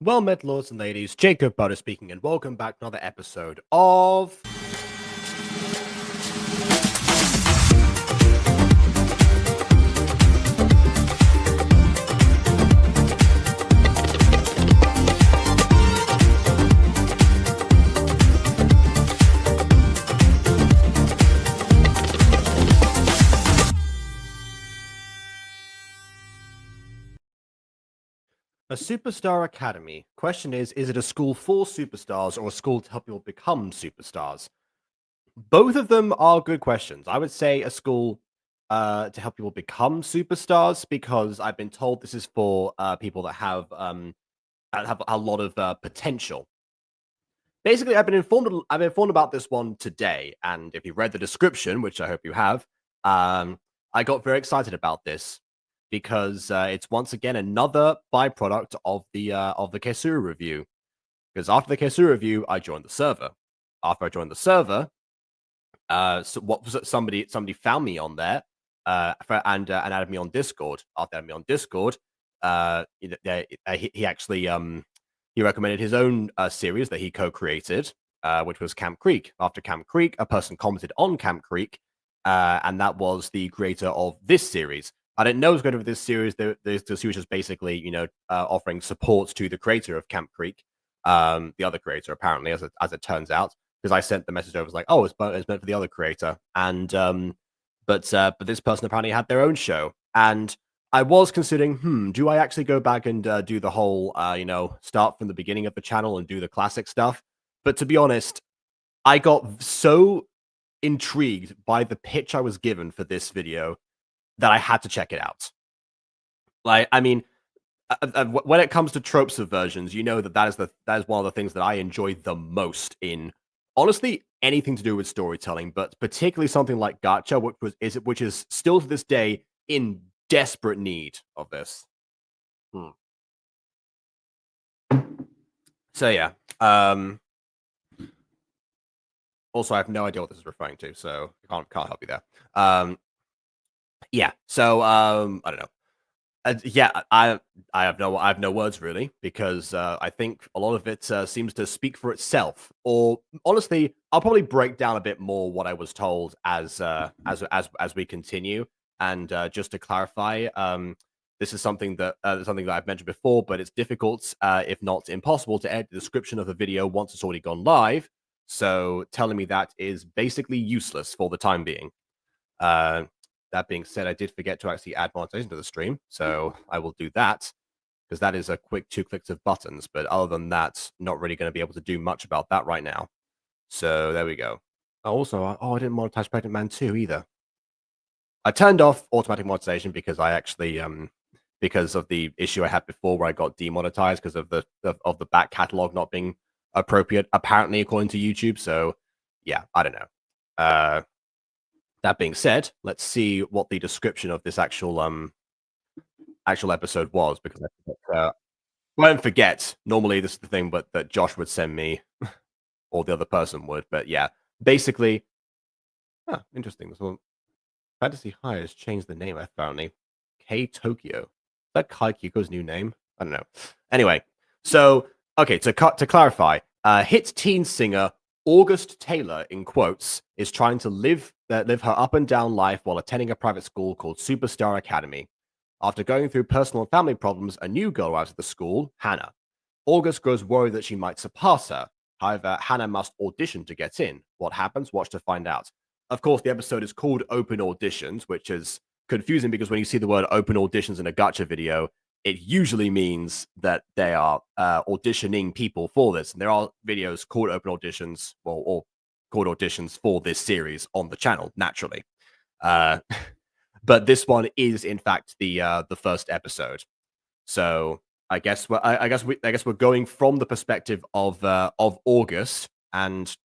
Well met, lords and ladies. Jacob Butter speaking, and welcome back to another episode of. A Superstar Academy. Question is it a school for superstars or a school to help people become superstars? Both of them are good questions. I would say a school to help people become superstars because I've been told this is for people that have a lot of potential. Basically, I've been informed about this one today, and if you read the description, which I hope you have, I got very excited about this because it's once again another byproduct of the Kesuru review. Because after the Kesuru review, I joined the server. After I joined the server, so what was it? Somebody found me on there, and added me on Discord. After adding me on Discord, he actually he recommended his own series that he co-created, which was Camp Creek. After Camp Creek, a person commented on Camp Creek, and that was the creator of this series. I didn't know it was going to be this series. The series is basically, offering support to the creator of Camp Creek, the other creator, apparently, as it turns out, because I sent the message over, I was like, oh, it's meant for the other creator, and but this person apparently had their own show, and I was considering, do I actually go back and do the whole, start from the beginning of the channel and do the classic stuff? But to be honest, I got so intrigued by the pitch I was given for this video that I had to check it out. Like, I mean, when it comes to trope subversions, you know that is one of the things that I enjoy the most in, honestly, anything to do with storytelling, but particularly something like Gacha, which is still to this day in desperate need of this. So yeah. Also, I have no idea what this is referring to, so I can't help you there. Yeah. So I don't know. Yeah, I have no words really, because I think a lot of it seems to speak for itself. Or honestly, I'll probably break down a bit more what I was told as we continue. And just to clarify, this is something that I've mentioned before, but it's difficult, if not impossible, to edit the description of a video once it's already gone live. So telling me that is basically useless for the time being. That being said, I did forget to actually add monetization to the stream, so I will do that, because that is a quick 2 clicks of buttons. But other than that, not really going to be able to do much about that right now. So there we go. Also, I didn't monetize Pregnant Man 2 either. I turned off automatic monetization because I actually because of the issue I had before where I got demonetized because of the back catalog not being appropriate, apparently, according to YouTube. So yeah, I don't know. That being said, let's see what the description of this actual episode was, because I won't forget. Normally, this is the thing, but that Josh would send me, or the other person would. But yeah, basically, interesting. This one, Fantasy High has changed the name. Apparently, K Tokyo. Is that Kai Kiko's new name? I don't know. Anyway, so okay, to clarify, hit teen singer August Taylor, in quotes, is trying to live her up and down life while attending a private school called Superstar Academy. After going through personal and family problems, a new girl arrives at the school, Hannah. August grows worried that she might surpass her. However, Hannah must audition to get in. What happens? Watch to find out. Of course, the episode is called Open Auditions, which is confusing because when you see the word open auditions in a gacha video, it usually means that they are auditioning people for this. And there are videos called Open Auditions, or called auditions for this series on the channel, naturally. But this one is, in fact, the first episode. So I guess we're going from the perspective of August, and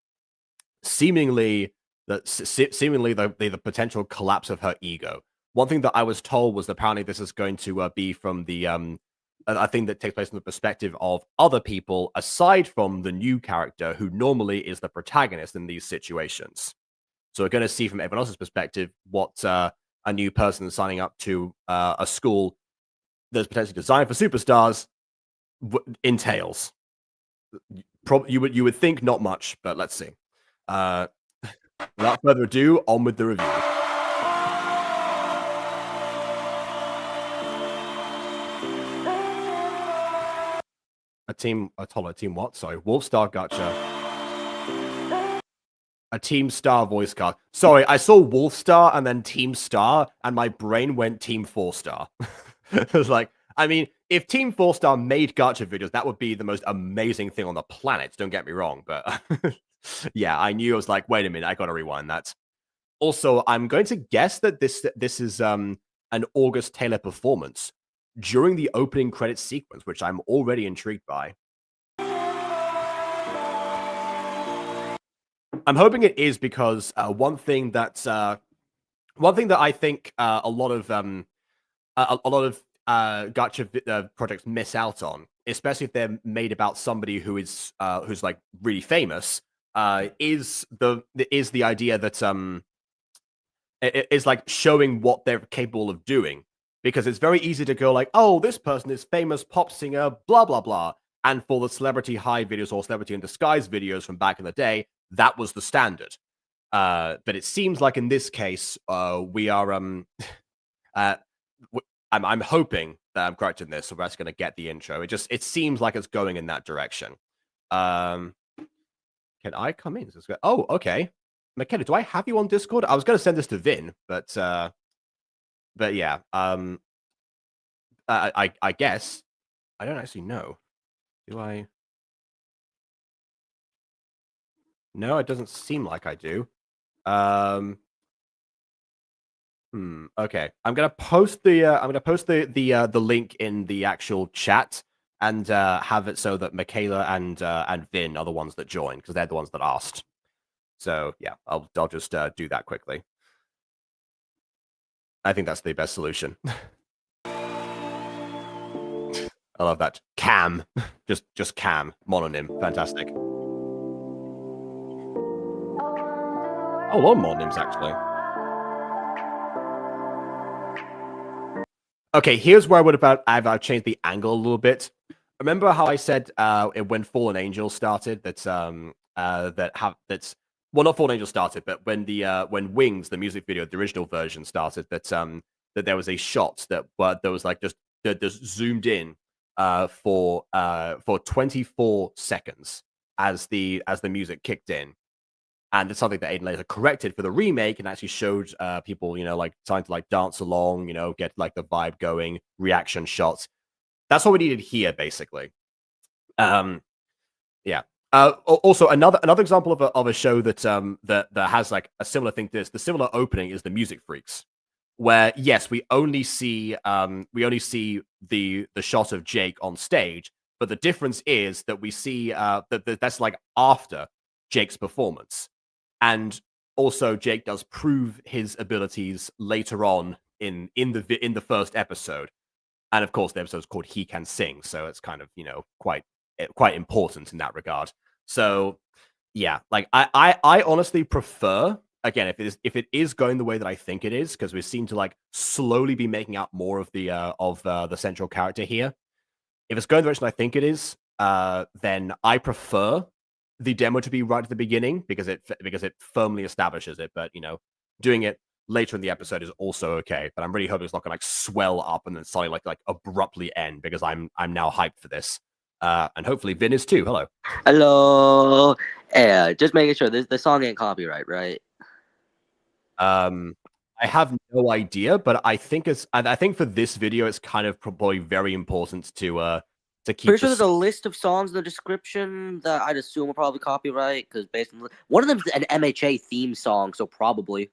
seemingly the potential collapse of her ego. One thing that I was told was that apparently this is going to be from the a thing that takes place from the perspective of other people aside from the new character, who normally is the protagonist in these situations. So we're going to see from everyone else's perspective what a new person signing up to a school that's potentially designed for superstars entails. You would think not much, but let's see. Without further ado, on with the review. A team what? Sorry, Wolfstar Gacha. A Team Star voice card. Sorry, I saw Wolfstar and then Team Star, and my brain went Team 4-Star. It was like, I mean, if Team 4-Star made Gacha videos, that would be the most amazing thing on the planet. Don't get me wrong, but yeah, I knew. I was like, wait a minute, I gotta rewind that. Also, I'm going to guess that this is an August Taylor performance during the opening credits sequence, which I'm already intrigued by. I'm hoping it is because one thing that I think a lot of gacha projects miss out on, especially if they're made about somebody who is who's like really famous, is the idea that it is like showing what they're capable of doing, because it's very easy to go like, oh, this person is famous pop singer, blah blah blah, and for the celebrity high videos or celebrity in disguise videos from back in the day, that was the standard. But it seems like in this case, we are I'm hoping that I'm correct in this, so we're just going to get the intro. It seems like it's going in that direction. Can I come in? Oh, okay. McKenna, do I have you on Discord? I was going to send this to Vin, but yeah. I guess I don't actually know. Do I? No, it doesn't seem like I do. Okay. I'm gonna post the link in the actual chat and have it so that Michaela and Vin are the ones that join, because they're the ones that asked. So yeah, I'll just do that quickly. I think that's the best solution. I love that. Cam. just Cam. Mononym. Fantastic. Oh, a lot of mononyms, actually. Okay, here's where I've changed the angle a little bit. Remember how I said when Fallen Angel started that well, not Fallen Angel started, but when Wings, the music video, the original version started, that there was a shot that was like just zoomed in for 24 seconds as the music kicked in. And it's something that Aiden later corrected for the remake and actually showed people, like trying to like dance along, get like the vibe going, reaction shots. That's what we needed here, basically. Yeah. Also, another example of a show that that has like a similar thing to this. The similar opening is the Music Freaks, where yes, we only see the shot of Jake on stage, but the difference is that we see that's like after Jake's performance. And also, Jake does prove his abilities later on in the first episode, and of course, the episode is called "He Can Sing," so it's kind of quite important in that regard. So, yeah, like I honestly prefer, again, if it is going the way that I think it is, because we seem to like slowly be making out more of the central character here. If it's going the direction I think it is, then I prefer the demo to be right at the beginning, because it firmly establishes it. But doing it later in the episode is also okay. But I'm really hoping it's not gonna like swell up and then suddenly like abruptly end, because I'm now hyped for this. And hopefully Vin is too. Hello. Hello. Yeah, just making sure the song ain't copyright, right? I have no idea, but I think for this video, it's kind of probably very important to keep. Pretty sure there's a list of songs in the description that I'd assume are probably copyright, because based on one of them's an MHA theme song, so probably.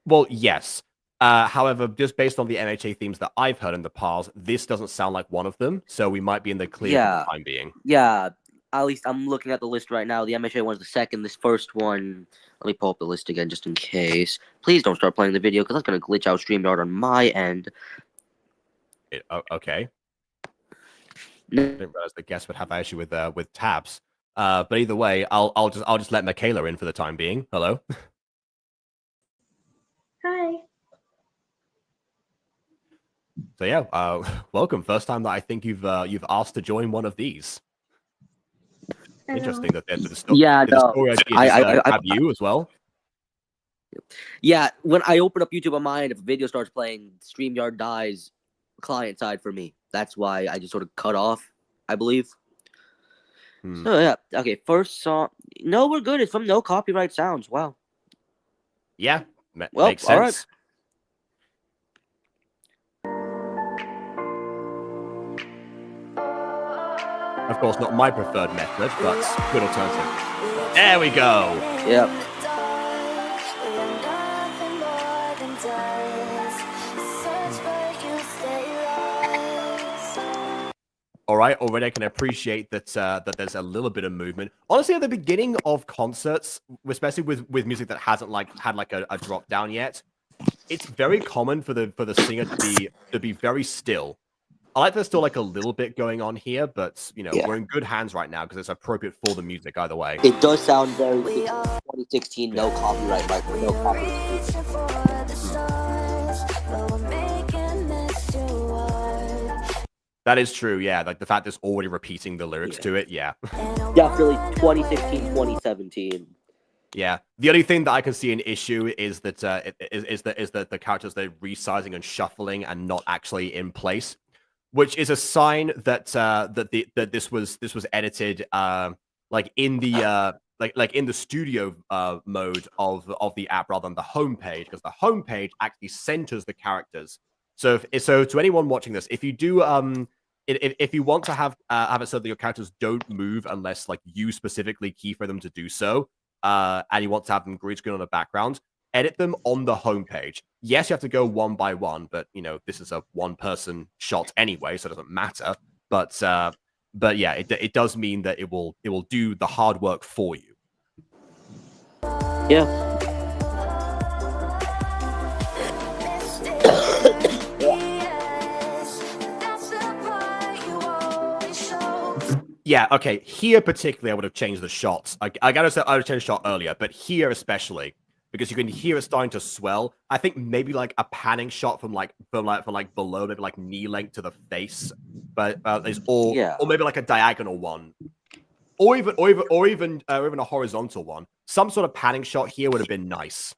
Well, yes. However, just based on the MHA themes that I've heard in the past, this doesn't sound like one of them, so we might be in the clear for the time being. Yeah, at least I'm looking at the list right now. The MHA one's the second. This first one, let me pull up the list again just in case. Please don't start playing the video, because that's going to glitch out StreamYard on my end. Okay. I didn't realize the guest would have an issue with tabs. But either way, I'll just let Michaela in for the time being. Hello. Hi. So yeah, welcome. First time that I think you've asked to join one of these. Interesting that the story ideas have you as well. Yeah, when I open up YouTube on mine, if a video starts playing, StreamYard dies client side for me. That's why I just sort of cut off, I believe. So yeah, okay, first song. No, we're good. It's from No Copyright Sounds. Wow. Yeah, makes sense. All right. Of course, not my preferred method, but good alternative. There we go. Yep. All right, already I can appreciate that that there's a little bit of movement. Honestly, at the beginning of concerts, especially with music that hasn't had a drop down yet, it's very common for the singer to be very still. I like there's still like a little bit going on here, but you know, we're in good hands right now because it's appropriate for the music either way. It does sound very 2016 no copyright, no copyright. That is true, yeah. Like the fact it's already repeating the lyrics to it, yeah. Definitely 2016, 2017. Yeah. The only thing that I can see an issue is that is that the characters they're resizing and shuffling and not actually in place, which is a sign that that this was edited like in the like in the studio mode of the app rather than the homepage, because the homepage actually centers the characters. So so to anyone watching this, if you do if you want to have it so that your characters don't move unless like you specifically key for them to do so, and you want to have them green screen on the background, edit them on the homepage. Yes, you have to go one by one, but you know this is a one-person shot anyway, so it doesn't matter. But yeah, it does mean that it will do the hard work for you. Yeah. Yeah, okay. Here particularly, I would have changed the shots. I gotta say, I would have changed the shot earlier, but here especially, because you can hear it starting to swell. I think maybe like a panning shot from below, maybe like knee length to the face, but or maybe like a diagonal one, or even a horizontal one. Some sort of panning shot here would have been nice.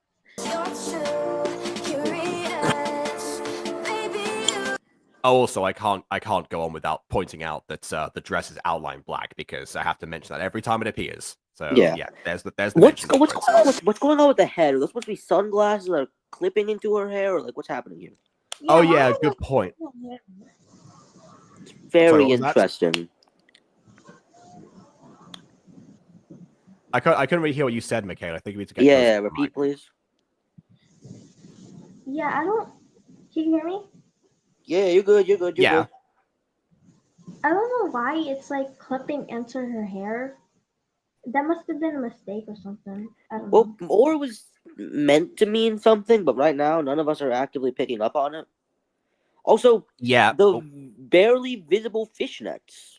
Also, I can't go on without pointing out that the dress is outlined black, because I have to mention that every time it appears. So yeah, there's the what's going on with the head? Are those supposed to be sunglasses that are clipping into her hair, or like what's happening here? Yeah, oh yeah, good point. It's very interesting. I couldn't really hear what you said, Michaela. I think we need to get yeah. Repeat, please. Yeah, I don't. Can you hear me? Yeah, you're good. You're good. You're good. I don't know why it's like clipping into her hair. That must have been a mistake or something. I don't know. Or it was meant to mean something, but right now none of us are actively picking up on it. Also, the barely visible fishnets.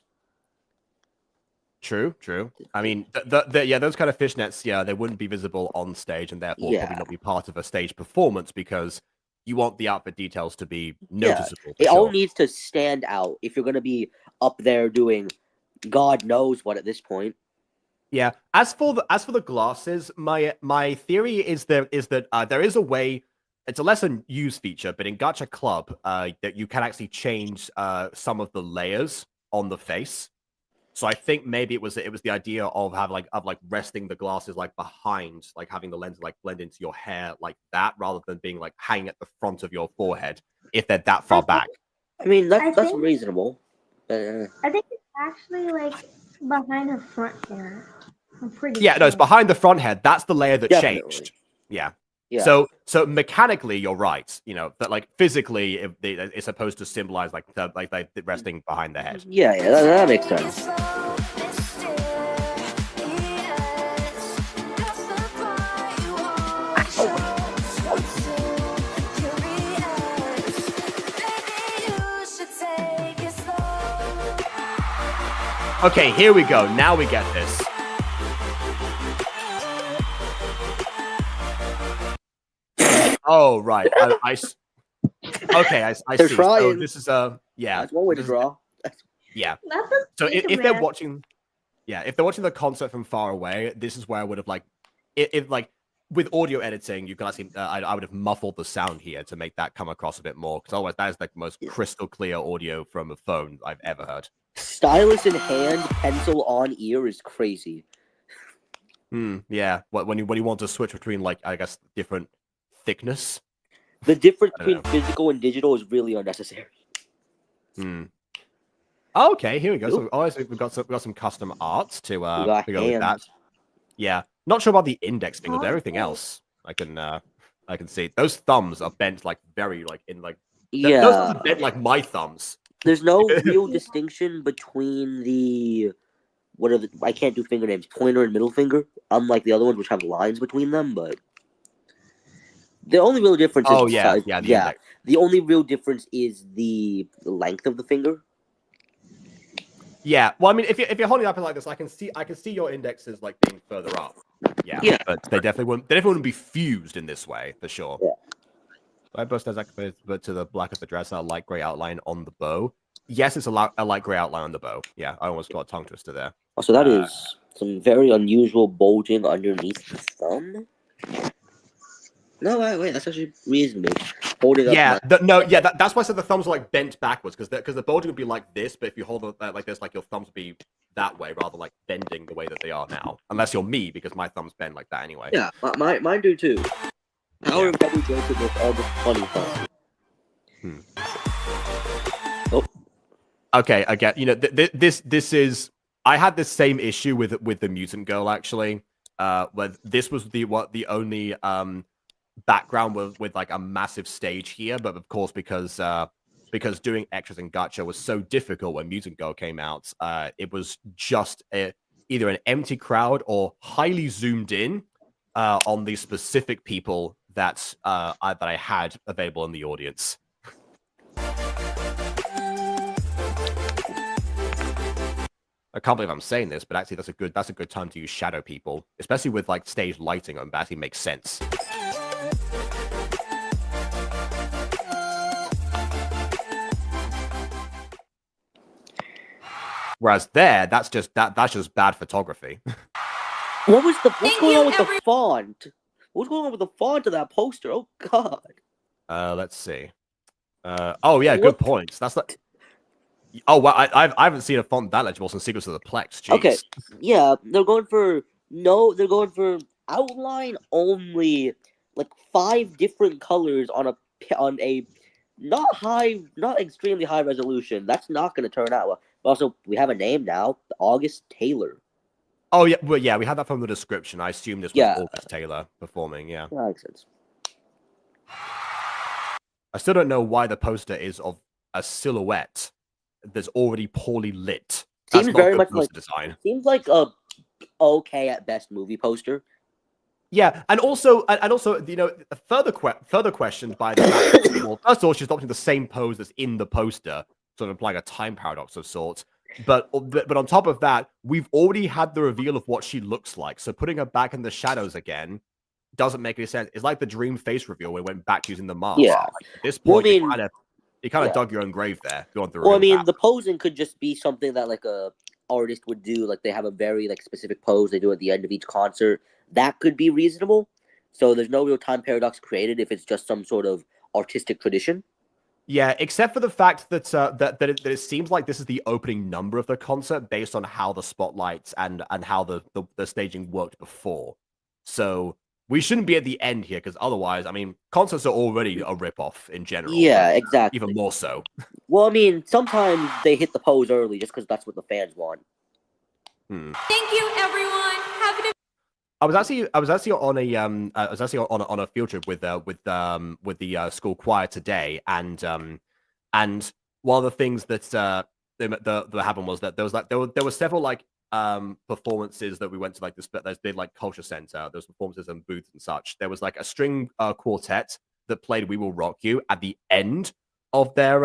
True. I mean, those kind of fishnets, they wouldn't be visible on stage, and therefore probably not be part of a stage performance, because you want the outfit details to be noticeable. It all needs to stand out if you're going to be up there doing God knows what at this point. Yeah. As for the glasses, my theory is that there is a way. It's a less used feature, but in Gacha Club, that you can actually change some of the layers on the face. So I think maybe it was the idea of resting the glasses like behind, like having the lens like blend into your hair like that, rather than being like hanging at the front of your forehead if they're that far back. I mean, that's reasonable. I think it's actually like behind her front hair. I'm pretty sure. No, it's behind the front head. That's the layer that changed. Yeah. So mechanically, you're right. You know that like physically, it's supposed to symbolize like resting behind the head. Yeah, that makes sense. Okay, here we go. Now we get this. Oh, right. Okay, I They're see. So trying. this is yeah. That's one way to This is- draw. Yeah. Not the So snake if they're man. watching, yeah, if they're watching the concert from far away, this is where I would have like, if like with audio editing, you can actually, I would have muffled the sound here to make that come across a bit more, because otherwise that is like the most crystal clear audio from a phone I've ever heard. Stylus in hand, pencil on ear is crazy. Yeah. When you want to switch between like I guess different thickness. The difference I don't between physical and digital is really unnecessary. Okay, here we go. Oop. So obviously we've got some custom art to We got go with that. hands. Yeah, not sure about the index fingers, but everything else I can see. Those thumbs are bent like very like in like those thumbs are bent like my thumbs. There's no real distinction between the I can't do finger names, pointer and middle finger, unlike the other ones which have lines between them, but the only real difference is the index. The only real difference is the length of the finger. Yeah, well, I mean, if you're holding it up like this, I can see your indexes like being further up. Yeah, but they definitely wouldn't be fused in this way for sure. Yeah. I burst as but to the black of the dress, a light gray outline on the bow. Yes, it's a light gray outline on the bow. Yeah, I almost got a tongue twister there. Also, that is some very unusual bulging underneath the thumb. No, wait, that's actually reasonable. Holding up. That's why I said the thumbs are like bent backwards, because the bulging would be like this, but if you hold it like this, like your thumbs would be that way rather than like bending the way that they are now. Unless you're me, because my thumbs bend like that anyway. Yeah, mine do too. Power of double jointed with all the funny stuff. Oh. Okay, again, you know, this is. I had the same issue with the mutant girl actually. Where this was the only background with like a massive stage here, but of course because doing extras in Gacha was so difficult when Mutant Girl came out, it was just either an empty crowd or highly zoomed in on the specific people that I had available in the audience. I can't believe I'm saying this, but actually that's a good time to use shadow people, especially with like stage lighting on. That actually makes sense. Whereas that's just bad photography. What's going on with the font? What's going on with the font of that poster? Oh god. Let's see. Good points. That's like. Oh well, I haven't seen a font that legible since Secrets of the Plex. Jeez. Okay, yeah, they're going for outline only, like 5 different colors on a not extremely high resolution. That's not going to turn out well. But also, we have a name now, August Taylor. Oh yeah, well yeah, we had that from the description. I assume this was August Taylor performing. Yeah, that makes sense. I still don't know why the poster is of a silhouette that's already poorly lit. Seems very much like design. Seems like a okay at best movie poster. Yeah, and also, you know, further questioned by the fact well, first of all, she's adopting the same pose that's in the poster, sort of implying a time paradox of sorts. But on top of that, we've already had the reveal of what she looks like. So putting her back in the shadows again doesn't make any sense. It's like the dream face reveal where we went back to using the mask. Yeah. Like, at this point, you kind of dug your own grave there. The posing could just be something that like a artist would do. Like they have a very like specific pose they do at the end of each concert. That could be reasonable. So there's no real time paradox created if it's just some sort of artistic tradition. Yeah, except for the fact that that it seems like this is the opening number of the concert based on how the spotlights and how the staging worked before. So we shouldn't be at the end here, because otherwise, I mean, concerts are already a ripoff in general. Yeah, exactly. Even more so. Well, I mean, sometimes they hit the pose early just because that's what the fans want. Thank you, everyone. Have a I was actually on a field trip with the school choir today, and one of the things that happened was that there were several like performances that we went to, like this big like culture center. There was performances and booths and such. There was like a string quartet that played "We Will Rock You" at the end of their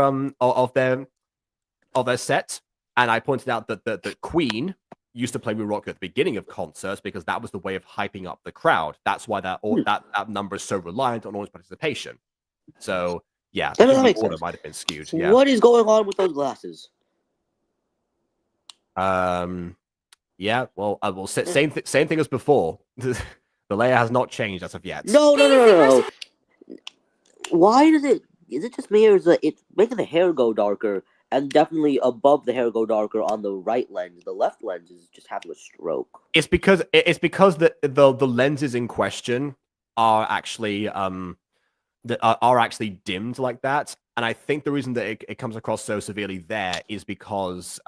set, and I pointed out that the Queen used to play "We Will Rock You" at the beginning of concerts because that was the way of hyping up the crowd. That's why that number is so reliant on audience participation. So Yeah, That I think makes the order sense. might have been skewed. Yeah. What is going on with those glasses? Yeah. Well, same thing as before. The layer has not changed as of yet. No. Why is it just me, or is it's making the hair go darker, and definitely above the hair go darker on the right lens? The left lens is just having a stroke. It's because the lenses in question are actually that are actually dimmed like that, and I think the reason that it comes across so severely there is because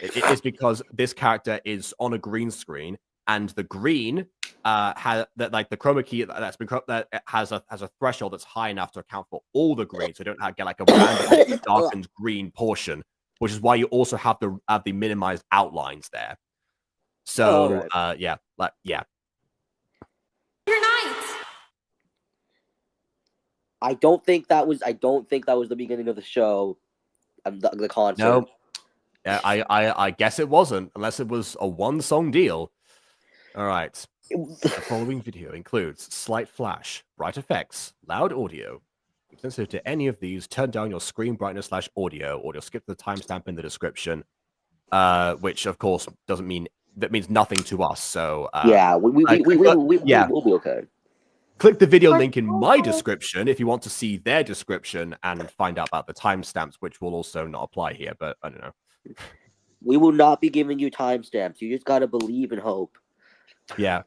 it's because this character is on a green screen, and the green has that like the chroma key that's been that has a threshold that's high enough to account for all the green, so you don't get like a random darkened green portion, which is why you also have the minimized outlines there. So right. yeah. Your night. I don't think that was the beginning of the show, the concert. No, I guess it wasn't, unless it was a one-song deal. All right. The following video includes slight flash, bright effects, loud audio. If you're sensitive to any of these, turn down your screen brightness / audio, or you'll skip the timestamp in the description. Which of course means nothing to us. So yeah, we will be okay. Click the video link in my description if you want to see their description and find out about the timestamps, which will also not apply here, but I don't know. We will not be giving you timestamps. You just gotta believe and hope. Yeah.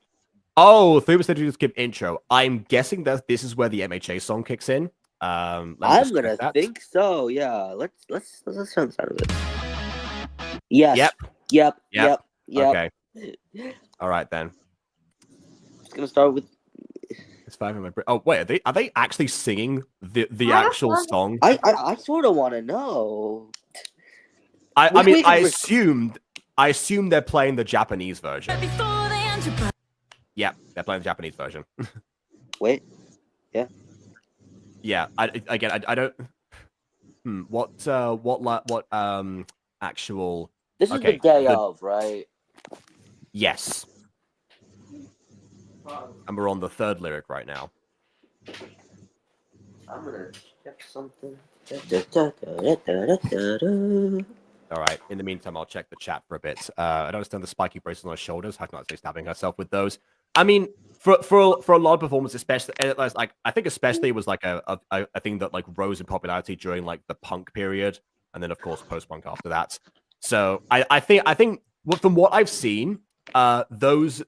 Oh, 3% to skip intro. I'm guessing that this is where the MHA song kicks in. I'm gonna think so. Yeah. Let's sound out of it. Yes. Yep. Okay. All right then. It's gonna start with. It's 5 in my brain. Oh wait, are they actually singing the actual song? I sort of want to know. I mean, I assumed they're playing the Japanese version. Yeah, they're playing the Japanese version. Wait. Yeah. Yeah. I don't. What actual? This is the day of, right? Yes. And we're on the third lyric right now. I'm gonna check something. All right. In the meantime, I'll check the chat for a bit. I don't understand the spiky braces on her shoulders. How can I say stabbing herself with those? I mean, for a lot of performers, especially like I think especially it was like a thing that like rose in popularity during like the punk period, and then of course post punk after that. So I think from what I've seen, those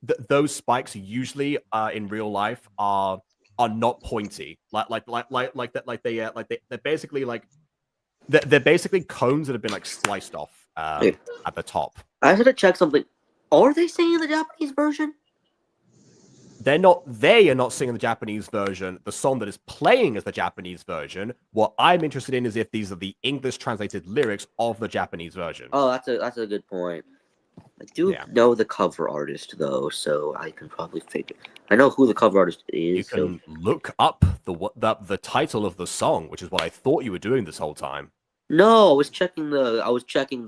spikes usually in real life are not pointy, they're basically like they're basically cones that have been like sliced off at the top. I had to check something. Are they singing the Japanese version? They are not singing the Japanese version. The song that is playing is the Japanese version. What I'm interested in is if these are the English translated lyrics of the Japanese version. Oh, that's a good point. I do know the cover artist though, so I can probably figure. I know who the cover artist is. You can look up the title of the song, which is what I thought you were doing this whole time. No, I was checking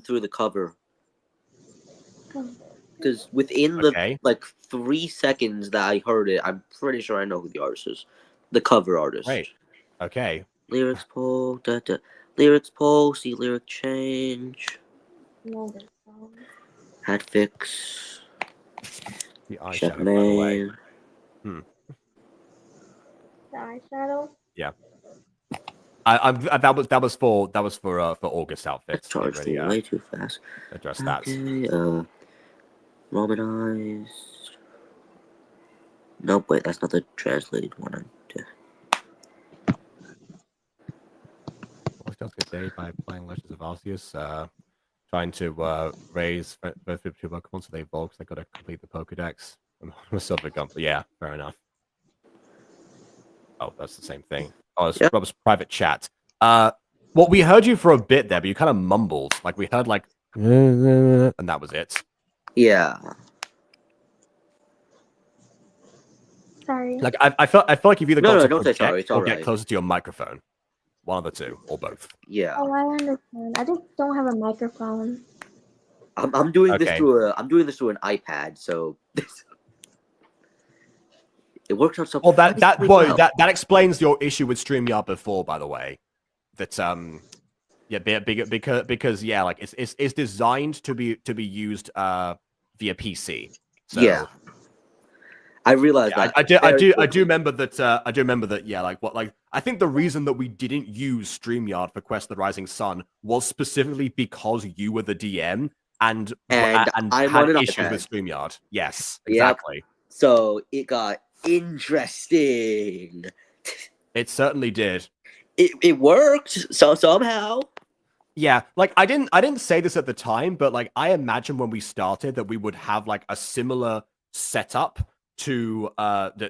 through the cover. Because within the like 3 seconds that I heard it, I'm pretty sure I know who the artist is. The cover artist. Right. Okay. Lyrics poll, lyrics poll, see lyric change. Hat fix. The eyeshadow, by the way. The eyeshadow? Yeah. That was for August outfits. Charged way too fast. Address that. Romanized. Nope, wait, that's not the translated one. Well, good day by playing Legends of Arceus. Trying to raise both two Pokemon so they evolve. They got to complete the Pokedex. I'm a Silver Gun, but yeah, fair enough. Oh, that's the same thing. Oh, it's Rob's private chat. Well, we heard you for a bit there, but you kind of mumbled. Like we heard like, and that was it. Yeah. Sorry. Like I feel like you've either got to don't say sorry. It's all get right. closer to your microphone. One of the two, or both. Yeah. Oh, I understand. I just don't have a microphone. I'm doing this through an iPad, so It works out so. Well, that explains your issue with StreamYard before, by the way. That because yeah, like it's designed to be used via PC. So Yeah, I realized yeah, that. I do remember that. Yeah, like I think the reason that we didn't use StreamYard for Quest of the Rising Sun was specifically because you were the DM and I'm had on an issues iPad. with StreamYard. Yes, Yep. exactly. So it got interesting. It certainly did. It worked somehow. Yeah, like I didn't say this at the time, but like I imagine when we started that we would have like a similar setup to Legend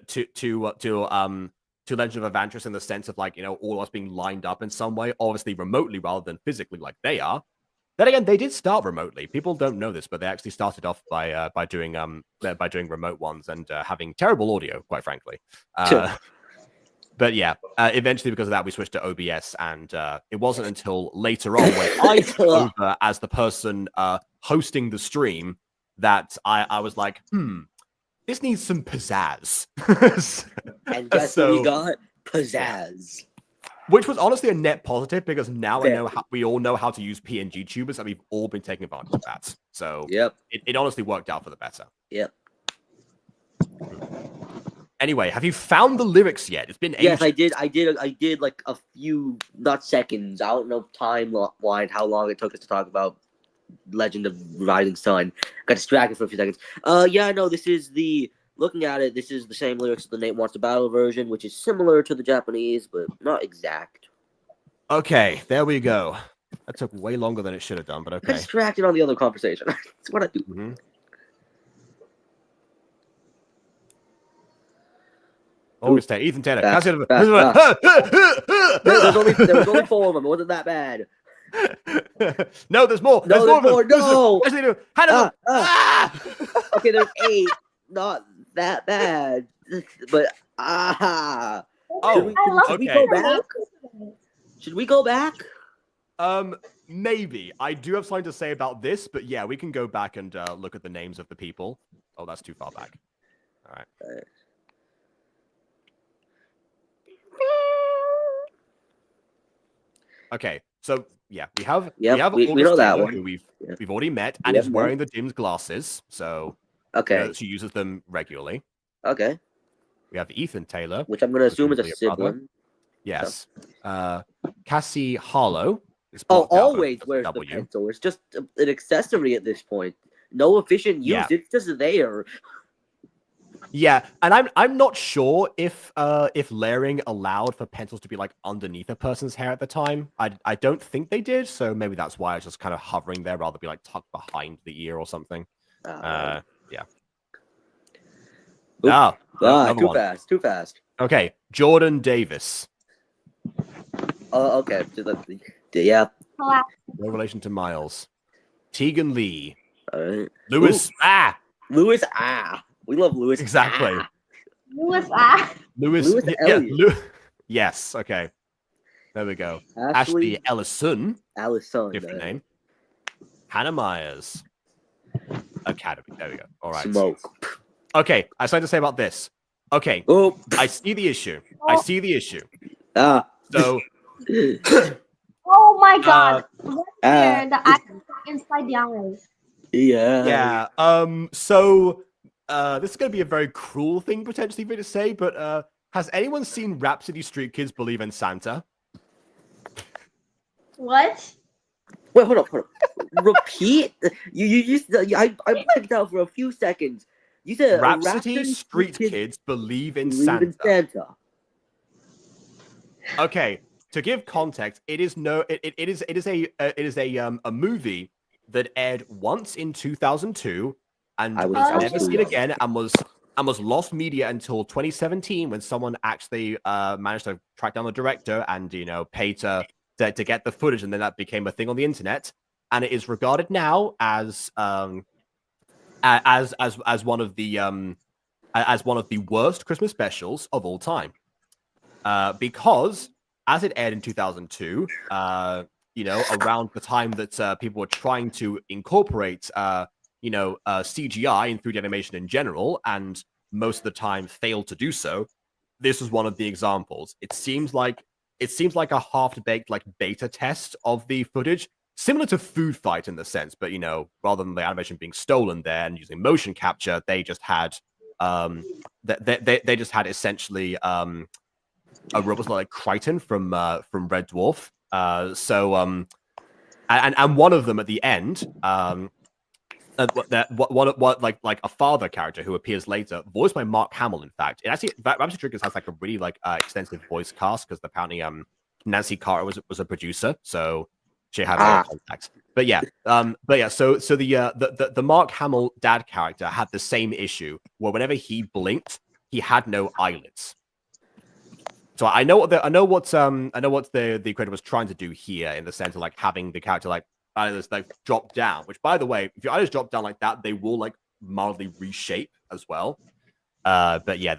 of Avantris in the sense of like, you know, all of us being lined up in some way, obviously remotely rather than physically like they are. Then again, they did start remotely. People don't know this, but they actually started off by doing remote ones and having terrible audio, quite frankly. But yeah, eventually because of that, we switched to OBS, and it wasn't until later on when I took over as the person hosting the stream that I was like, this needs some pizzazz. And guess what we got? Pizzazz. Which was honestly a net positive because now I know we all know how to use PNG tubers, and we've all been taking advantage of that. So it honestly worked out for the better. Yep. Anyway, have you found the lyrics yet? It's been ages. Yes, I did like a few, not seconds. I don't know timeline how long it took us to talk about Legend of Rising Sun. Got distracted for a few seconds. Yeah, no, this is looking at it, this is the same lyrics as the Nate Wants to Battle version, which is similar to the Japanese, but not exact. Okay, there we go. That took way longer than it should have done, but okay. I got distracted on the other conversation. That's what I do. Mm-hmm. August Day, Ethan Taylor. There was only 4 of them. It wasn't that bad. No, there's more. No, there's more. No. Okay, there's 8. Not that bad, but Should we go back? Should we go back? Maybe. I do have something to say about this, but yeah, we can go back and look at the names of the people. Oh, that's too far back. All right. Okay, so yeah, we have we know August that Taylor, one. who we've already met, and is wearing the dimmed glasses, so she uses them regularly. Okay. We have Ethan Taylor, which I'm going to assume is a sibling. Brother. Yes. Cassie Harlow. Always wears the pencil. It's just an accessory at this point. No efficient use. It's just there. Yeah, and I'm not sure if layering allowed for pencils to be like underneath a person's hair at the time. I don't think they did, so maybe that's why it's just kind of hovering there rather than be like tucked behind the ear or something. Yeah. Too fast. Okay, Jordan Davis. Okay. Yeah. No relation to Miles. Tegan Lee. Lewis. Lewis. We love Lewis. Exactly. Lewis Elliott. Yes. Okay. There we go. Ashley Ellison. Different name. Hannah Myers. Academy. There we go. All right. Smoke. Okay. I have something to say about this. Okay. Oh. I see the issue. So. Oh my God. The eye inside the eyes. Yeah. So. This is going to be a very cruel thing potentially for me to say, but has anyone seen Rhapsody Street Kids Believe in Santa? What? Wait, hold on. Repeat? I blanked out for a few seconds. You said Rhapsody Street Kids Believe in Santa. Okay, to give context, it is a movie that aired once in 2002. And was never seen again, and was lost media until 2017 when someone actually managed to track down the director and pay to get the footage, and then that became a thing on the internet. And it is regarded now as one of the worst Christmas specials of all time, because as it aired in 2002, around the time that people were trying to incorporate CGI and 3D animation in general, and most of the time failed to do so. This was one of the examples. It seems like a half-baked like beta test of the footage, similar to Food Fight in the sense, but rather than the animation being stolen there and using motion capture, they just had they just had essentially a robot like Crichton from Red Dwarf. And one of them at the end, like a father character who appears later, voiced by Mark Hamill. In fact, Rhapsody Triggers has like a really extensive voice cast because apparently Nancy Carter was a producer, so she had a lot of contacts. But yeah, so the Mark Hamill dad character had the same issue where whenever he blinked, he had no eyelids. So I know what the creator was trying to do here in the sense of like having the character like eyelids like drop down. Which, by the way, if your eyelids drop down like that, they will like mildly reshape as well. But yeah,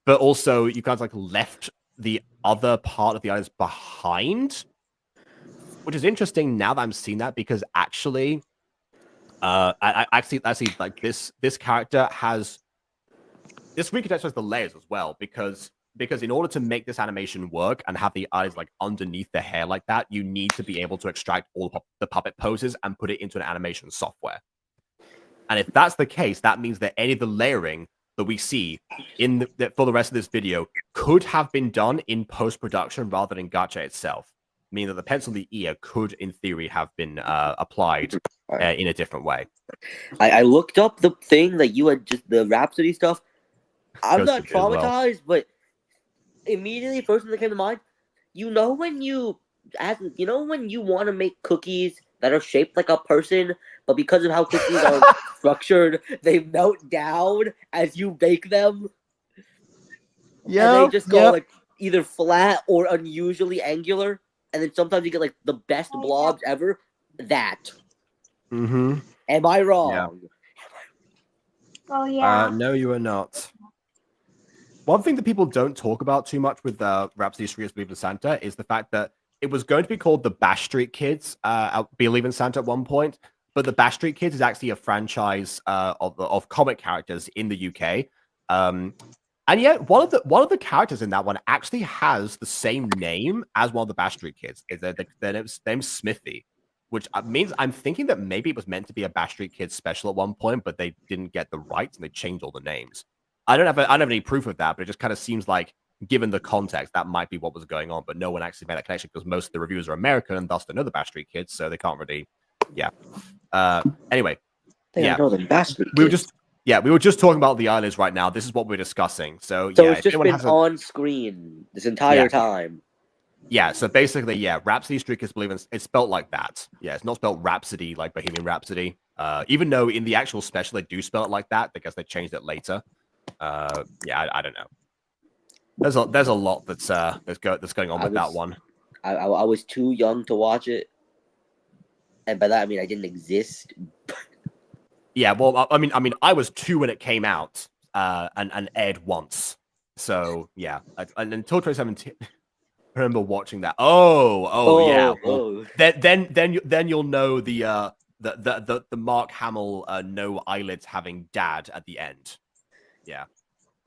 but also you guys like left the other part of the eyelids behind, which is interesting now that I'm seeing that because actually, I actually like this character has this recontextualizes the layers as well because in order to make this animation work and have the eyes like underneath the hair like that, you need to be able to extract all the puppet poses and put it into an animation software. And if that's the case, that means that any of the layering that we see for the rest of this video could have been done in post-production rather than Gacha itself, meaning that the pencil in the ear could, in theory, have been applied in a different way. I looked up the thing that you had, just the Rhapsody stuff. I'm not traumatized, but immediately first thing that came to mind, when you want to make cookies that are shaped like a person, but because of how cookies are structured, they melt down as you bake them. Yeah, and they just go like either flat or unusually angular, and then sometimes you get like the best blobs ever. That. Mm-hmm. Am I wrong? Yeah. Oh yeah. No, you are not. One thing that people don't talk about too much with Rhapsody Street Believe in Santa is the fact that it was going to be called the Bash Street Kids Believe in Santa at one point, but the Bash Street Kids is actually a franchise of comic characters in the UK. And yet one of the characters in that one actually has the same name as one of the Bash Street Kids. Their name's Smithy, which means I'm thinking that maybe it was meant to be a Bash Street Kids special at one point, but they didn't get the rights and they changed all the names. I don't have any proof of that, but it just kind of seems like, given the context, that might be what was going on. But no one actually made that connection because most of the reviewers are American and thus they know the Bash Street Kids, so they can't really. Yeah. Anyway. Yeah. Know the Bash Street Kids. We were just talking about the eyelids right now. This is what we're discussing. So yeah, it's just been on screen this entire time. Yeah. So basically, Rhapsody Street Kids Believe in it's spelled like that. Yeah, it's not spelled Rhapsody like Bohemian Rhapsody. Even though in the actual special they do spell it like that because they changed it later. I don't know. There's a lot that's going on with that one. I was too young to watch it, and by that I mean I didn't exist. Yeah, well, I mean, I was 2 when it came out, and aired once. So yeah, and until 2017, I remember watching that. Yeah. Well, then you'll know the Mark Hamill no eyelids having dad at the end.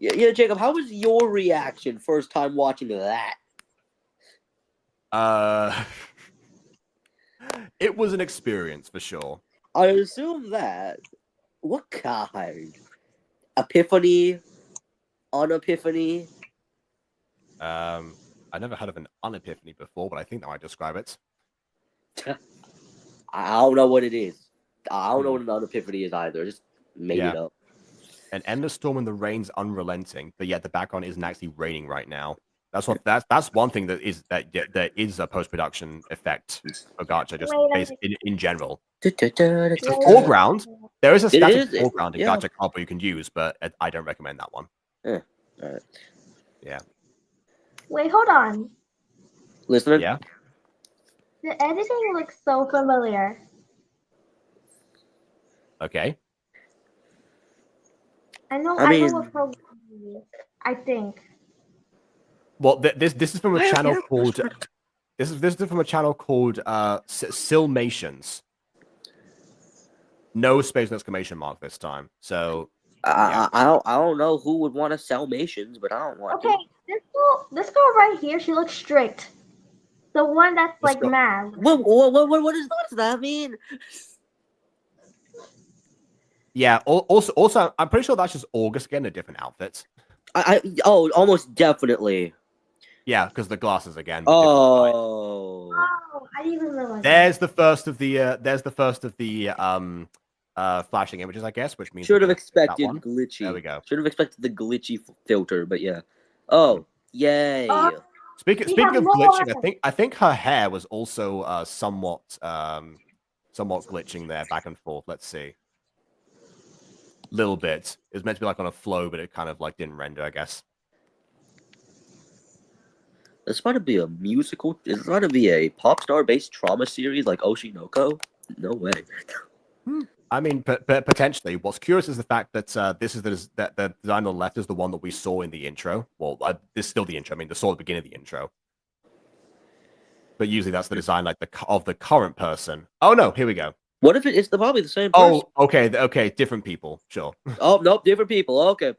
Yeah, Jacob, how was your reaction first time watching that? It was an experience for sure. I assume that. What kind? Epiphany? Unepiphany? I never heard of an unepiphany before, but I think that might describe it. I don't know what it is. I don't know what an unepiphany is either. Just made it up. An endless storm and the rain's unrelenting, but yet the background isn't actually raining right now. That's one thing that is a post-production effect for Gacha, just based in general. The foreground, there is a static foreground in Gacha comp you can use, but I don't recommend that one. All right. Yeah. Wait, hold on. Listener? Yeah. The editing looks so familiar. Okay. I know what program it is, I think. Well, this is from a channel called this is from a channel called Silmations. No space and exclamation mark this time. So I don't know who would want to sell missions, but I don't want Okay, this girl right here, she looks strict. The one that's Let's like go. mad. What does that mean? Yeah. Also, I'm pretty sure that's just August getting a different outfit. Almost definitely. Yeah, because the glasses again. But different design. Oh, Oh, I didn't even realize. There's the first of the flashing images, I guess, which means should we have can skip that expected one. glitchy. There we go. Should have expected the glitchy filter, but yeah. Oh, yay! Speaking have of more glitching, I think her hair was also somewhat glitching there, back and forth. Let's see. Little bit. It was meant to be like on a flow, but it kind of like didn't render, I guess. This about to be a musical. Is this about to be a pop star based trauma series like Oshinoko? No way. I mean, potentially. What's curious is the fact that the design on the left is the one that we saw in the intro. Well, this is still the intro. I mean, the saw at the beginning of the intro. But usually that's the design like of the current person. Oh no, here we go. What if it's probably the same person? Oh, okay, different people. Sure. Oh nope, different people. Okay.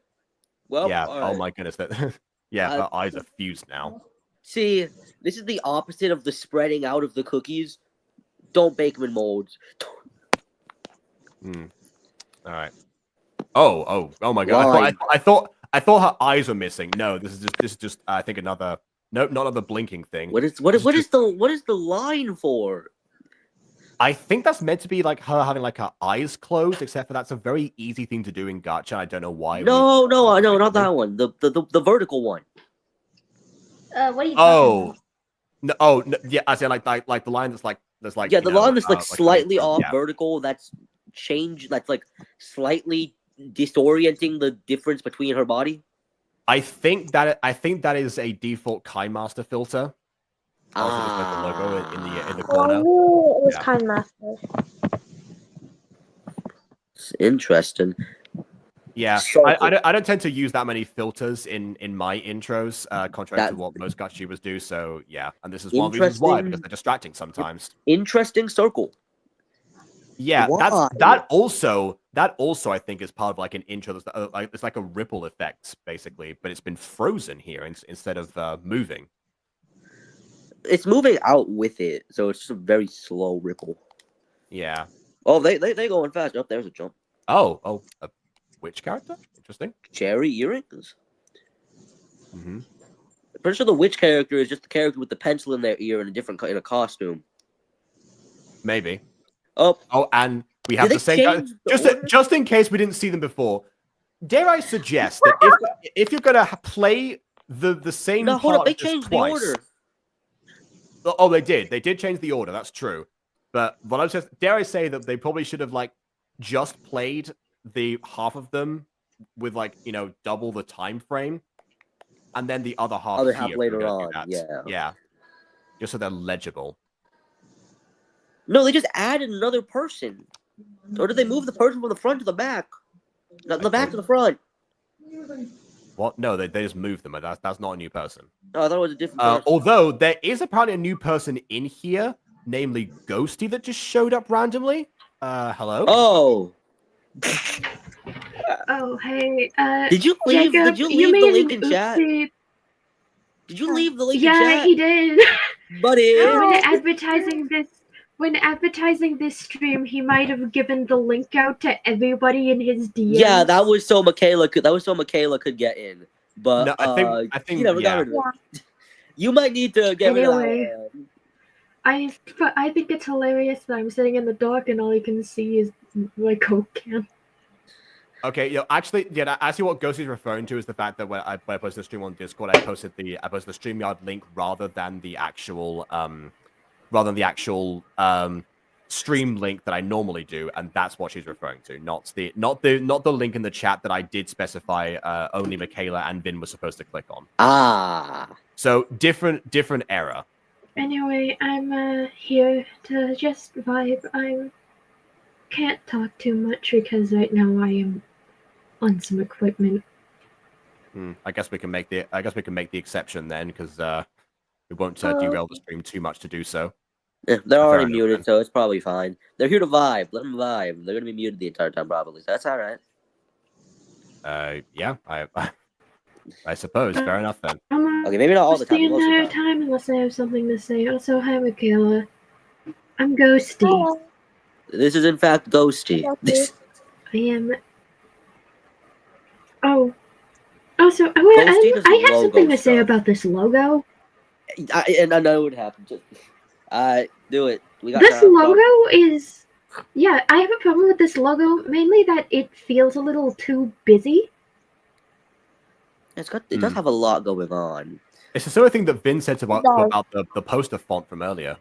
Well, yeah. all Oh right. my goodness. Yeah, her eyes are fused now. See, this is the opposite of the spreading out of the cookies. Don't bake them in molds. All right. Oh my god! I thought her eyes were missing. No, this is just I think another not another blinking thing. What is the line for? I think that's meant to be like her having like her eyes closed, except for that's a very easy thing to do in Gacha. I don't know why. No, not that one. The vertical one. What are you talking about? No, no, yeah, I say like the line that's like yeah, the line that's like slightly off yeah. vertical. That's changed. That's like slightly disorienting the difference between her body. I think that is a default KineMaster filter. Also, just like the logo in the corner. Oh, it was KineMaster. It's interesting. Yeah, I don't tend to use that many filters in my intros, contrary to what most Gachibas do. So yeah, and this is one of the reasons why, because they're distracting sometimes. Interesting circle. Yeah, that also I think is part of like an intro. That's like it's like a ripple effect basically, but it's been frozen here instead of moving. It's moving out with it, so it's just a very slow ripple. Yeah. Oh, they going fast. Oh, there's a jump. Oh, which character? Interesting. Cherry earrings. Mm-hmm. Pretty sure the witch character is just the character with the pencil in their ear in a costume. Maybe. Oh, and we have the same guy. Just in case we didn't see them before, dare I suggest that if you're gonna play the same part they changed twice, the order. Oh, they did. They did change the order. That's true. But what I was just dare I say that they probably should have like just played the half of them with like double the time frame, and then the other half later on. Yeah, just so they're legible. No, they just added another person, or did they move the person from the front to the back? The back to the front. What? No, they just moved them. That's not a new person. No, I thought it was a different person. Although there is apparently a new person in here, namely Ghosty, that just showed up randomly. Hello. Oh. Oh, hey. Did you leave? Jacob, did you leave the link in chat? Oopsie. Did you leave the link in chat? Yeah, he did. Buddy. When advertising this stream, he might have given the link out to everybody in his DMs. Yeah, that was so Michaela could get in. But no, I think you never got rid of it. You might need to get rid of that. I think it's hilarious that I'm sitting in the dark and all I can see is my Coke can. Okay, actually, what Ghosty's referring to is the fact that when I posted the stream on Discord, I posted the StreamYard link rather than the actual stream link that I normally do, and that's what she's referring to, not the link in the chat that I did specify only Michaela and Vin were supposed to click on. So different error. Anyway, I'm here to just vibe. I can't talk too much because right now I am on some equipment. I guess we can make the exception then, because we won't derail the stream too much to do so. Yeah, they're already muted, so it's probably fine. They're here to vibe. Let them vibe. They're gonna be muted the entire time, probably. So that's all right. Yeah, I suppose. Fair enough then. Okay, maybe not all the time. The Most of the entire time. time, unless I have something to say. Also, hi, Michaela. I'm Ghosty. Hello. This is in fact Ghosty. Ghosty. I am. Oh. Also, Ghosty does I have something logo to say stuff. about this logo. And I know what happened. Just, do it. We got This time. logo is. Yeah, I have a problem with this logo, mainly that it feels a little too busy. It does have a lot going on. It's the sort of thing that Vin said about does. the poster font from earlier.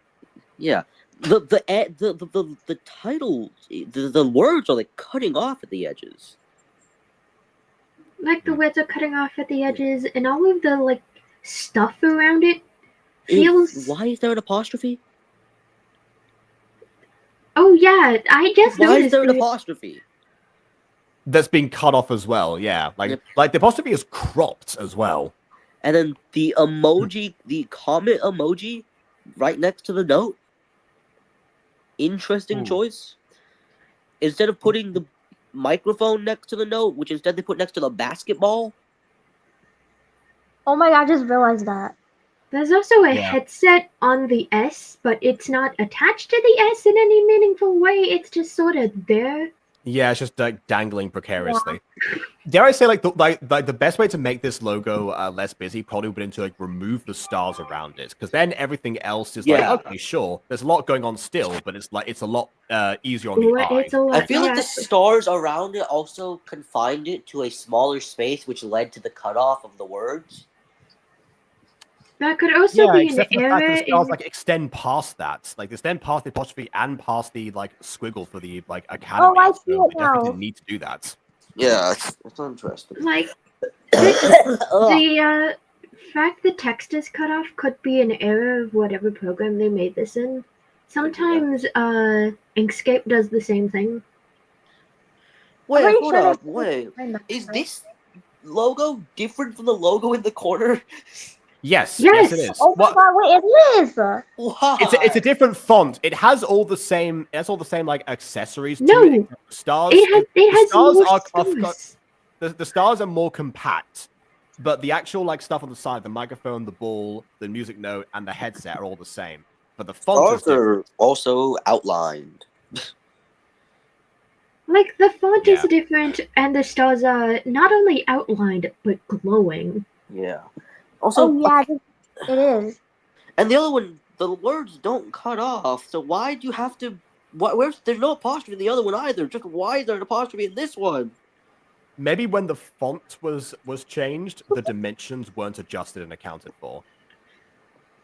Yeah. The title, the words are like cutting off at the edges. Like the words are cutting off at the edges, and all of the like stuff around it feels. Why is there an apostrophe? Oh yeah, I just Why is noticed there an it. apostrophe? That's been cut off as well. Yeah, like the apostrophe is cropped as well. And then the emoji, the comment emoji, right next to the note. Interesting choice. Instead of putting the microphone next to the note, which instead they put next to the basketball. Oh my god, I just realized that. There's also a headset on the S, but it's not attached to the S in any meaningful way. It's just sort of there. Yeah, it's just like dangling precariously. Yeah. Dare I say, like the best way to make this logo less busy probably would be to like remove the stars around it, because then everything else is like, okay, sure, there's a lot going on still, but it's like it's a lot easier on the eye. I feel like the stars around it also confined it to a smaller space, which led to the cutoff of the words. That could also be except an for the fact that error the stars like extend past that, like extend past the apostrophe and past the like squiggle for the like academy. Oh, I see so it they definitely now. didn't need to do that. Yeah, it's interesting. Like the fact the text is cut off could be an error of whatever program they made this in. Sometimes Inkscape does the same thing. Wait, hold up. Wait, is this logo different from the logo in the corner? Yes, it is. Oh my god, wait, it is. Why? It's a different font. It has all the same. It's all the same like accessories. No, to it. Stars. It has stars more stars. The stars are more compact, but the actual like stuff on the side, the microphone, the ball, the music note, and the headset are all the same. But the font stars are also outlined. Like the font is different, and the stars are not only outlined but glowing. Yeah. Also, it is. And the other one, the words don't cut off. So why do you have to? There's no apostrophe in the other one either. Just why is there an apostrophe in this one? Maybe when the font was changed, the dimensions weren't adjusted and accounted for.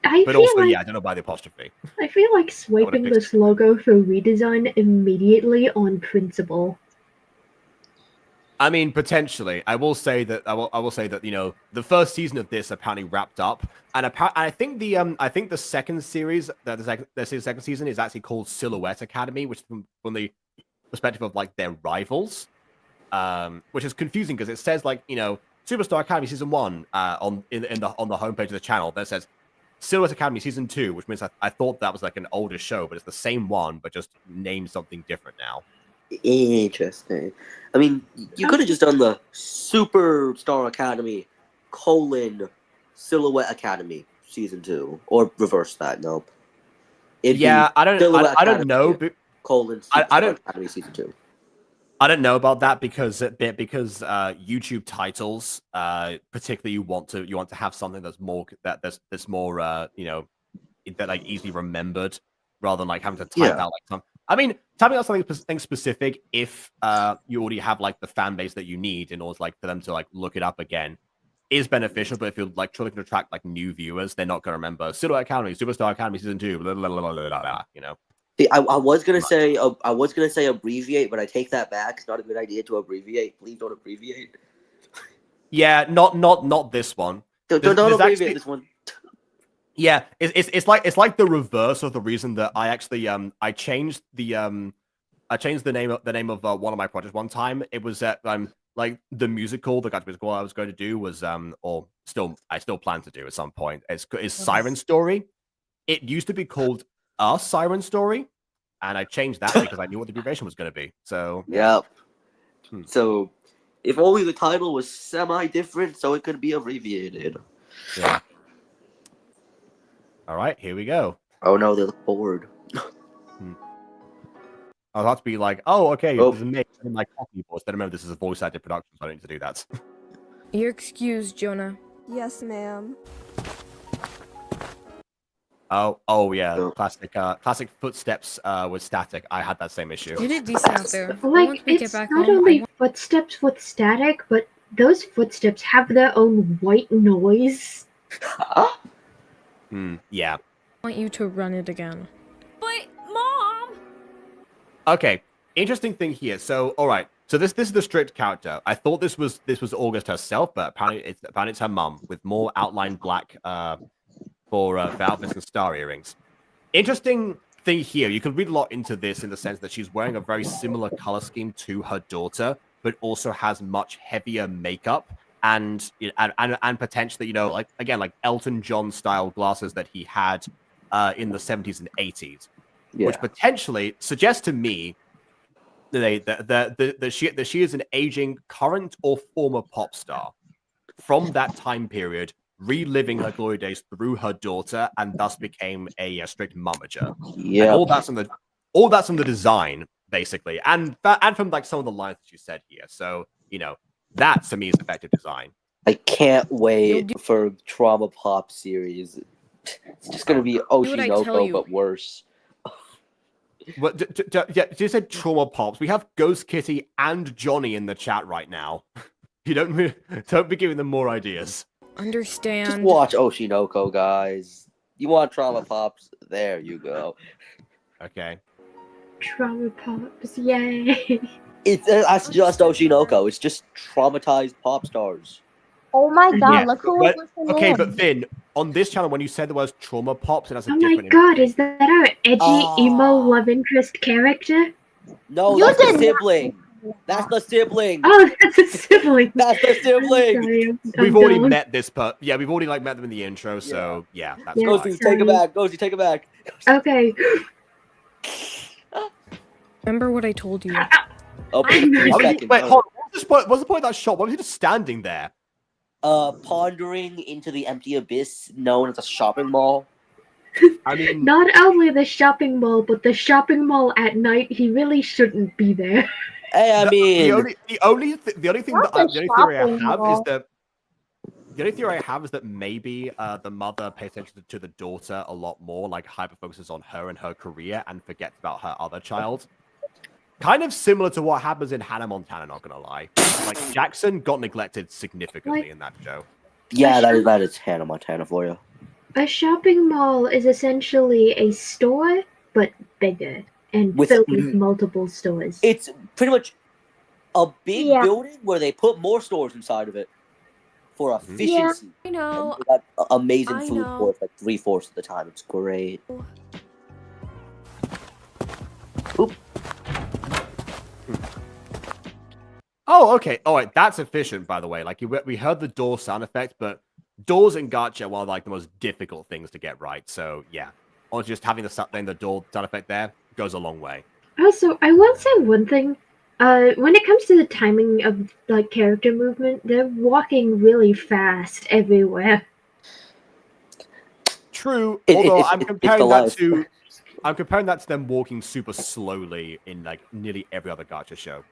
But also, I don't know by the apostrophe. I feel like swiping this logo for redesign immediately on principle. I mean, potentially. I will say that the first season of this apparently wrapped up, and I think the second series, the second season is actually called Silhouette Academy, which is from the perspective of like their rivals, which is confusing because it says like Superstar Academy season 1 on the homepage of the channel that says Silhouette Academy season 2, which means I thought that was like an older show, but it's the same one, but just named something different now. Interesting. I mean, you could have just done the Superstar Academy : Silhouette Academy season 2, or reverse that. Nope. I don't know. Academy season 2. I don't know about that because YouTube titles, particularly you want to have something that's more that's more that like easily remembered rather than like having to type out like some. I mean, typing out something specific if you already have like the fan base that you need in order like for them to like look it up again is beneficial. But if you're like trying to attract like new viewers, they're not going to remember Silhouette Academy, Superstar Academy season 2, blah, blah, blah, blah, blah, blah, See, I was gonna say abbreviate, but I take that back. It's not a good idea to abbreviate. Please don't abbreviate. Yeah, not this one. Don't abbreviate this one. Yeah, it's like the reverse of the reason that I actually I changed the name of one of my projects one time. It was like the musical, the Gacha musical I was going to do was I still plan to do at some point. It's Siren Story. It used to be called A Siren Story, and I changed that because I knew what the abbreviation was going to be. So yep. So If only the title was semi-different so it could be abbreviated. Yeah. All right, here we go. Oh no, they look bored. I'll have to be like, oh, okay, Oh. this is me in my copy voice. Then remember, this is a voice-acted production, so I don't need to do that. You're excused, Jonah. Yes, ma'am. Oh yeah, Oh. classic footsteps with static. I had that same issue. You did decent out there. Like, Once we get it's back not home, only footsteps with static, but those footsteps have their own white noise. Yeah. I want you to run it again. But, Mom! Okay. Interesting thing here. So, all right. So this is the strict character. I thought this was August herself, but apparently it's her mum with more outlined black for outfits and star earrings. Interesting thing here. You can read a lot into this in the sense that she's wearing a very similar color scheme to her daughter, but also has much heavier makeup and potentially, like again, like Elton John style glasses that he had in the 70s and 80s, which potentially suggests to me that she is an aging current or former pop star from that time period, reliving her glory days through her daughter, and thus became a strict momager. Yeah. And all that's from the design, basically, and from like some of the lines that you said here. So that to me is effective design. I can't wait for Trauma Pop series. It's just gonna be Oshinoko, but worse. What? Yeah, you said trauma pops. We have Ghost Kitty and Johnny in the chat right now. You don't be giving them more ideas. Understand. Just watch Oshinoko, guys. You want Trauma Pops? There you go. Okay. Trauma Pops, yay! That's just Oshinoko. It's just traumatized pop stars. Oh my god, Yeah, look who was listening okay, in. but Finn, on this channel, when you said the words trauma pops, it has a Oh my different. god, is that our edgy emo love interest character? No, You that's the did not- sibling. That's the sibling. Oh, that's a sibling. That's the sibling. Sorry, I'm We've already dumb. met this yeah, we've already met them in the intro, so yeah, that's Yeah. fine. Ghosty, take it back. Ghosty, take it back. Okay. Remember what I told you. Oh, Why was he- 3 seconds. wait, hold on. What's the point of that shot? Why was he just standing there? Pondering into the empty abyss known as a shopping mall. I mean, Not only the shopping mall, but the shopping mall at night. He really shouldn't be there. Hey, I mean, the only theory I have is that the only theory I have is that maybe the mother pays attention to the daughter a lot more, like hyper focuses on her and her career and forgets about her other child. Kind of similar to what happens in Hannah Montana, not gonna lie. Like Jackson got neglected significantly in that show. yeah, that is Hannah Montana for you. A shopping mall is essentially a store, but bigger and filled with multiple stores. It's pretty much a big Yeah. building where they put more stores inside of it for efficiency. I know. And they got amazing I food know. for it, like 3/4 of the time. It's great. Oop. Oh, okay. All right, that's efficient, by the way. Like we heard the door sound effect, but doors in Gacha are one of like the most difficult things to get right. So yeah, or just having the door sound effect there goes a long way. Also, I will say one thing. When it comes to the timing of like character movement, they're walking really fast everywhere. True. It- Although it's- I'm it's comparing the that life. to them walking super slowly in like nearly every other Gacha show.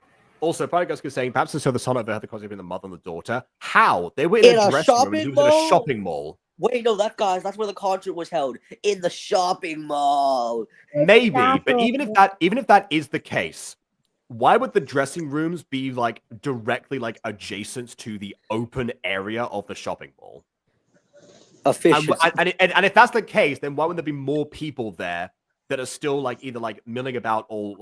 Also, probably guys could say perhaps so the son over had the concept between the mother and the daughter. How? They were in a dressing room. It was in a shopping mall. Wait, no, that's where the concert was held, in the shopping mall. Maybe, but Exactly. even if that is the case, why would the dressing rooms be like directly like adjacent to the open area of the shopping mall? Efficiency. And if that's the case, then why wouldn't there be more people there that are still like either like milling about or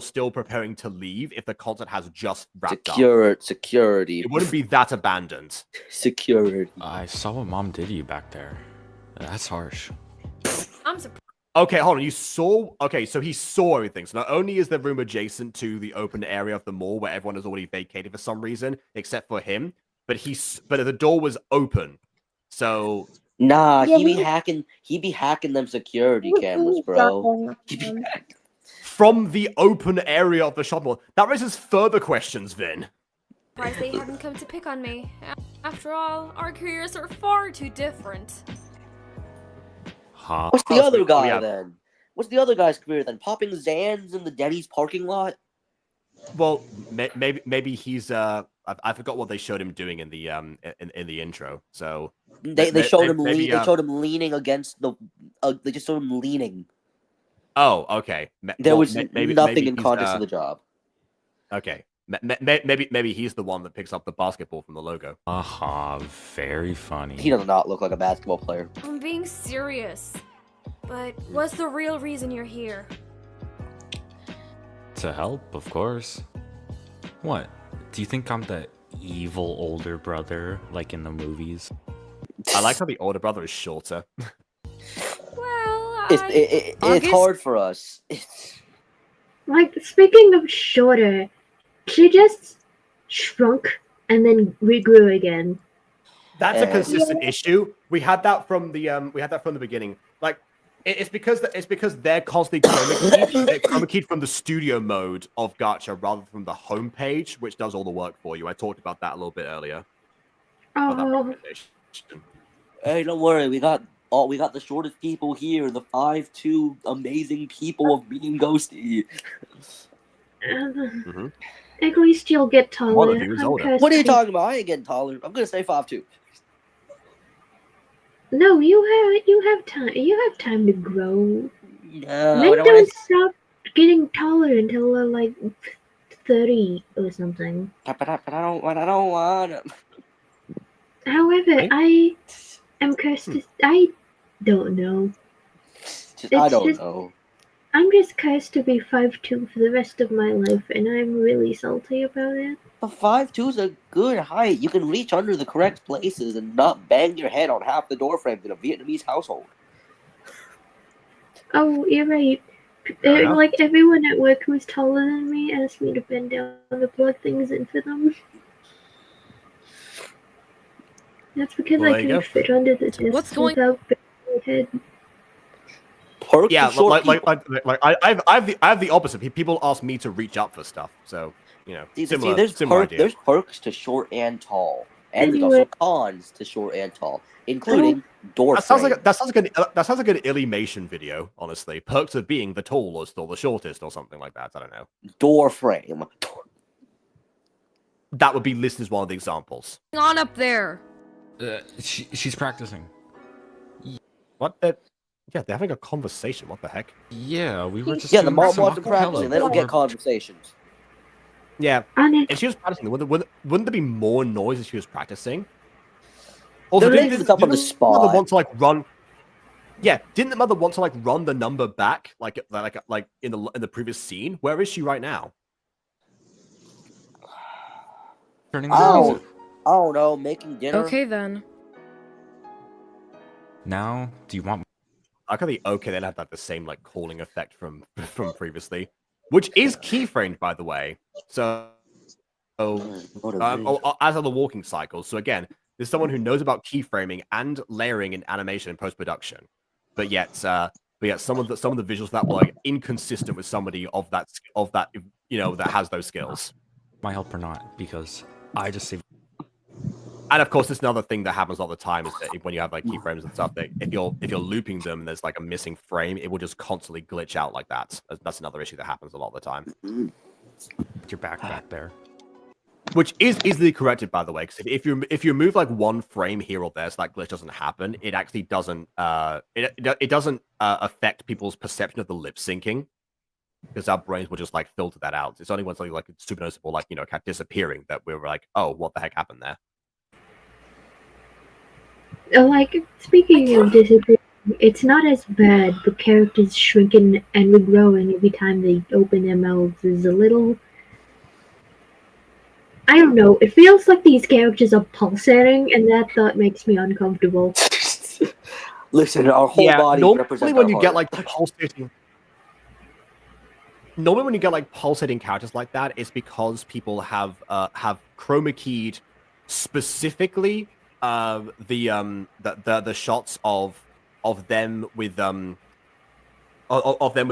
still preparing to leave if the concert has just wrapped up? Security. It wouldn't be that abandoned. Security. I saw what mom did to you back there. That's harsh. I'm surprised. Okay, hold on. You saw? Okay, so he saw everything. So not only is the room adjacent to the open area of the mall where everyone has already vacated for some reason, except for him, but the door was open. So Nah, Yeah, he be hacking them security cameras, bro. He be from the open area of the shopping mall, that raises further questions, Vin. surprised they hadn't come to pick on me. After all, our careers are far too different. Huh? What's the other guy yeah. then? What's the other guy's career then? Popping Zans in the Denny's parking lot? Well, maybe he's I forgot what they showed him doing in the intro. So They showed him maybe, they showed him leaning against the. They just showed him leaning. Oh, okay. There was maybe nothing in he's, context of the job. Okay. Maybe he's the one that picks up the basketball from the logo. Aha, very funny. He does not look like a basketball player. I'm being serious. But what's the real reason you're here? To help, of course. What? Do you think I'm the evil older brother, like in the movies? I like how the older brother is shorter. Well, It's August? hard for us. Like, speaking of shorter, she just shrunk and then regrew again. That's a consistent issue. We had that from the beginning. Like it's because they're constantly chroma keyed from the studio mode of Gacha rather than from the home page, which does all the work for you. I talked about that a little bit earlier. About that Oh, recommendation. Hey, don't worry. We got the shortest people here. The 5'2" amazing people of being ghosty. at least you'll get taller. One of you is I'm older. cursed What are you to be- talking about? I ain't getting taller. I'm gonna say 5'2". No, you have time. You have time to grow. No, Men I don't don't stop getting taller until they're like 30 or something. but I don't want to. However, Hey? I am cursed. I don't know. I It's don't just- know. I'm just cursed to be 5'2" for the rest of my life, and I'm really salty about it. But 5'2" is a good height. You can reach under the correct places and not bang your head on half the door frames in a Vietnamese household. Oh, you're right. Fair enough. Like everyone at work who's taller than me asked me to bend down to plug things in for them. That's because Well, I there you can go. fit under the desk What's going- without banging my head. Perks Yeah, of short like people. I have the opposite. People ask me to reach up for stuff, so similar there's idea. there's perks to short and tall, and there's Anyway. also cons to short and tall, including door That sounds frame. like an Illymation video, honestly. Perks of being the tallest or the shortest or something like that. I don't know. Door frame. That would be listed as one of the examples. On up there. She's practicing. What the? Yeah, they're having a conversation. What the heck? Yeah, we were just Yeah, the doing mom some wants to practice, acapella and they don't get before- conversations. Yeah, And if she was practicing, wouldn't there be more noise if she was practicing? There didn't is up on the the mother spot. want to like run? Yeah, didn't the mother want to like run the number back like in the previous scene? Where is she right now? Turning the Oh. music. I don't know, making dinner. Okay then. Now, do you want? I got the okay. Then have that the same like calling effect from previously, which is keyframed by the way. So, as are the walking cycles. So again, there's someone who knows about keyframing and layering in animation and post production, but yet some of the visuals that were like inconsistent with somebody of that that has those skills. My help or not? Because I just saved. And of course, there's another thing that happens all the time is that when you have like keyframes and stuff, that if you're looping them and there's like a missing frame, it will just constantly glitch out like that. That's another issue that happens a lot of the time. Put your back there. Which is easily corrected, by the way, because if you move like one frame here or there, so that glitch doesn't happen, it actually doesn't it doesn't affect people's perception of the lip syncing, because our brains will just like filter that out. It's only when something like super noticeable, like kind of disappearing, that we were like, oh, what the heck happened there? Like, speaking of disappearing, it's not as bad. The characters shrinking and regrowing every time they open their mouths is a little... I don't know, it feels like these characters are pulsating, and that thought makes me uncomfortable. Listen, our whole body normally represents when our you get heart. like pulsating. Normally, when you get like pulsating characters like that, it's because people have chroma keyed specifically the shots of them with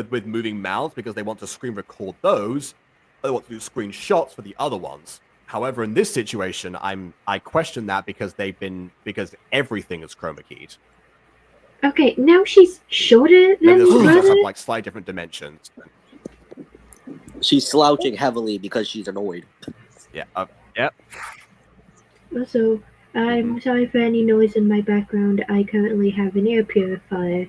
with moving mouths, because they want to screen record those. They want to do screenshots for the other ones. However, in this situation, I question that because everything is chroma keyed. Okay, now she's shorter Maybe than the screens just brother. have like slightly different dimensions. She's slouching heavily because she's annoyed. Yeah. Yep. Also, I'm sorry for any noise in my background. I currently have an air purifier.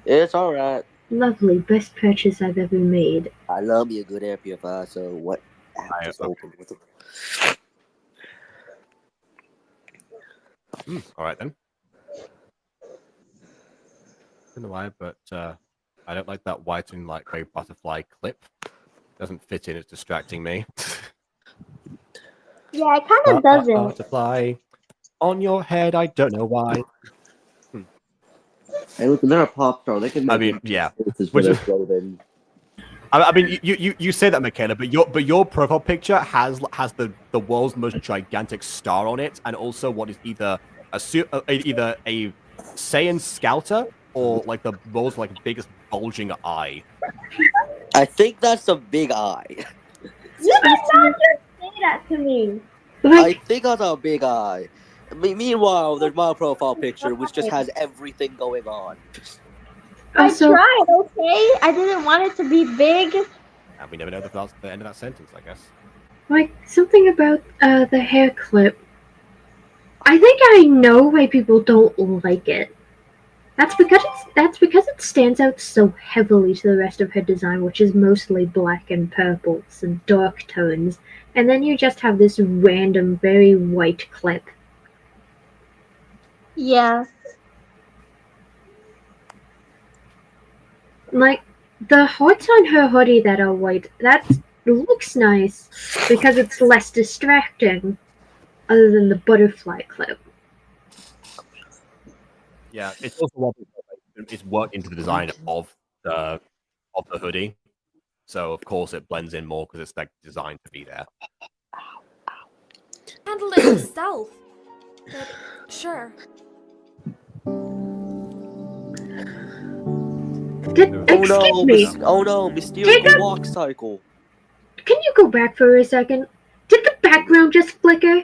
It's alright. Lovely, best purchase I've ever made. I love me a good air purifier, so what app just opened with it? All right then. In the way, but I don't like that white and like very butterfly clip. Doesn't fit in. It's distracting me. Yeah, it kind of doesn't. Butterfly on your head. I don't know why. Hey, listen, they're a pop star. They can make. I mean, yeah. For their clothing. I mean, you say that, Michaela, but your profile picture has the world's most gigantic star on it, and also what is either a Saiyan Scouter or like the world's like biggest bulging eye. I think that's a big eye. You did not just say that to me. I think that's a big eye. Meanwhile, there's my profile picture, which just has everything going on. Also, I tried, okay? I didn't want it to be big. And we never know the end of that sentence, I guess. like something about the hair clip. I think I know why people don't like it. That's because it stands out so heavily to the rest of her design, which is mostly black and purples and dark tones, and then you just have this random, very white clip. Yeah. Like the hearts on her hoodie that are white, that looks nice because it's less distracting, other than the butterfly clip. Yeah, it's also it's worked into the design of the hoodie, so of course it blends in more because it's like designed to be there. Handle it yourself. But sure. Excuse me, Oh no, Mysterio Jacob? walk cycle. can you go back for a second? Did the background just flicker?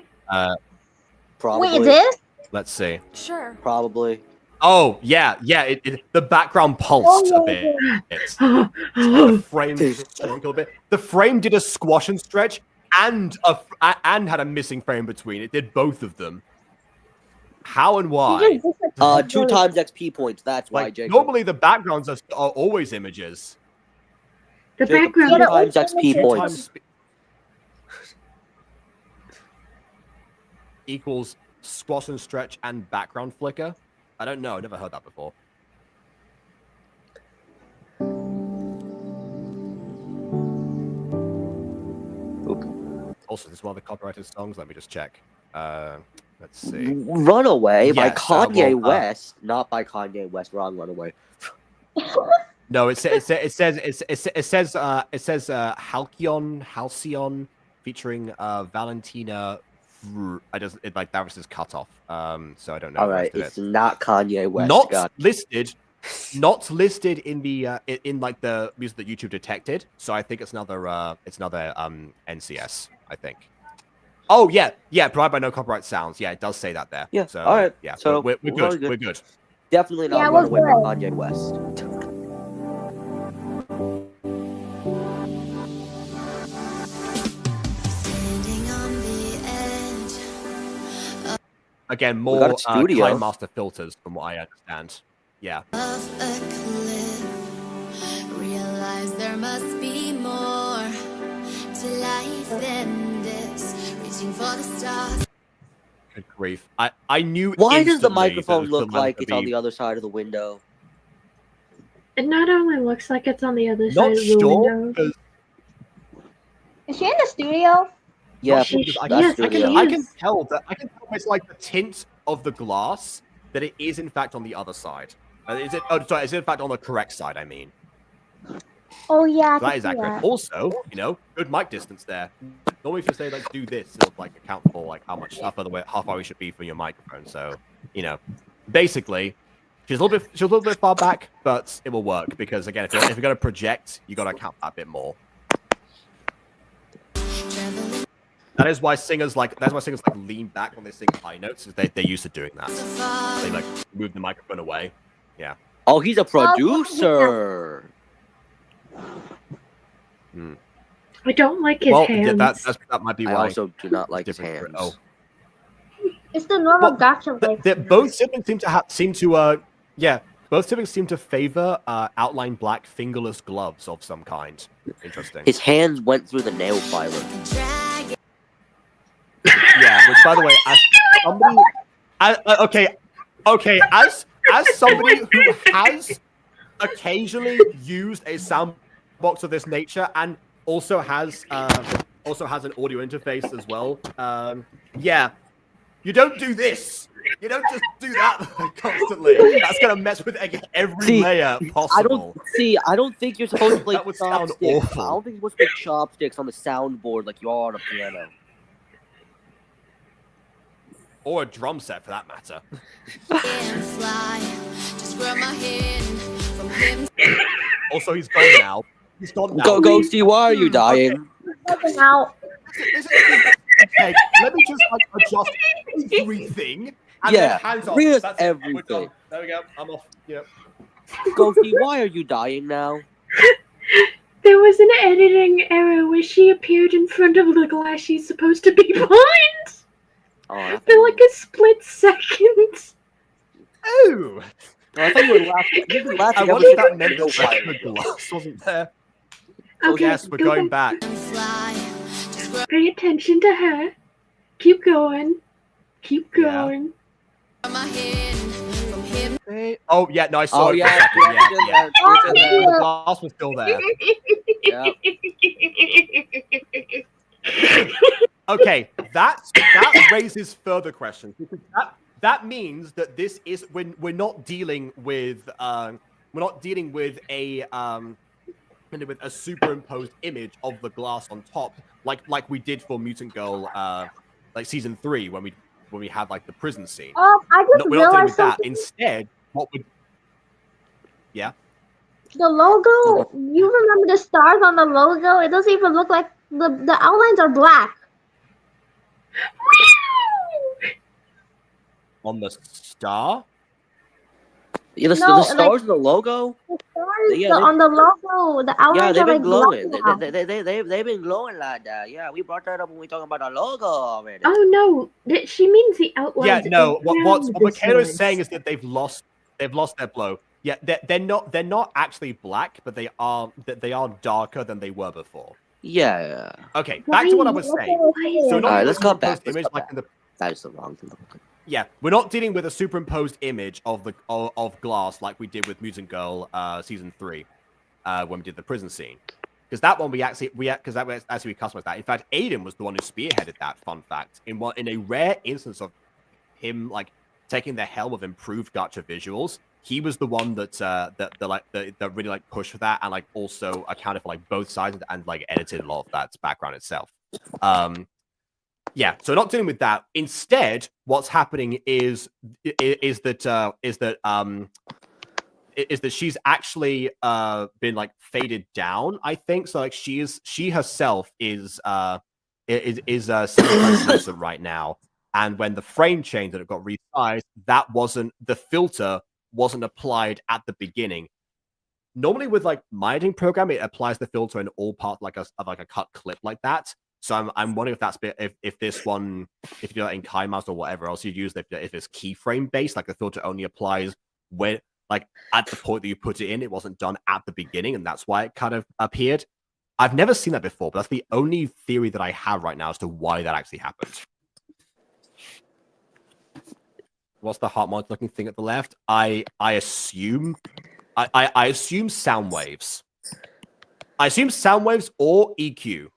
Probably. Wait, is it? Let's see. Sure. Probably. Oh yeah. The background pulsed a bit. The frame sprinkled a bit. The frame did a squash and stretch, and had a missing frame between. It did both of them. How and why? 2 times XP points. That's why, Like Jacob. normally the backgrounds are always images. The Jacob, background. 2 times XP Two points. times equals squash and stretch and background flicker. I don't know. I've never heard that before. Also, this is one of the copyrighted songs. Let me just check. Let's see. Runaway by Yes, Kanye well, West. Not by Kanye West. Wrong Runaway. No, it says Halcyon featuring Valentina. That was his cutoff. So I don't know. Alright, it's not Kanye West. Not God. listed in the in like the music that YouTube detected. So I think it's another NCS. I think. Oh yeah, provided by no copyright sounds. Yeah, it does say that there. Yeah. So Alright. yeah, So we're good. We're good. Definitely not Yeah, Runaway we're by Kanye West. Again, We got more a studio. Kind Master filters, from what I understand. Yeah. Realize there must be more to life than this. Reaching for the stars. Good grief! I knew. Why does the instantly that microphone it was look meant like to it's on be- the other side of the window? It not only looks like it's on the other Not side of the sure. window. Because Is she in the studio? Yeah, She- because I yes, can, studio. I yes. can tell that it's like the tint of the glass that it is in fact on the other side. Is it? Oh, sorry. Is it in fact on the correct side? I mean, Oh yeah. I that can is see accurate. that. Also, good mic distance there. Normally, if you say like do this, it'll like account for like how far we should be from your microphone. So basically, she's a little bit far back, but it will work because again, if you're going to project, you got to account that a bit more. That is why singers like lean back when they sing high notes. They're used to doing that. They like move the microphone away. Yeah. Oh, he's a producer. I don't like his hands. That might be why. I also do not like his hands. Oh. It's the normal Gacha like. Both siblings both siblings seem to favor outline black fingerless gloves of some kind. Interesting. His hands went through the nail filer. Yeah, which by the way, as somebody who has occasionally used a soundbox of this nature and also has an audio interface as well. Yeah, you don't do this. You don't just do that constantly. That's gonna mess with every layer possible. I don't think you're supposed to play That would sound chopsticks. awful. I don't think you're supposed to play chopsticks on the soundboard like you are on a piano. Or a drum set for that matter. Also, he's gone now. He's gone now. Go, Ghosty, why are you dying? Now, Okay, let me just adjust everything. And Yeah, then hands off. bring us That's it. We're everything. done. There we go. I'm off. Yep. Ghosty, why are you dying now? There was an editing error where she appeared in front of the glass she's supposed to be behind Oh, for like a split second. Oh! I thought you were laughing. You were laughing I every wonder if that second meant nail the filer. glass wasn't there. Okay, Yes, we're go going back. Pay attention to her. Keep going. Keep Yeah. going. Oh, yeah, no, I saw Oh, it. yeah, For a second. Yeah. it's in there. The glass was still there. Okay, that raises further questions because that means that this is when we're not dealing with a superimposed image of the glass on top like we did for Mutant Girl like season 3 when we had like the prison scene. oh, I just We're not dealing realized with that. something. Instead, what would The logo. You remember the stars on the logo? It doesn't even look like the outlines are black. on the star? Yeah, the No, stars in the logo. The stars Yeah, on the logo, the Yeah, outlines they've are been like glowing. black now. They've been glowing like that. Yeah, we brought that up when we talking about the logo already. Oh no, she means the outlines. Yeah, no. What around Michaela this is saying noise. is that they've lost their glow. Yeah, they're not actually black, but they are darker than they were before. Yeah. Okay, back to what I was saying. So All not right, let's go back. superimposed image like in the That is the wrong thing. yeah, we're not dealing with a superimposed image of glass like we did with Mutant Girl season 3 when we did the prison scene. Because that one we customized that. In fact, Aiden was the one who spearheaded that. Fun fact, in a rare instance of him like taking the helm of improved Gacha visuals, he was the one that really like pushed for that and like also accounted for like both sides and like edited a lot of that background itself. Yeah, so not dealing with that. Instead, what's happening is that she's actually been like faded down, I think. So like she herself is translucent right now. And when the frame changed and it got resized, the filter wasn't applied at the beginning. Normally with like my editing program, it applies the filter in all parts like a cut clip like that. So I'm wondering if that's if this one, if you do that in KaiMouse or whatever else you use, if it's keyframe based, like the filter only applies when like at the point that you put it in, it wasn't done at the beginning, and that's why it kind of appeared. I've never seen that before, but that's the only theory that I have right now as to why that actually happened. What's the heart monitor looking thing at the left? I assume sound waves. I assume sound waves or EQ.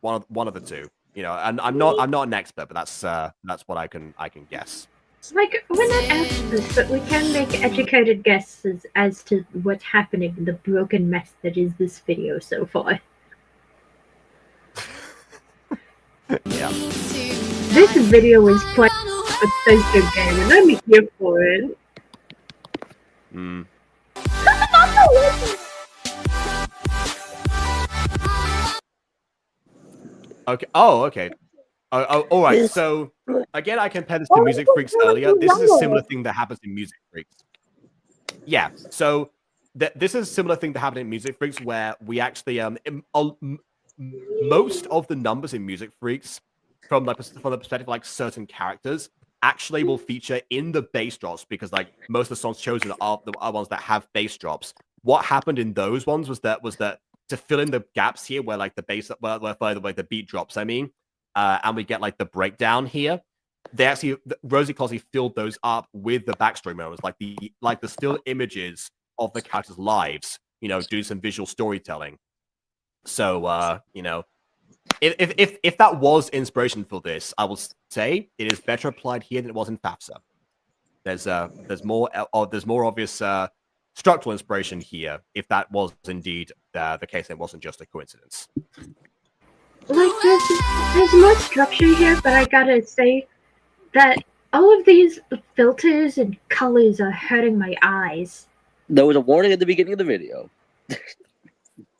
One of the two, you know, and I'm not an expert, but that's what I can guess. Like, we're not experts, but we can make educated guesses as to what's happening in the broken mess that is this video so far. Yeah. This video is playing a Bethesda game, and I'm here for it. Hmm. Okay. Oh, okay. All right. So again, I compared this to Music Freaks earlier. This is a similar thing that happens in Music Freaks. Yeah. So this is a similar thing that happened in Music Freaks, where we actually most of the numbers in Music Freaks, from the perspective of like certain characters, actually will feature in the bass drops, because like most of the songs chosen are ones that have bass drops. What happened in those ones was that to fill in the gaps here where like the bass, where the beat drops, I mean, and we get like the breakdown here. They actually, Rosie Closey filled those up with the backstory moments, like the still images of the characters' lives, you know, do some visual storytelling. So you know, if that was inspiration for this, I will say it is better applied here than it was in FAFSA. There's more obvious structural inspiration here, if that was indeed the case, and it wasn't just a coincidence. Like, there's more structure here, but I gotta say that all of these filters and colors are hurting my eyes. There was a warning at the beginning of the video.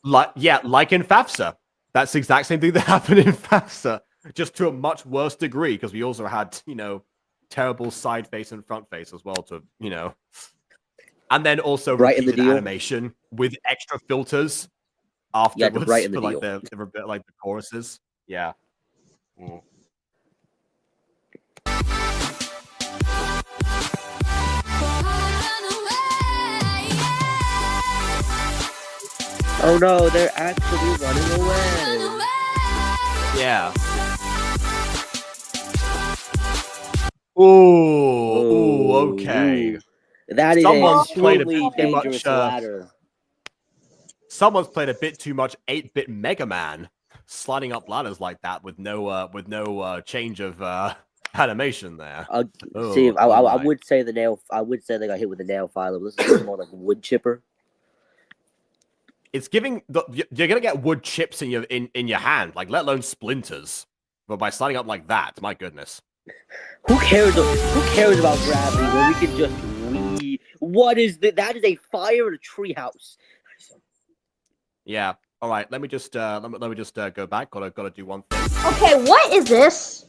Like in FAFSA. That's the exact same thing that happened in FAFSA, just to a much worse degree, because we also had, you know, terrible side face and front face as well, to, you know, and then also right in the deal. animation with extra filters afterwards, right in the for deal. like the choruses. Yeah. Mm. Oh no, they're actually running away. Yeah. Ooh, okay. That is Someone's a played a truly bit too much, dangerous ladder. Someone's played a bit too much 8-bit Mega Man, sliding up ladders like that with no change of animation there. See, I would say the nail. I would say they got hit with a nail filer. This is more like a wood chipper. It's giving you're gonna get wood chips in your hand, like, let alone splinters. But by sliding up like that, my goodness. Who cares? Who cares about gravity when we can just What is that? That is a fire in a treehouse. Yeah. All right. Let me just go back. Gotta do one thing. Okay, what is this?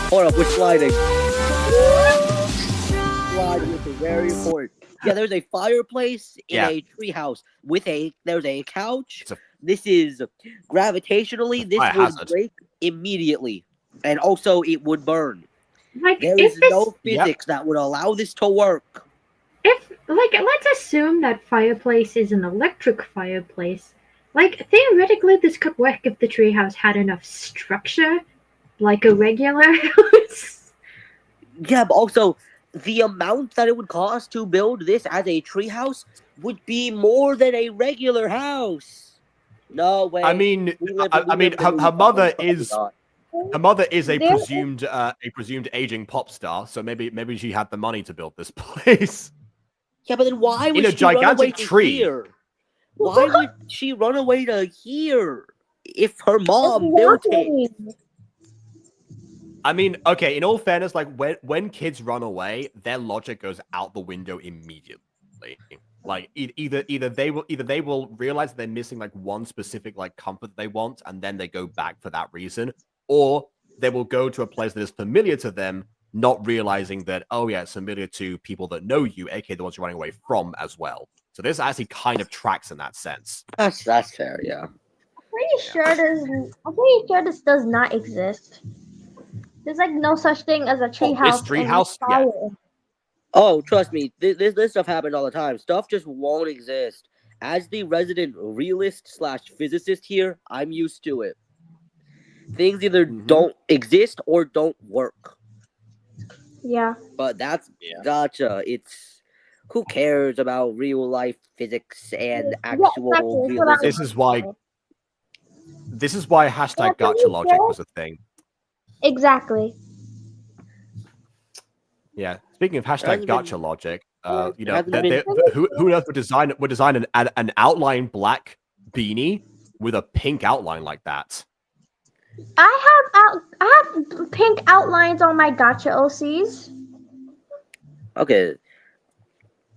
Hold up, we're sliding. Sliding is very important. Yeah, there's a fireplace in a treehouse there's a couch. This is gravitationally, this would break immediately, and also it would burn. Like, there is no physics that would allow this to work. If, like, let's assume that fireplace is an electric fireplace. Like, theoretically, this could work if the treehouse had enough structure, like a regular house. Yeah, but also, the amount that it would cost to build this as a treehouse would be more than a regular house. No way. I mean, her mother is a presumed aging pop star, so maybe she had the money to build this place. Yeah, but then why would in a she run away gigantic to tree? Here? Why would she run away to here if her mom built it? I mean, okay, in all fairness, like, when kids run away, their logic goes out the window immediately. Like, either they will realize that they're missing like one specific like comfort they want, and then they go back for that reason, or they will go to a place that is familiar to them, not realizing that, oh yeah, it's familiar to people that know you, aka the ones you're running away from as well. So this actually kind of tracks in that sense. That's fair, yeah. I'm pretty sure this does not exist. There's like no such thing as a treehouse. This treehouse, yeah. Oh, trust me, this stuff happens all the time. Stuff just won't exist. As the resident realist / physicist here, I'm used to it. Things either don't exist or don't work. Yeah. But that's Gacha. It's who cares about real life physics and actual realism? This is why hashtag Gacha logic was a thing. Exactly. Yeah. Speaking of hashtag Gacha logic, you know, who else would design an outline black beanie with a pink outline like that? I have pink outlines on my Gacha OCs. Okay.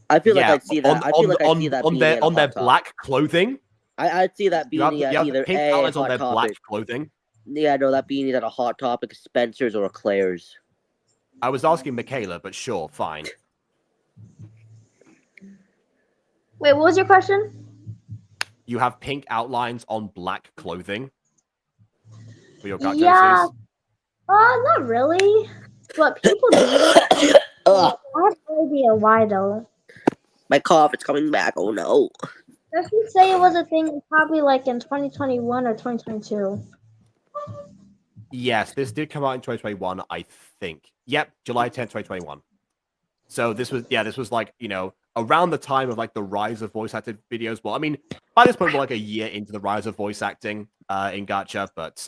I feel like I'd see that. I feel like I'd see that on their black clothing. I'd see that beanie you have either pink outlines on their black clothing. Yeah, no, that beanie's at a Hot Topic, a Spencer's, or a Claire's. I was asking Michaela, but sure, fine. Wait, what was your question? You have pink outlines on black clothing for your gacha Yeah. OCs? Not really. But people do that. Ugh, I have no idea why though. my cough, it's coming back. Oh no. If you say it was a thing, probably like in 2021 or 2022. Yes, this did come out in 2021, I think. Yep, July 10th, 2021. So this was like, around the time of like the rise of voice acted videos. Well, I mean, by this point we're like a year into the rise of voice acting in gacha, but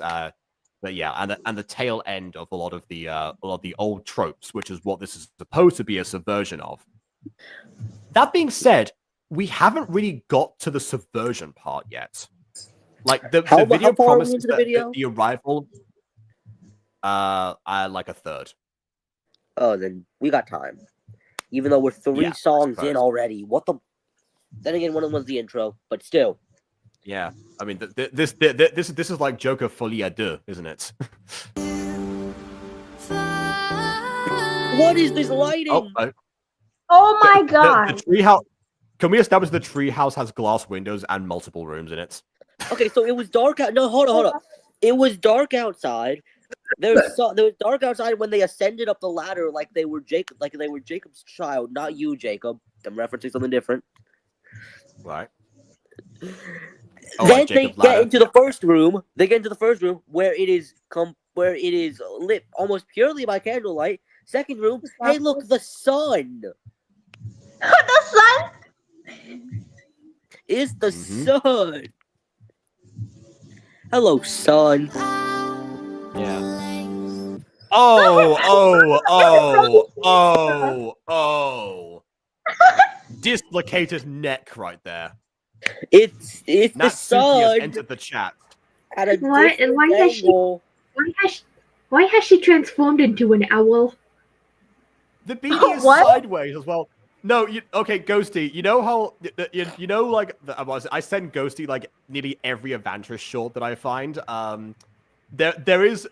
yeah, and the tail end of a lot of the old tropes, which is what this is supposed to be a subversion of. That being said, we haven't really got to the subversion part yet. Like the video promises that the arrival like a third. Oh, then we got time. Even though we're 3 songs in already. What the? Then again, one of them was the intro, but still. Yeah, I mean, this is like Joker Folie à deux, isn't it? What is this lighting? Oh my god! The treehouse. Can we establish the treehouse has glass windows and multiple rooms in it? Okay, so it was dark out. No, hold on. It was dark outside. There was dark outside when they ascended up the ladder like they were Jacob's child, not you, Jacob. I'm referencing something different. Right. Then they get into the first room. They get into the first room where it is lit almost purely by candlelight. Second room, hey look, the sun. The sun? It's the sun. Hello, sun. Yeah. Oh. Dislocated neck right there. It's the sun. Entered the chat. At a Why has she transformed into an owl? The beanie is sideways as well. No, okay, Ghosty. You know how I send Ghosty like nearly every Evantress short that I find. There is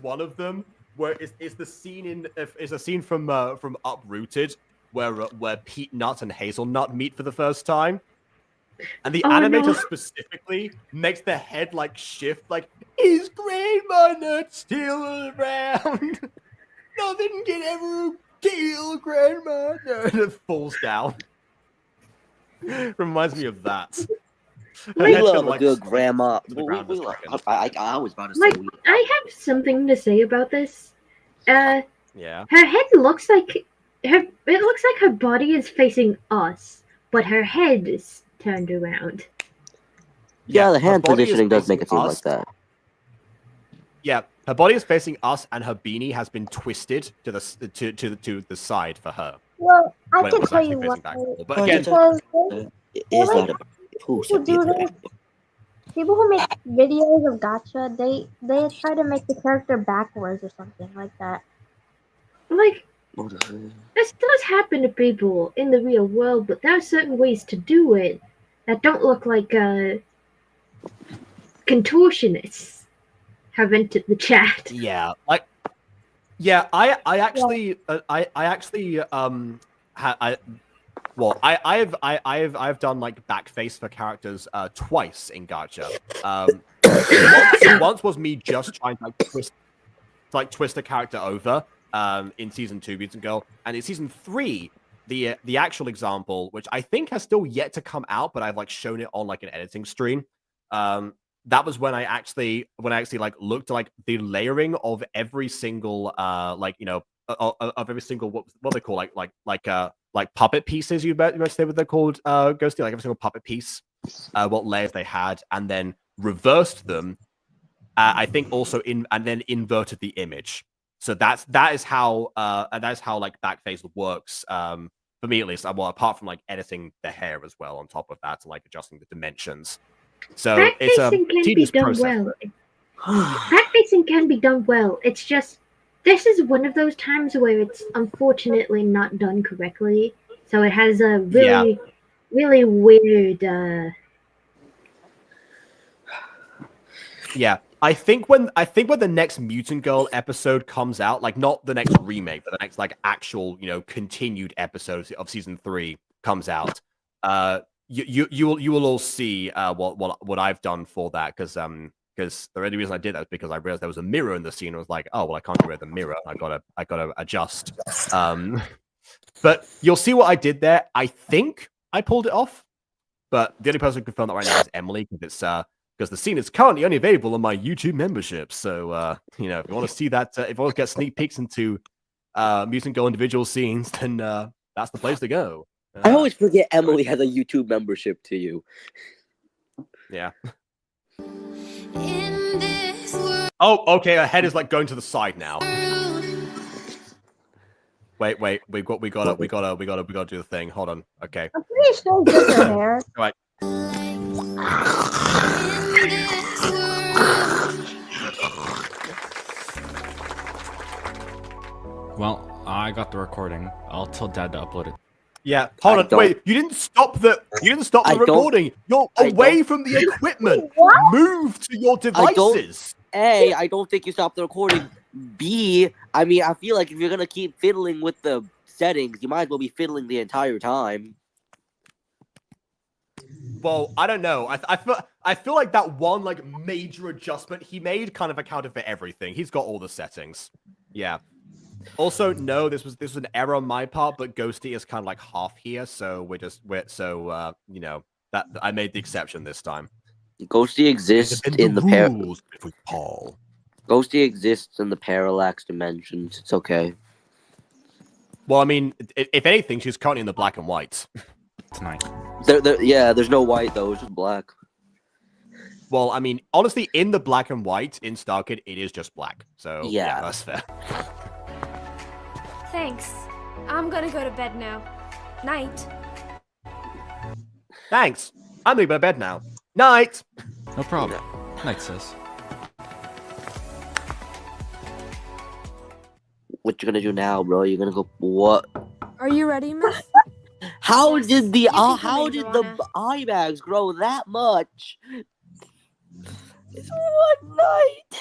one of them where it's the scene from Uprooted where Pete Nut and Hazelnut meet for the first time. And the animator specifically makes the head like shift, like, is Grandma Nut still around? Nothing can ever kill Grandma Nut. And it falls down. Reminds me of that. We love a good grandma. I was about to say. I have something to say about this. Yeah. Her head looks like it looks like her body is facing us, but her head is turned around. Yeah, the hand positioning does make it seem like that. Yeah, her body is facing us, and her beanie has been twisted to the side for her. Well, I can tell you what. But again, people who make videos of gacha, they try to make the character backwards or something like that. Like, this does happen to people in the real world, but there are certain ways to do it that don't look like contortionists have entered the chat. Yeah, I I've done like backface for characters twice in gacha. Once was me just trying to twist a character over in season 2, Beats and Girl, and in season 3, the actual example, which I think has still yet to come out, but I've like shown it on like an editing stream. That was when I actually like looked at like the layering of every single of every single what they call like puppet pieces, you might say what they're called, Ghosty, like every single puppet piece, what layers they had, and then reversed them. I think also and then inverted the image. So that is how like backface works. For me at least, well, apart from like editing the hair as well on top of that, and like adjusting the dimensions. So it's a tedious process. Backfacing can be done well. It's just this is one of those times where it's unfortunately not done correctly. So it has a really weird. Yeah, I think when the next Mutant Girl episode comes out, like not the next remake, but the next like actual, continued episode of season 3 comes out, you will all see what I've done for that, because the only reason I did that was because I realized there was a mirror in the scene. I was like, oh well, I can't get rid of the mirror. I gotta adjust. But you'll see what I did there. I think I pulled it off, but the only person who can confirm that right now is Emily, because the scene is currently only available on my YouTube membership. So, if you want to see that, if you want to get sneak peeks into Mutant Girl individual scenes, then that's the place to go. I always forget Emily has a YouTube membership to you. Yeah. In this world, Oh, okay. Her head is like going to the side now. Wait. We gotta do the thing. Hold on. Okay. I'm pretty sure it's just her hair. All right. in this world. Well, I got the recording. I'll tell Dad to upload it. Yeah. Hold on. Wait. You didn't stop the recording. You're away from the equipment. What? Move to your devices. A, I don't think you stopped the recording. B, I mean, I feel like if you're gonna keep fiddling with the settings, you might as well be fiddling the entire time. Well, I don't know. I feel like that one like major adjustment he made kind of accounted for everything. He's got all the settings. Yeah. Also, no, this was an error on my part, but Ghosty is kind of like half here, so that I made the exception this time. Ghosty exists in the rules with Paul. Ghosty exists in the parallax dimensions. It's okay. Well, I mean, if anything, she's currently in the black and white. Tonight. There's no white though. It's just black. Well, I mean, honestly, in the black and white in Starkid, it is just black. So yeah, that's fair. Thanks. I'm gonna go to bed now. Night. Thanks. I'm leaving to bed now. Night. No problem. Night, sis. What you gonna do now, bro? You're gonna go what? Are you ready, miss? How Yes, did the you can come how in, did the Joanna. eye bags grow that much? It's one night.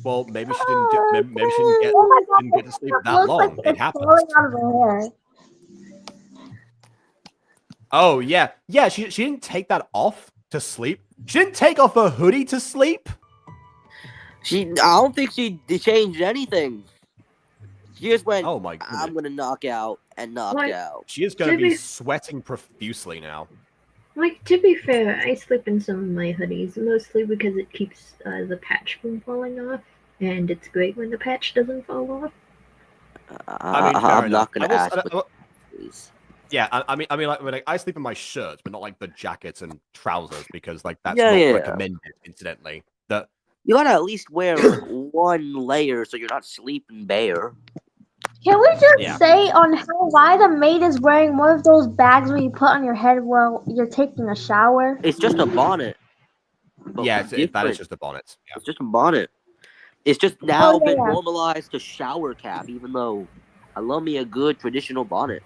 Well, maybe she didn't get Oh my God, didn't get to sleep it that looks long. like It it's happens. falling out of her hair. Oh yeah, she didn't take that off to sleep. She didn't take off her hoodie to sleep. I don't think she changed anything. She just went. Oh my goodness. I'm gonna knock out and knock What? out. She is going to be Maybe- sweating profusely now. Like, to be fair, I sleep in some of my hoodies, mostly because it keeps the patch from falling off, and it's great when the patch doesn't fall off. I mean, fair I'm enough. not gonna I will- ask. I- But please. Yeah, I mean, like, I sleep in my shirts, but not like the jackets and trousers because like that's Yeah, not yeah. recommended. Incidentally, You gotta at least wear like, one layer so you're not sleeping bare. Can we just Yeah. say on why the maid is wearing one of those bags where you put on your head while you're taking a shower? It's just a bonnet. But yeah, that different. is just a bonnet. Yeah. It's just a bonnet. It's just now Oh, yeah, been yeah. normalized to shower cap, even though I love me a good traditional bonnet.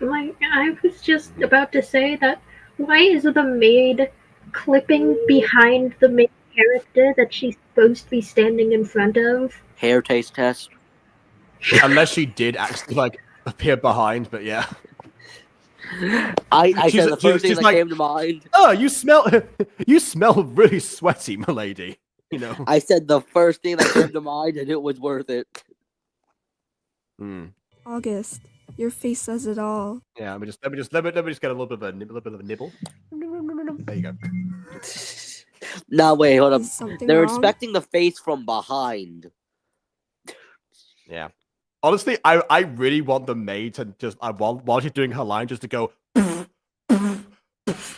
Like, I was just about to say that, why is the maid clipping behind the main character that she's supposed to be standing in front of? Hair taste test. Unless she did actually like appear behind, but yeah. I She's- said the first thing she's that like- came to mind. Oh, you smell really sweaty, milady. You know. I said the first thing that came to mind, and it was worth it. Hmm. August, your face says it all. Yeah, let me just get a little bit of a nibble. There you go. Now wait, hold up. Is something They're wrong? inspecting the face from behind. Yeah. Honestly, I really want the maid to just while she's doing her line just to go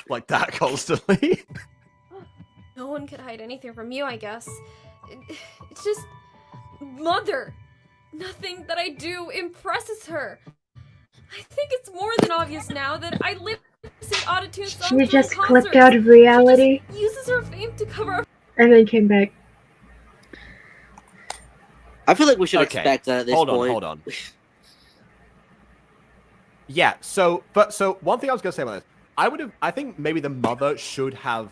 like that constantly. No one could hide anything from you, I guess. It's just... Mother! Nothing that I do impresses her. I think it's more than obvious now that I lip sync Auditions songs She during just clipped concerts. out of reality She just uses her fame to cover up. and then came back. I feel like we should Okay, expect that at this Hold point. on. Yeah, so one thing I was gonna say about this, I think maybe the mother should have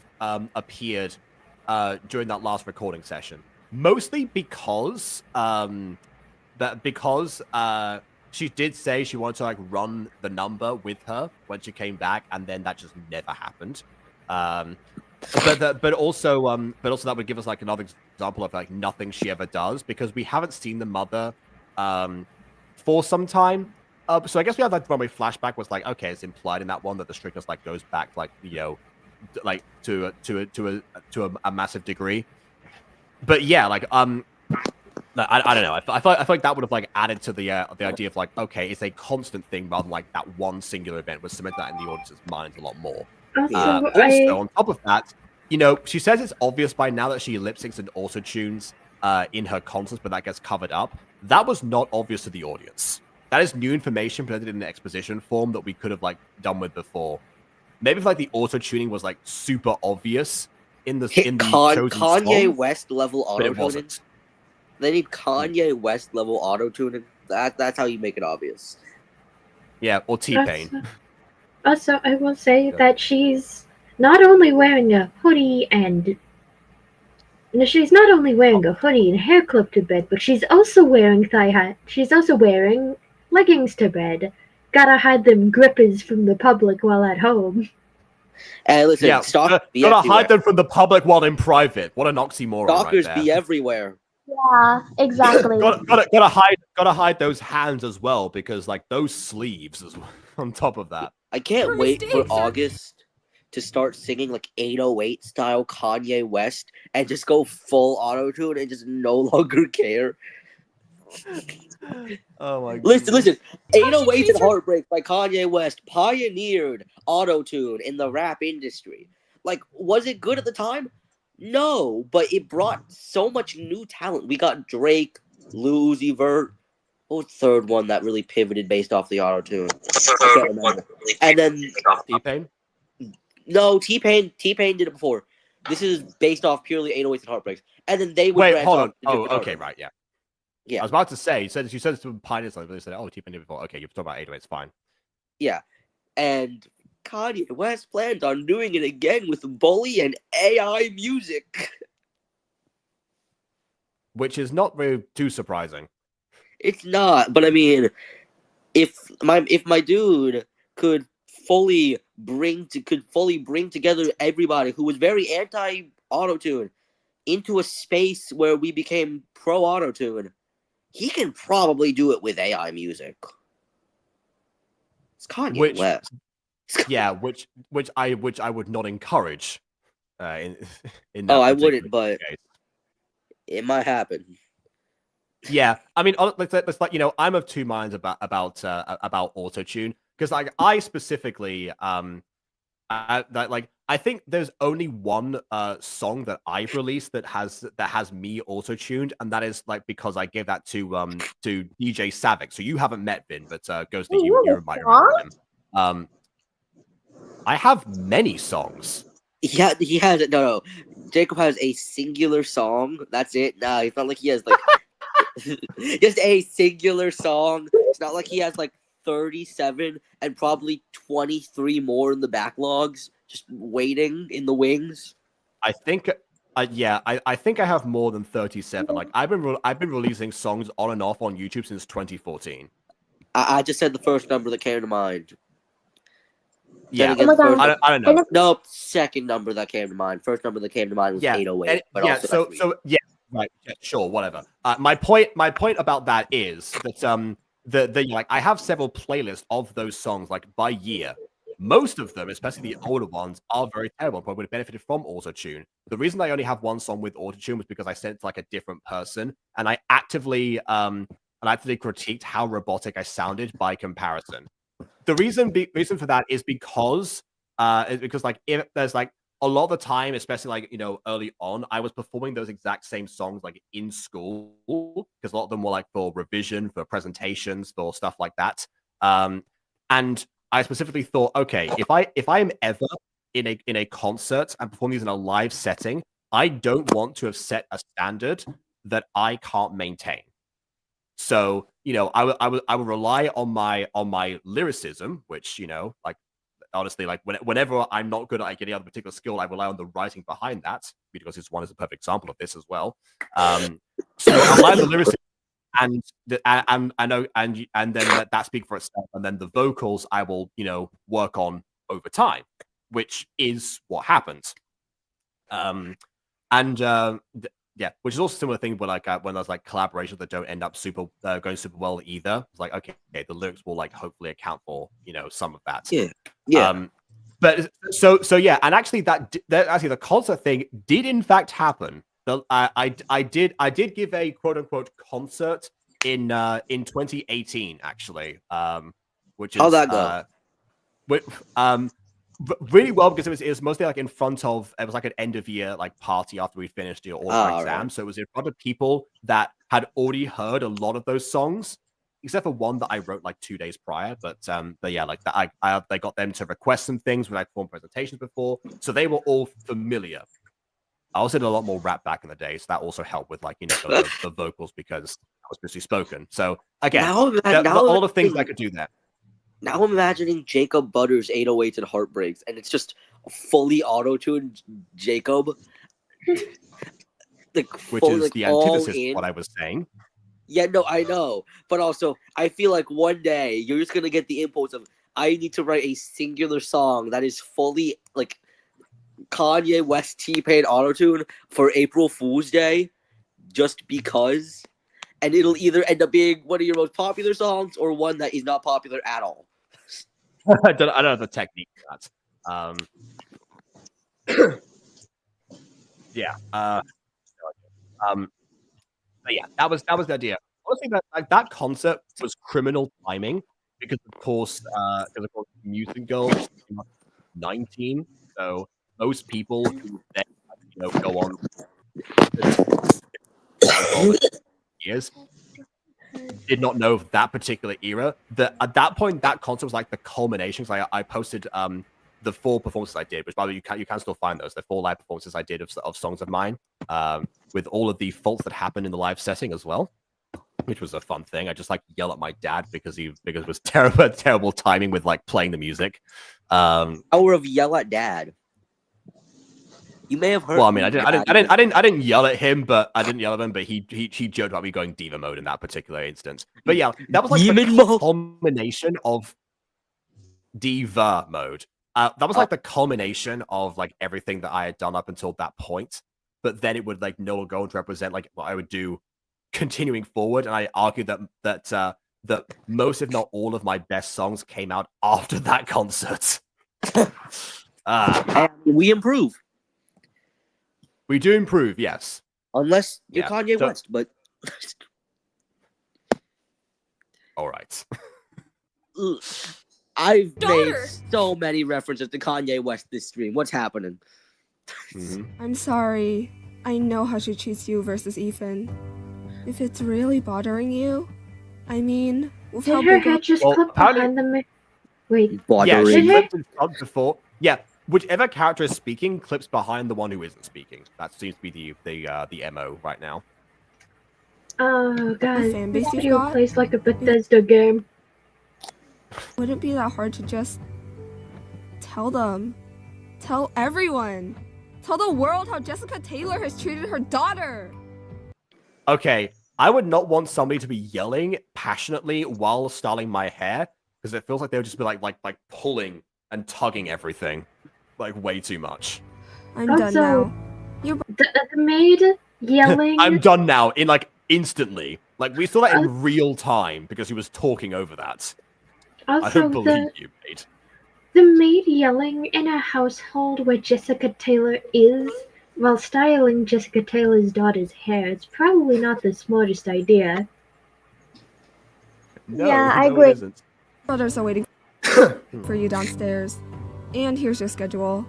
appeared during that last recording session, mostly because she did say she wanted to like run the number with her when she came back, and then that just never happened. But also that would give us like another example of like nothing she ever does, because we haven't seen the mother for some time. So I guess we have that runway flashback was like, okay, it's implied in that one that the strictness like goes back like, you know, like to a massive degree. But yeah, like no, I don't know. I feel like that would have like added to the idea of like, okay, it's a constant thing rather than like that one singular event, would cement that in the audience's minds a lot more. Also, on top of that, you know, she says it's obvious by now that she lip syncs and auto tunes in her concerts, but that gets covered up. That was not obvious to the audience. That is new information presented in an exposition form that we could have like done with before. Maybe if like the auto tuning was like super obvious in the chosen Kanye song, West level but it auto tuning. wasn't. They need Kanye West level auto tuning. That's how you make it obvious. Yeah, or T-Pain. Also, I will say that she's not only wearing a hoodie and she's not only wearing a hoodie and hair clip to bed, but she's also wearing thigh high. She's also wearing leggings to bed. Gotta hide them grippers from the public while at home. And listen, Yeah, gotta hide them from the public while in private. What an oxymoron! Stalkers right there. be everywhere. Yeah, exactly. gotta hide those hands as well, because like those sleeves as well, on top of that. I can't Her wait mistakes for are- August to start singing like 808 style Kanye West and just go full auto tune and just no longer care. Oh my god. Listen. How she 808s and treats her- Heartbreak by Kanye West pioneered auto tune in the rap industry. Like, was it good at the time? No, but it brought so much new talent. We got Drake, Lil Uzi Vert. What was the third one that really pivoted based off the auto tune? I can't remember. And then T-Pain. no, T-Pain did it before. This is based off purely 808s and Heartbreaks. And then they would Wait, branch hold off on. to Oh, different okay, artists. right, yeah. Yeah. I was about to say, you said it's to Pioneer something, but they said, oh, T-Pain did it before. Okay, you're talking about 808, it's fine. Yeah. And Kanye West plans on doing it again with Bully and AI music. Which is not really too surprising. It's not, but I mean, if my dude could fully bring together everybody who was very anti autotune into a space where we became pro autotune, he can probably do it with AI music. It's Kanye West. Yeah, which I would not encourage. In that I particular wouldn't, but case. it might happen. Yeah, I mean, let's like, you know, I'm of two minds about autotune, because like I specifically I think there's only one song that I've released that has me auto-tuned, and that is like because I gave that to DJ Savick. So you haven't met Vin, but Ghosty, you might remember him. I have many songs. Yeah, he has it. No. Jacob has a singular song. That's it. Nah, it's not like he has like just a singular song. It's not like he has like 37 and probably 23 more in the backlogs just waiting in the wings. I think I think I have more than 37. Like I've been releasing songs on and off on YouTube since 2014. I just said the first number that came to mind. Yeah, Again, I don't know. No, second number that came to mind. First number that came to mind was 808. But yeah, also right, yeah, sure, whatever. My point about that is that the like I have several playlists of those songs like by year. Most of them, especially the older ones, are very terrible, but would have benefited from autotune. The reason I only have one song with autotune was because I sent it to like a different person, and I actively critiqued how robotic I sounded by comparison. The reason for that is because like if there's like a lot of the time, especially like, you know, early on, I was performing those exact same songs like in school, because a lot of them were like for revision, for presentations, for stuff like that. And I specifically thought, okay, if I am ever in a concert and perform these in a live setting, I don't want to have set a standard that I can't maintain. So, you know, I would rely on my lyricism, which, you know, like honestly, like whenever I'm not good at like any other particular skill, I rely on the writing behind that, because this one is a perfect example of this as well. So I rely on the lyrics, and I know, and then let that speak for itself, and then the vocals I will work on over time, which is what happens. Yeah, which is also a similar thing when when there's like collaborations that don't end up going super well either. It's like, okay, the lyrics will like hopefully account for some of that. Yeah. But so yeah, and actually that actually the concert thing did in fact happen. I did give a quote unquote concert in 2018 actually, which is How'd that go? really well, because it was mostly like in front of, it was like an end of year like party after we finished all of our exams. Right. So it was in front of people that had already heard a lot of those songs, except for one that I wrote like 2 days prior. But yeah, like that they got them to request some things when I performed presentations before, so they were all familiar. I also did a lot more rap back in the day, so that also helped with like the vocals, because I was mostly spoken. So again, a lot of things I could do there. Now I'm imagining Jacob Butters' 808s and Heartbreaks, and it's just fully auto-tuned Jacob. Which is the antithesis of what I was saying. Yeah, no, I know. But also, I feel like one day you're just going to get the impulse of, I need to write a singular song that is fully, like, Kanye West T-Pain auto-tune for April Fool's Day, just because. And it'll either end up being one of your most popular songs or one that is not popular at all. I don't have the technique for that. Yeah. But yeah, that was the idea. Honestly, that concept was criminal timing, because of course, Music Girl was 19, so most people who then go on years did not know of that particular era. At that point, that concert was like the culmination. Because I posted the 4 performances I did, which by the way you can still find those. The 4 live performances I did of songs of mine, with all of the faults that happened in the live setting as well, which was a fun thing. I just like yell at my dad because it was terrible timing with like playing the music. Hour of yell at dad. You may have heard. Well, I mean, I didn't yell at him, but he joked about me going diva mode in that particular instance. But yeah, that was like the culmination of diva mode. That was like the culmination of like everything that I had done up until that point. But then it would like no longer go to represent like what I would do continuing forward. And I argued that most, if not all, of my best songs came out after that concert. We improve. We do improve, yes. Unless you're Kanye West, but all right. I've made so many references to Kanye West this stream. What's happening? I'm sorry. I know how she treats you versus Ethan. If it's really bothering you, I mean, with Did how her big head just clip behind the Wait. Yeah, she clipped in front before. Yeah, whichever character is speaking clips behind the one who isn't speaking. That seems to be the MO right now. Oh god, fan this base you've video got? plays like a Bethesda game. Wouldn't it be that hard to just tell them? Tell everyone! Tell the world how Jessica Taylor has treated her daughter! Okay, I would not want somebody to be yelling passionately while styling my hair, because it feels like they would just be like pulling and tugging everything, like way too much. I'm done now. The maid yelling. I'm done now, in like instantly. Like we saw that in real time because he was talking over that. Also, I don't believe you, mate. The maid yelling in a household where Jessica Taylor is while styling Jessica Taylor's daughter's hair is probably not the smartest idea. No, Yeah, I no, agree. it isn't. Brothers are waiting for you downstairs. And here's your schedule.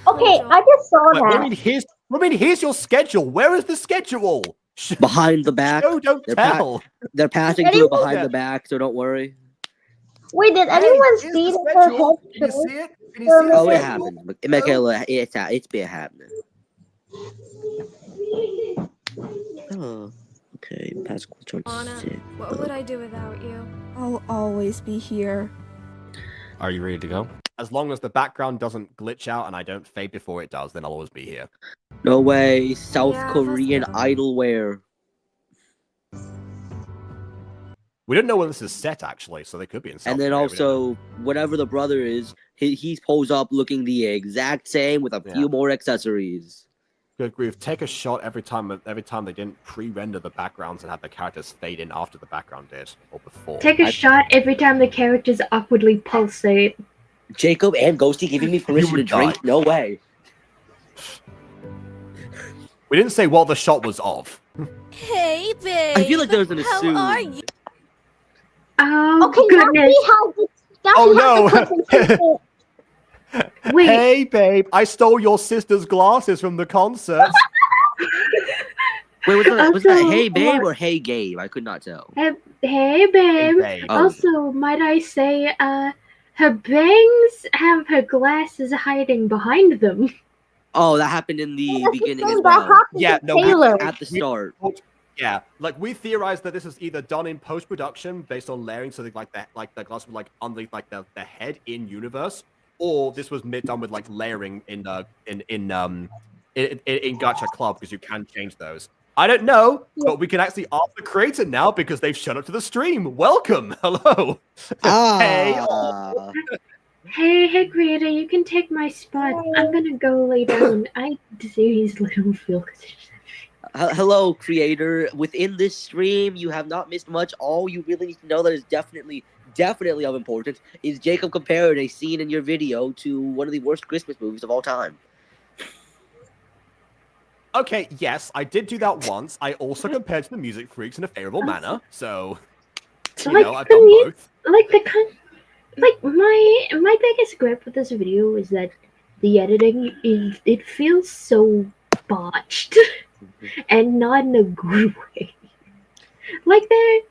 Okay, I just saw Wait, that. what do you mean, here's your schedule? Where is the schedule? Behind the back. No, don't tell. They're passing through behind the back, so don't worry. Wait, did anyone see that her head? Can you see it? Can you see it? Oh, it happened. Michaela, it's been happening. Oh, okay. Anna, what would I do without you? I'll always be here. Are you ready to go? As long as the background doesn't glitch out and I don't fade before it does, then I'll always be here. No way. South Yeah, let's Korean go. idolware. We don't know when this is set, actually, so they could be in South And then Korea, we don't know. also, whatever the brother is, he's posed up looking the exact same with a Yeah. few more accessories. Good grief. Take a shot every time they didn't pre-render the backgrounds and have the characters fade in after the background did, or before. Take a shot every time the characters awkwardly pulsate. Jacob and Ghosty giving me permission to would drink? die. No way. We didn't say what the shot was of. Hey, babe. I feel like there's an assume. How are you? Oh, Okay, goodness. Oh, no. Wait, Hey, babe, I stole your sister's glasses from the concert. Wait, was that Also, Hey Babe what- or Hey Gabe? I could not tell. hey, babe. Hey, babe. Oh. Also, might I say, her bangs have her glasses hiding behind them. Oh, that happened in the That's the beginning thing as that well. happened Yeah, to no, we- Taylor. At the start. Yeah, like we theorized that this is either done in post-production based on layering, so the glass would like underneath like the head in universe, or this was done with like layering in Gacha Club because you can change those. I don't know, but we can actually ask the creator now because they've shown up to the stream. Welcome, hello. Hey. Ah. Hey, creator, you can take my spot. I'm gonna go lay down. I seriously don't feel Hello, creator. Within this stream, you have not missed much. All you really need to know that is definitely of importance is Jacob compared a scene in your video to one of the worst Christmas movies of all time. Okay, yes, I did do that once. I also compared to the Music Freaks in a favorable manner, so you Like, know I've the done mu- both. My biggest gripe with this video is that the editing it feels so botched and not in a good way. Like there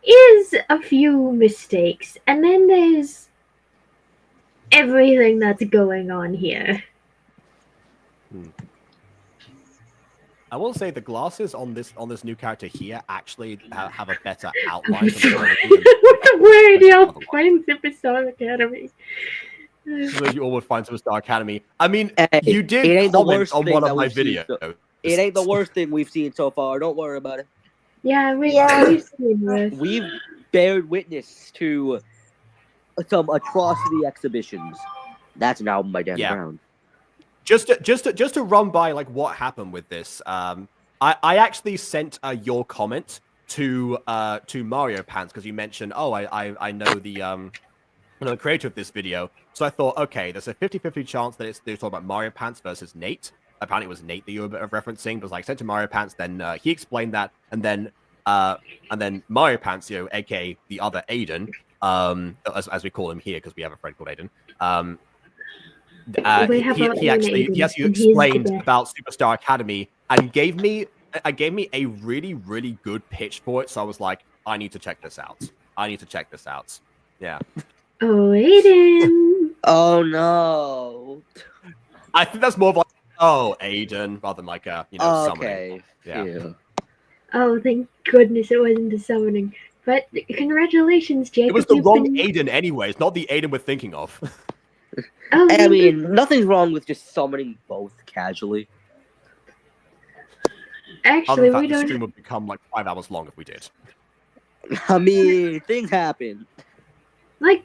is a few mistakes, and then there's everything that's going on here. I will say the glasses on this new character here actually have a better outline. than the Where y'all find Superstar Academy? so you all would find Superstar Academy. I mean, Hey, you it did ain't the comment worst on thing one that of my we've seen, videos. so- It ain't the worst thing we've seen so far. Don't worry about it. Yeah, we've seen this. We've bared witness to some atrocity exhibitions. That's an album by Dan Yeah. Brown. Just to run by like what happened with this. I actually sent your comment to Mario Pants because you mentioned, oh, I know the creator of this video. So I thought, okay, there's a 50-50 chance that they're talking about Mario Pants versus Nate. Apparently it was Nate that you were referencing, but like sent to Mario Pants, then he explained that, and then Mario Pants, aka the other Aiden, as we call him here because we have a friend called Aiden. He actually explained about Superstar Academy and gave me a really, really good pitch for it. So I was like, I need to check this out. Yeah. Oh, Aiden. Oh no. I think that's more of like, oh, Aiden, rather than like summoning. Okay. Yeah. Phew. Oh, thank goodness it wasn't the summoning. But congratulations, Jacob. It was the you've wrong been- Aiden anyways, not the Aiden we're thinking of. Oh, I you've mean, been- nothing's wrong with just summoning both casually. Other actually, than we that, the don't. stream would become like 5 hours long if we did. I mean, things happen. Like,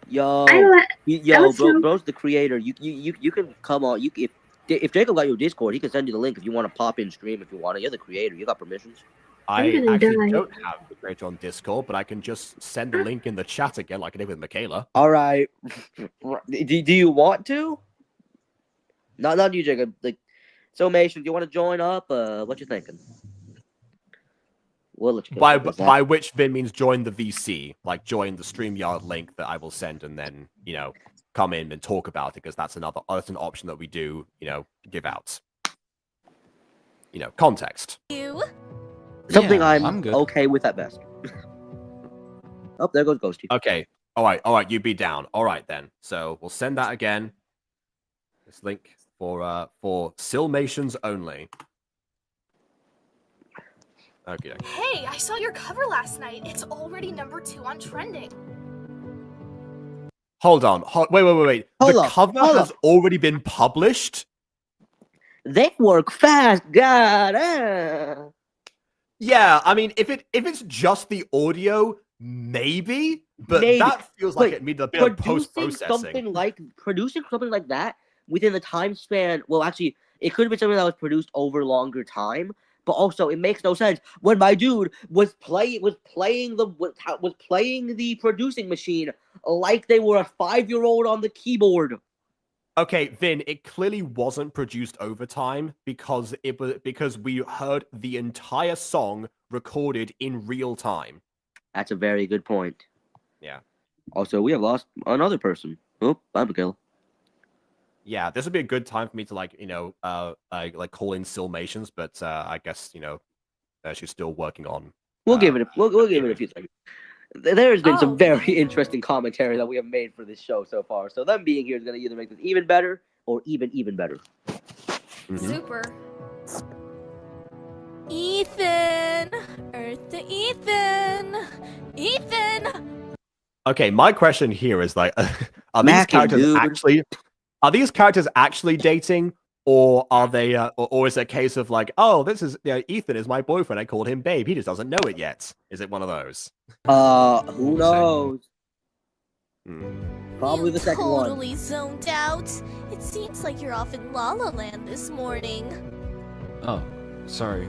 Yo, I also- bro's the creator. You can come on. If Jacob got your Discord, he can send you the link if you want to pop in stream if you want to. You're the creator. You got permissions. I gonna actually die. don't have the creator on Discord, but I can just send the link in the chat again like I did with Michaela. All right. Do you want to? Not you, Jacob. Like, so Mason, do you want to join up? What you thinking? We'll let you By which Vin means join the VC, like join the StreamYard link that I will send, and then come in and talk about it because that's an option that we do give out. Context. You? Something Yeah, I'm I'm good. okay with at best. Oh, there goes Ghosty. Okay. All right. You be down. All right then. So we'll send that again. This link for Silmations only. Okay. Hey, I saw your cover last night. It's already #2 on trending. Hold on. Wait. Hold The up, cover hold has already been published? They work fast, God. Yeah, I mean, if it's just the audio, maybe, but Maybe. that feels like But it needs a bit of producing post-processing. something like that within the time span. Well, actually, it could have been something that was produced over longer time. But also, it makes no sense when my dude was playing the producing machine like they were a 5-year-old on the keyboard. Okay, Vin, it clearly wasn't produced over time because we heard the entire song recorded in real time. That's a very good point. Yeah. Also, we have lost another person. Oh, Abigail. Yeah, this would be a good time for me to like call in Silmations, but I guess she's still working on. We'll give it a few seconds. There has been some very interesting commentary that we have made for this show so far. So them being here is going to either make this even better or even better. Mhm. Super. Ethan! Earth to Ethan! Ethan! Okay, my question here is like, are Mackin', dude. these characters actually dating, or are they, or is it a case of like, oh, this is Ethan is my boyfriend. I called him babe. He just doesn't know it yet. Is it one of those? Who knows? Probably You the second totally one. zoned out. It seems like you're off in La La Land this morning. Oh, sorry.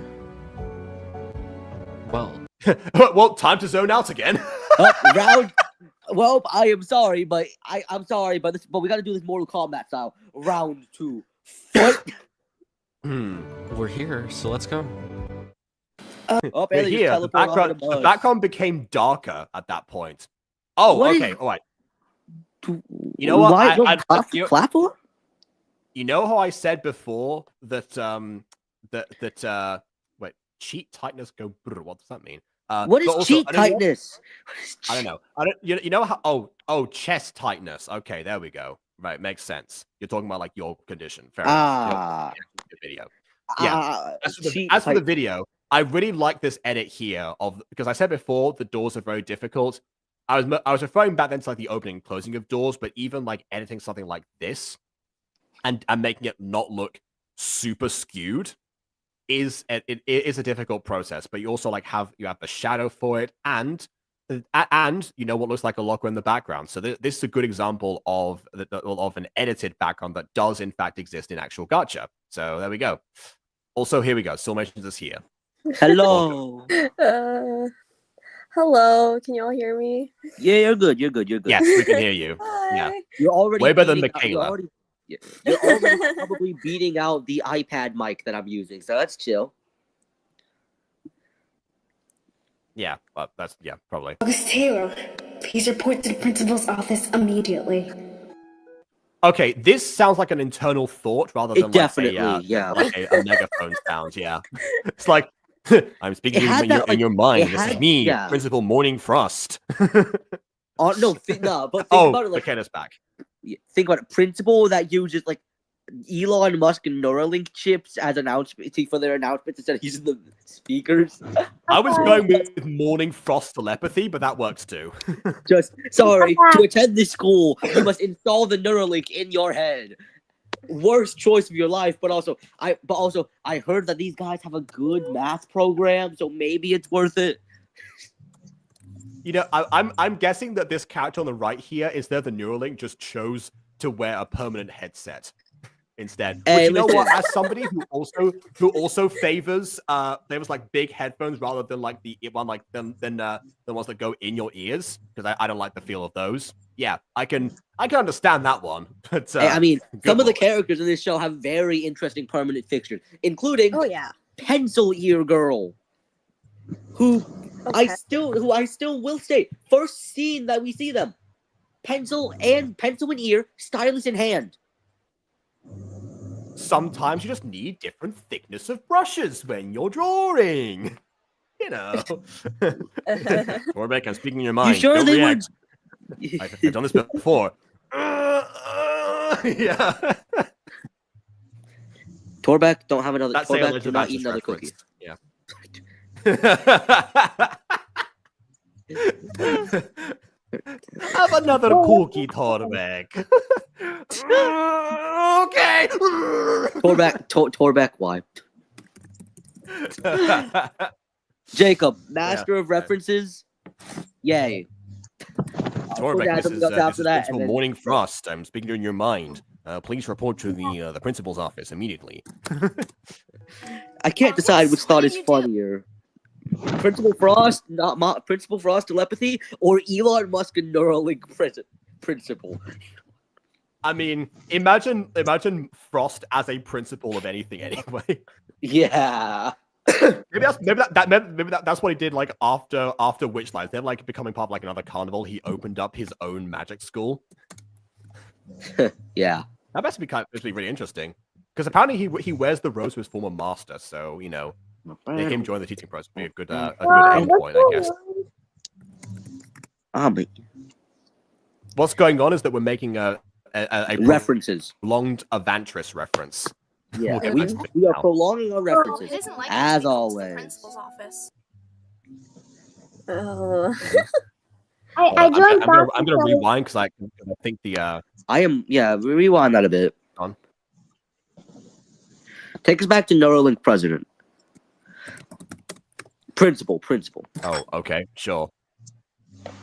Well, Well, time to zone out again. Round. Well, I am sorry, but I'm sorry, but we got to do this Mortal Kombat style. Round 2. Fight. we're here, so let's go. Oh, But and they just here, teleport off in a the bus. background became darker at that point. Oh, What okay, is- all right. You know what? Why platform? You know how I said before that wait, cheat tightness go brr, what does that mean? What is but also, cheat tightness? I don't know. You know how chest tightness. Okay, there we go. Right, makes sense. You're talking about like your condition. Fair enough. The video. Yeah. As for the video, I really like this edit here because I said before the doors are very difficult. I was referring back then to like the opening and closing of doors, but even like editing something like this and making it not look super skewed is a difficult process. But you also like have the shadow for it, and you know what looks like a locker in the background. So this is a good example of an edited background that does in fact exist in actual Gacha. So there we go. Also, here we go. Silmations is here. Hello. Hello, can you all hear me? Yeah, you're good. Yes, we can hear you. Hi. Yeah. You're already Way better than You're already probably beating out the iPad mic that I'm using, so that's chill. Yeah, but that's probably. August Taylor, please report to the principal's office immediately. Okay, this sounds like an internal thought rather than like a megaphone sound. Yeah, it's like I'm speaking in your mind. This is me, Principal Morning Frost. Oh no, but think about it. Like, McKenna's back. Think about it. Principal that uses like Elon Musk Neuralink chips as announcement for their announcements instead of using the speakers. I was going with Morning Frost telepathy, but that works too. Just sorry, to attend this school, you must install the Neuralink in your head. Worst choice of your life, but also I heard that these guys have a good math program, so maybe it's worth it. You know, I'm guessing that this character on the right here, instead of the Neuralink, just chose to wear a permanent headset instead. Which, you know what? As somebody who also favors like big headphones rather than like the one like the ones that go in your ears, because I don't like the feel of those. Yeah, I can understand that one. But I mean, some of the characters in this show have very interesting permanent fixtures, including Pencil Ear Girl, who I still will say, first scene that we see them, pencil in ear, stylus in hand. Sometimes you just need different thickness of brushes when you're drawing. You know. Torbeck, I'm speaking your mind. You sure Don't they react. were? I've done this before. Yeah. Torbeck, don't have another. That's Torbeck, do not eat another cookie. Yeah. Have another cookie, Torbeck. Okay. Torbeck, why? Jacob, master of references. Yay. Torbeck, this is after that, Principal Morning Frost. I'm speaking in your mind. Please report to the principal's office immediately. I can't decide which thought is funnier. Principal Frost, Principal Frost telepathy, or Elon Musk and Neuralink principal. I mean, imagine Frost as a principal of anything anyway. Yeah. maybe that's what he did like after Witchlight. Then like becoming part of like another carnival, he opened up his own magic school. Yeah. That must be really interesting. Because apparently he wears the rose of his former master, so you know, make him join the teaching process would be a good end point, I guess. What's going on is that we're making a references prolonged Avantris reference. Yeah, we are prolonging our references It isn't like as it to be called to always. the principal's office. I joined I'm gonna rewind because I think the rewind that a bit. On. Take us back to Neuralink president. Principal. Oh, okay, sure.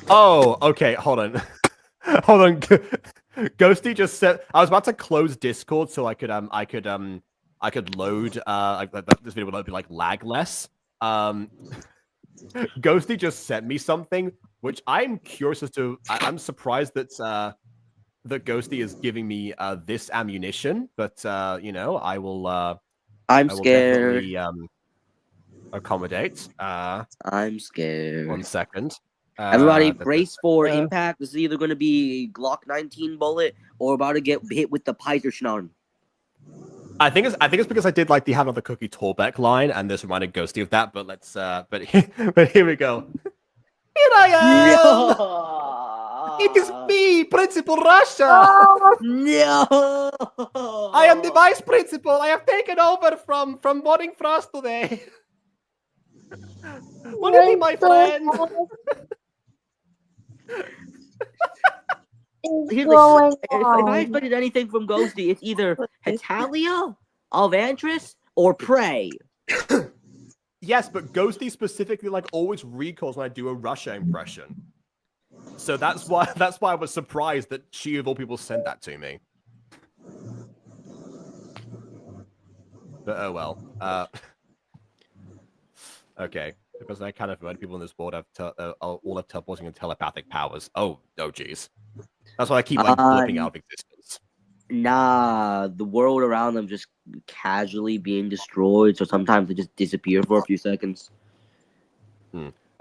Oh, okay, hold on. Hold on. Ghosty just said I was about to close Discord so I could load this video would be like lagless. Ghosty just sent me something which I'm curious as to. I'm surprised that that Ghosty is giving me this ammunition, but you know, I will I'm I will scared. definitely accommodate. I'm scared. 1 second. Everybody brace for impact. This is either going to be Glock 19 bullet or about to get hit with the Peiserschnarren. I think it's because I did like the have another cookie Torbeck line, and this reminded Ghosty of that. But let's but here we go. Here I am. No! It is me, Principal Russia. No! I am the vice principal. I have taken over from Morning Frost today. Will you be my friend? If I expected anything from Ghosty, it's either Hetalia, Avantris, or Prey. Yes, but Ghosty specifically like always recalls when I do a Russia impression. So that's why I was surprised that she of all people sent that to me. But oh well. Okay, because I kind of heard people on this board all have teleporting and telepathic powers. Oh geez. That's why I keep like flipping out of existence. Nah, the world around them just casually being destroyed, so sometimes they just disappear for a few seconds.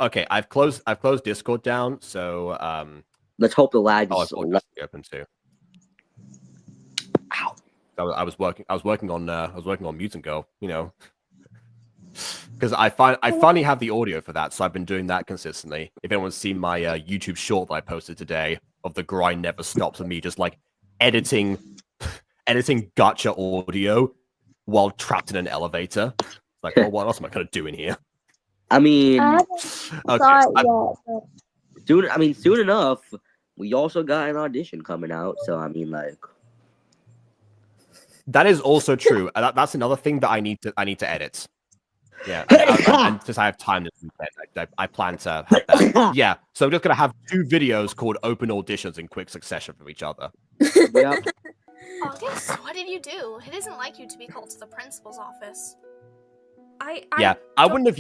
Okay, I've closed Discord down, so let's hope the lag is open too. Ow. I was working on Mutant Girl, you know. Because I finally have the audio for that, so I've been doing that consistently. If anyone's seen my YouTube short that I posted today of the grind never stops of me just like editing Gacha audio while trapped in an elevator. Like, well, what else am I gonna do in here? I mean, soon enough, we also got an audition coming out. So I mean, like, that is also true. That's another thing that I need to edit. Yeah, and since I have time this weekend, I plan to have that. Yeah, so I'm just gonna have 2 videos called open auditions in quick succession from each other. Yep. August, what did you do? It isn't like you to be called to the principal's office. I wouldn't have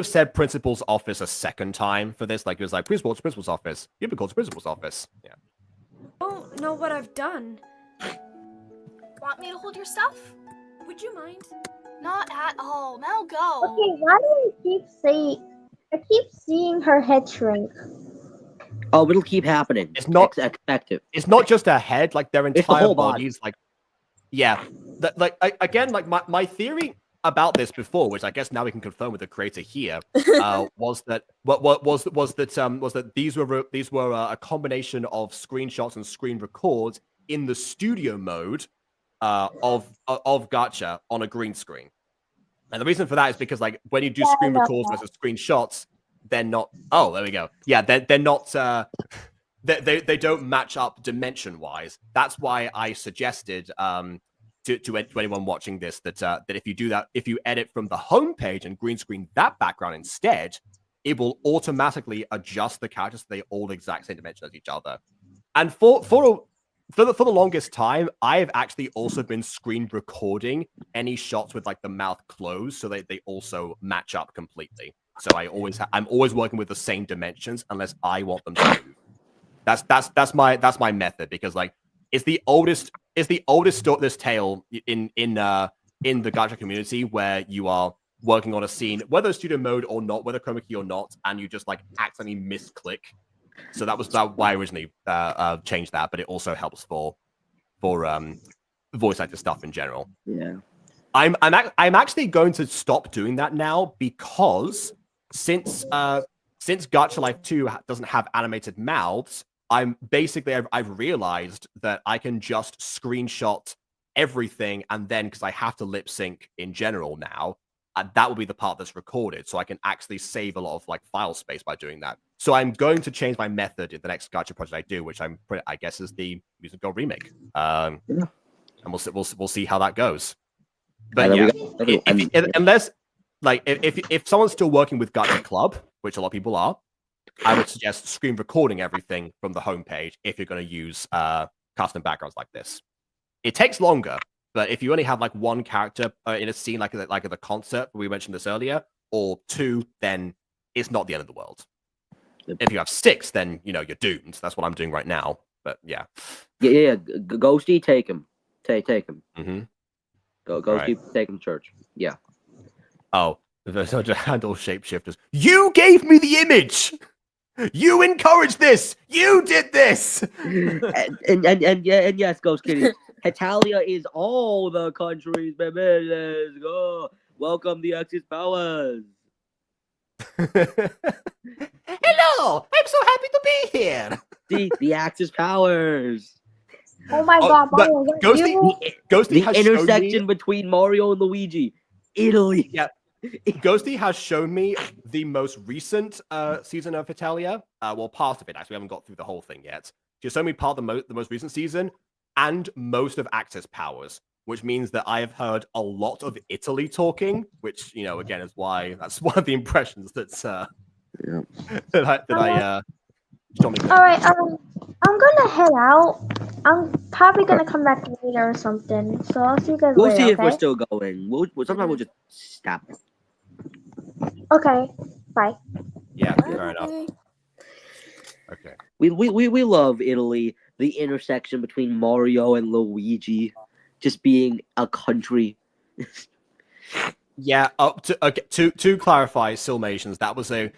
said principal's office a second time for this. Like it was like principal's office. You've been called to principal's office. Yeah. I don't know what I've done. Want me to hold your stuff? Would you mind? Not at all. Now go. Okay, why do I keep seeing her head shrink? Oh, it'll keep happening. It's not effective. It's not just her head, like their entire whole bodies. Like, yeah, my theory about this before, which I guess now we can confirm with the creator here, was that these were a combination of screenshots and screen records in the studio mode of Gacha on a green screen. And the reason for that is because like when you do Yeah, I screen know records that. versus screenshots, they're not. Oh, there we go. Yeah, they're not. They don't match up dimension wise. That's why I suggested to anyone watching this that if you do that, if you edit from the home page and green screen that background instead, it will automatically adjust the characters so they all the exact same dimension as each other. And for the longest time, I have actually also been screen recording any shots with like the mouth closed, so they also match up completely. So I'm always working with the same dimensions unless I want them to move. That's my method, because like it's the oldest this tale in the Gacha community, where you are working on a scene, whether studio mode or not, whether chroma key or not, and you just like accidentally misclick. So that was why I originally changed that, but it also helps for voice actor stuff in general. Yeah. I'm actually going to stop doing that now, because since Gacha Life 2 doesn't have animated mouths, I've realized that I can just screenshot everything, and then because I have to lip sync in general now, that will be the part that's recorded, so I can actually save a lot of like file space by doing that. So I'm going to change my method in the next Gacha project I do, which I guess is the Music Girl remake. And we'll see how that goes. But yeah, unless like if someone's still working with Gacha Club, which a lot of people are, I would suggest screen recording everything from the homepage if you're going to use custom backgrounds like this. It takes longer, but if you only have like one character in a scene like at the concert, we mentioned this earlier, or two, then it's not the end of the world. If you have 6, then you're doomed. That's what I'm doing right now. But yeah. Yeah. Ghosty, take him. Take him. Mm-hmm. Ghosty, take him to church. Yeah. Oh, to handle shapeshifters. You gave me the image. You encouraged this. You did this. and yes, Ghost Kitty. Hetalia is all the countries, baby. Let's go. Welcome the Axis powers. Hello, I'm so happy to be here. The Axis powers. Oh my god, Mario, Ghosty the has intersection between Mario and Luigi. Italy. Yeah. Ghosty has shown me the most recent season of Italia. Well, part of it, actually. We haven't got through the whole thing yet. She's shown me part of the most recent season and most of Axis powers, which means that I have heard a lot of Italy talking, which, again, is why that's one of the impressions that's that I All right, I'm gonna head out. I'm probably gonna come back later or something. So I'll see you guys We'll later. see if okay? we're still going. Sometimes we'll just stop. Okay, bye. Yeah, fair enough. Okay. We love Italy. The intersection between Mario and Luigi, just being a country. Yeah. To clarify, Silmations, that was a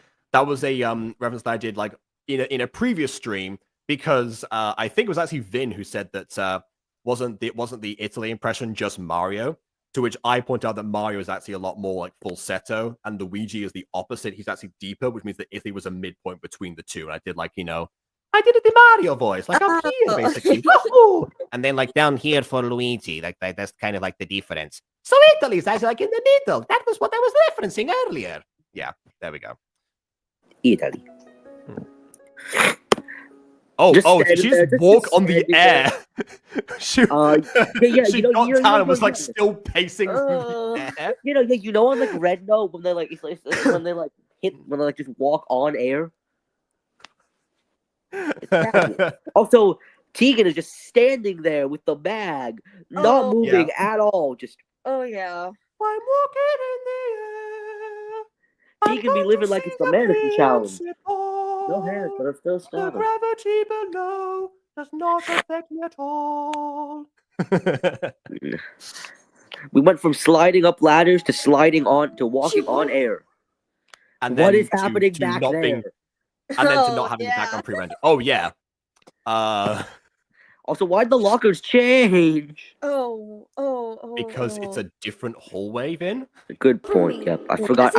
reference that I did like in a previous stream, because I think it was actually Vin who said that wasn't the Italy impression just Mario. To which I point out that Mario is actually a lot more like falsetto, and Luigi is the opposite. He's actually deeper, which means that Italy was a midpoint between the two. And I did I did the Mario voice, like up here, basically. And then like down here for Luigi, like that's kind of like the difference. So Italy's actually like in the middle. That was what I was referencing earlier. Yeah, there we go. Italy. She just walk on the air. she got down and was like still pacing through the air. On like Red Note when they like when they like just walk on air. Also, Tegan is just standing there with the bag, not moving at all. Just yeah. I'm walking in the air. Tegan be living like it's the mannequin challenge. No hands, but I'm still The standing. gravity below does not affect me at all. We went from sliding up ladders to sliding on to walking on air. And what then is happening back there? And then to not having the background pre-rendered. Oh yeah. Also, why'd the lockers change? Because it's a different hallway, Vin. Good point. Yep, I forgot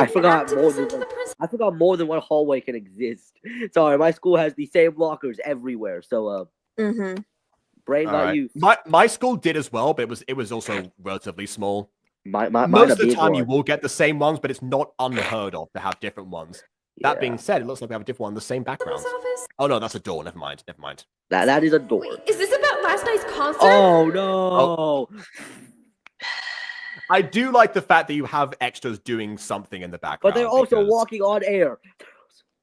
more than one hallway can exist. Sorry, my school has the same lockers everywhere. So brain got used. My school did as well, but it was also relatively small. Most a of the big time you one. will get the same ones, but it's not unheard of to have different ones. That being said, it looks like we have a different one, the same background. Oh no, that's a door. Never mind. Never mind. That is a door. Wait, is this about last night's concert? Oh no! I do like the fact that you have extras doing something in the background. But they're also because walking on air.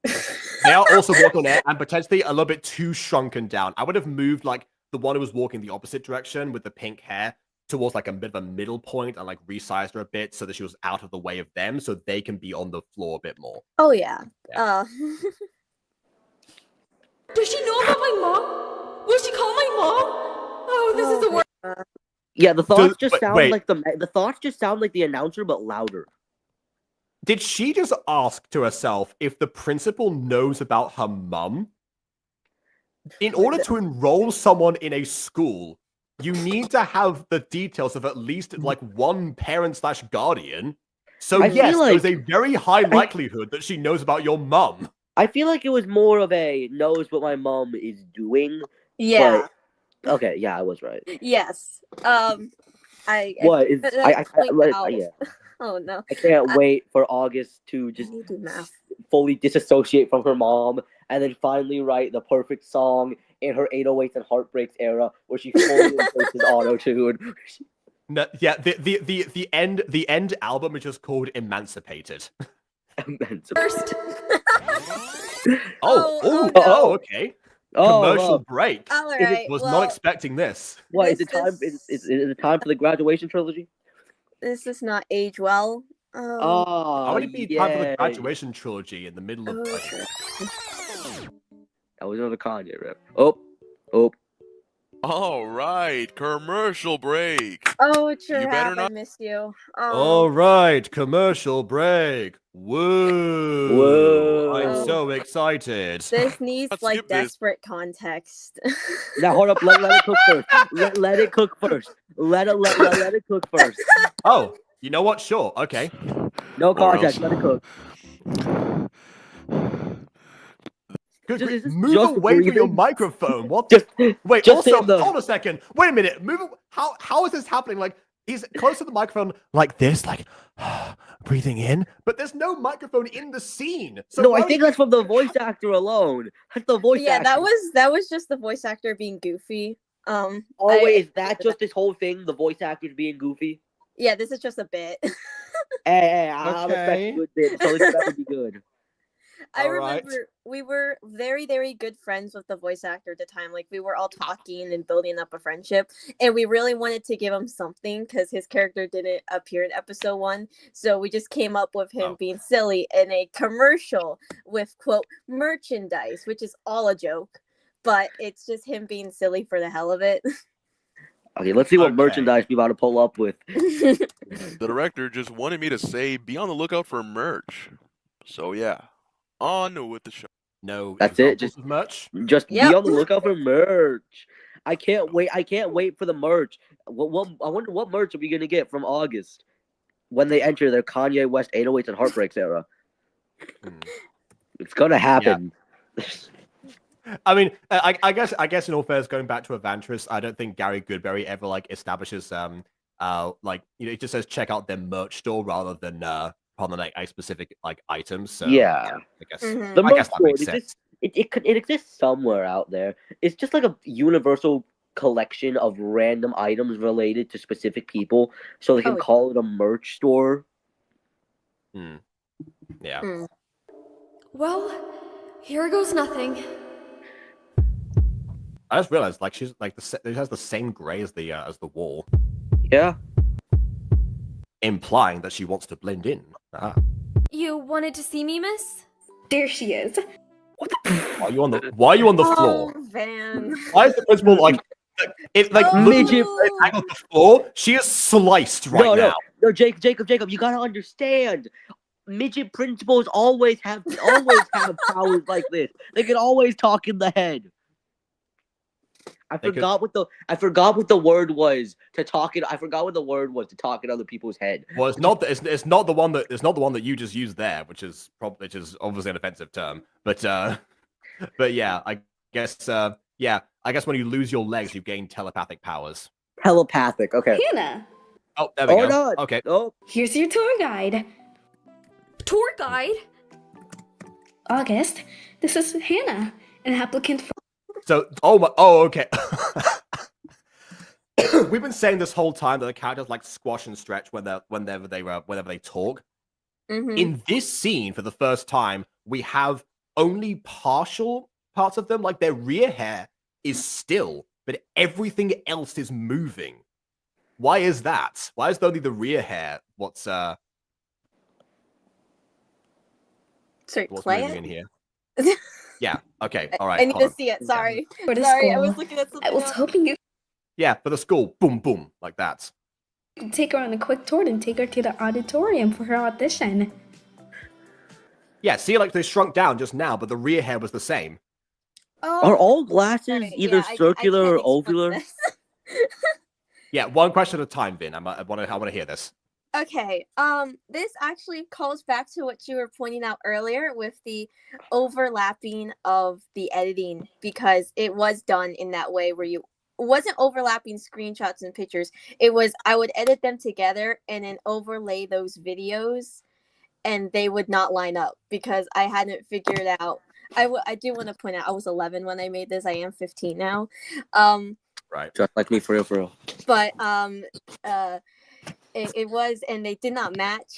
they are also walking on air and potentially a little bit too shrunken down. I would have moved like the one who was walking the opposite direction with the pink hair towards like a bit of a middle point and like resized her a bit so that she was out of the way of them so they can be on the floor a bit more. Oh yeah. Does she know about my mom? Will she call my mom? Oh, this is the worst. Yeah, the thoughts just wait, sound wait. like the thoughts just sound like the announcer but louder. Did she just ask to herself if the principal knows about her mum? In order to enroll someone in a school, you need to have the details of at least like one parent / guardian. So I yes, feel like- there's a very high likelihood that she knows about your mum. I feel like it was more of a knows what my mom is doing. Yeah. But, okay, yeah, I was right. Yes. What is yeah. Oh no. I can't wait for August to just I need to do math. fully disassociate from her mom and then finally write the perfect song in her 808s and Heartbreaks era where she fully embraces auto-tune. No, yeah, the end album is just called Emancipated. First. Oh, okay. Commercial break. All right. Was not expecting this. What is it time? Is it time for the graduation trilogy? This does not age well. Oh, How would it be time for the yay. graduation trilogy in the middle of? That was another Kanye rap. Oh. All right, commercial break. Oh, it sure You better have. not- I missed you. All right, commercial break. Whoa! I'm so excited. This needs Let's like skip this. desperate context. Now hold up. Let it cook first. Let it cook first. Let it cook first. Oh, you know what? Sure. Okay. No context. Let it cook. Good. Just- Quick, just- move just away from your breathing. microphone. What? Just Wait. just Also, in the- hold a second. Wait a minute. Move. How is this happening? Like he's close to the microphone, like this, like breathing in. But there's no microphone in the scene. So no, why I would think you- that's from the voice actor alone. That's the voice Yeah, actor. that was just the voice actor being goofy. Oh wait, is that just this whole thing? The voice actors being goofy? Yeah, this is just a bit. Hey, I'm expecting good bit, so it's better be good. I All remember right. we were very, very good friends with the voice actor at the time. Like we were all talking and building up a friendship, and we really wanted to give him something because his character didn't appear in episode 1. So we just came up with him being silly in a commercial with quote merchandise, which is all a joke, but it's just him being silly for the hell of it. Okay, let's see what merchandise we about to pull up with. The director just wanted me to say, be on the lookout for merch. So yeah, on with the show. No, That's it. examples of merch. Just Yep. be on the lookout for merch. I can't wait. I can't wait for the merch. What I wonder what merch are we gonna get from August when they enter their Kanye West 808s and Heartbreaks era? It's gonna happen. I mean, I guess in all fairness, going back to Evantris, I don't think Gary Goodberry ever like establishes like it just says check out their merch store rather than like a specific like items. So Yeah. I guess Mhm. The I merch guess that store, makes it sense. exists- it exists somewhere out there. It's just like a universal collection of random items related to specific people, so they can Oh, call it a merch store. Yeah. Well, here goes nothing. I just realized like she's like it has the same gray as the wall, Yeah. implying that she wants to blend in. Ah. You wanted to see me, miss? There she is. Why are you on the floor? Oh, Van. Why is the principal like Midget. looking at the floor? She is sliced right now. No, Jacob, you gotta understand. Midget principals always have powers like this. They can always talk in the head. I forgot what the word was to talk in. I forgot what the word was to talk in other people's head. Well, it's not the one that you just used there, which is obviously an offensive term. But yeah, I guess I guess when you lose your legs, you gain telepathic powers. Telepathic. Okay. Hannah. Oh, there we Or go. not. Okay. Nope. Here's your tour guide. Tour guide? August, this is Hannah, an applicant for. So, okay. We've been saying this whole time that the characters like squash and stretch whenever they talk. Mm-hmm. In this scene, for the first time, we have only partial parts of them. Like their rear hair is still, but everything else is moving. Why is that? Why is only the rear hair what's Sorry, moving in here? Yeah. Okay. All right. I need hold to on. see it. Sorry. For the Sorry, I school. was looking at something I was else. hoping you Yeah, for the school. Boom, boom, like that. could take her on a quick tour and take her to the auditorium for her audition. Yeah. See, like they shrunk down just now, but the rear hair was the same. Are all glasses Sorry, either yeah, I circular can't or explain ovular? this. Yeah. One question at a time, Vin. I want to hear this. Okay, this actually calls back to what you were pointing out earlier with the overlapping of the editing, because it was done in that way where you wasn't overlapping screenshots and pictures. It was, I would edit them together and then overlay those videos, and they would not line up because I hadn't figured out. I do want to point out I was 11 when I made this. I am 15 now. Right. Just like me, for real. But it was, and they did not match.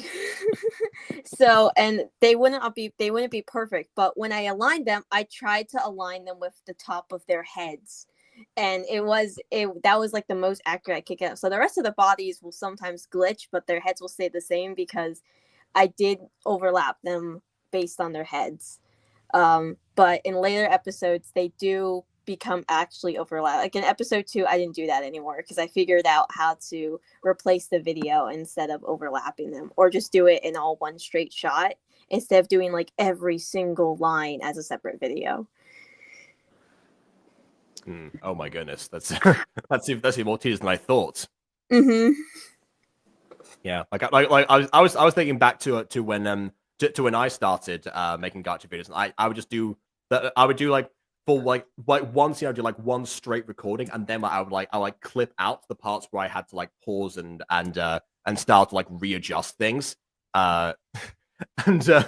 So, and they wouldn't be perfect, but when I aligned them, I tried to align them with the top of their heads, and that was like the most accurate I could get. So the rest of the bodies will sometimes glitch, but their heads will stay the same because I did overlap them based on their heads. But in later episodes, they do become actually overlap. Like in episode 2, I didn't do that anymore because I figured out how to replace the video instead of overlapping them, or just do it in all one straight shot instead of doing like every single line as a separate video. Oh my goodness, that's that's even more tedious than I thought. Mm-hmm. Yeah, I was thinking back to when when I started making gacha videos, and I would just do that. I would do like for like one scene, I'd do like one straight recording, and then I would clip out the parts where I had to like pause and start to like readjust things. Later on, just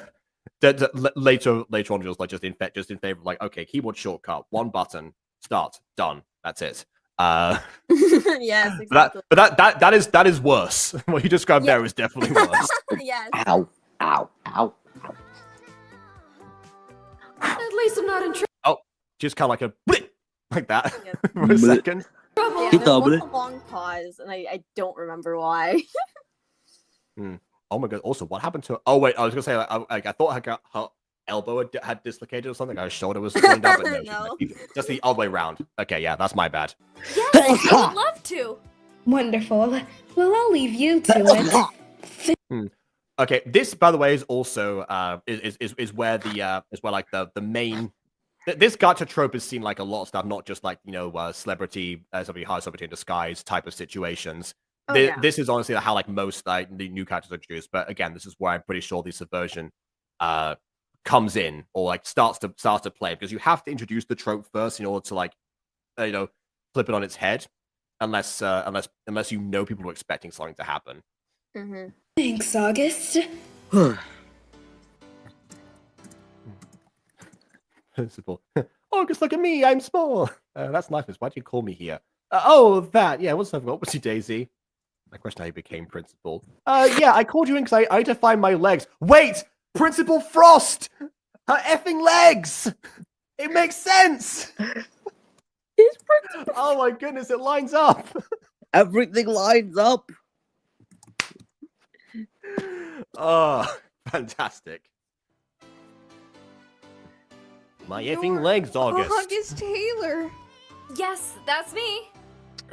in favor of like, okay, keyboard shortcut, one button, start, done, that's it. Yes, exactly. But that is worse. What you described there is definitely worse. Yes. Ow, ow, ow. At least I'm not in trouble. Oh, just kind of like a blip, like that Yeah. for a second. Yeah, Keep there was going. a long pause, and I don't remember why. Oh my god! Also, what happened to? Oh wait, I was gonna say I thought her elbow had dislocated or something. Her shoulder was going down, but no, No. just the other way around. Okay, yeah, that's my bad. Yes, I would love to. Wonderful. Well, I'll leave you to it. Okay, this by the way is also is where like the main. This gacha trope is seen like a lot of stuff, not just like celebrity, somebody hires somebody in disguise type of situations. Oh, yeah. This is honestly how like most like the new characters are introduced. But again, this is where I'm pretty sure the subversion comes in, or like starts to play, because you have to introduce the trope first in order to like flip it on its head, unless you know people are expecting something to happen. Mm-hmm. Thanks, August. Principal. August, look at me, I'm small. That's nice. Why do you call me here? Oh, that. Yeah, what's up? What was you, Daisy? My question, how you became principal. Yeah, I called you in because I need to find my legs. Wait! Principal Frost! Her effing legs! It makes sense! Oh my goodness, it lines up! Everything lines up. Oh, fantastic. My effing legs, August. August Taylor. Yes, that's me.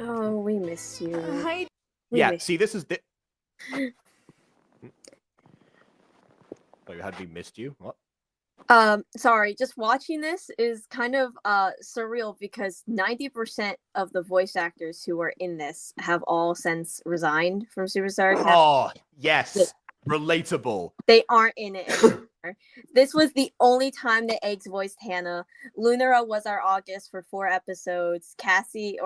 Oh, we miss you. Hi. Yeah, see, this is the. Oh, had we missed you? What? Sorry, just watching this is kind of surreal because 90% of the voice actors who are in this have all since resigned from Superstar Academy. Oh, yes. Relatable. They aren't in it anymore. This was the only time the eggs voiced Hannah. Lunara was our August for 4 episodes. Cassie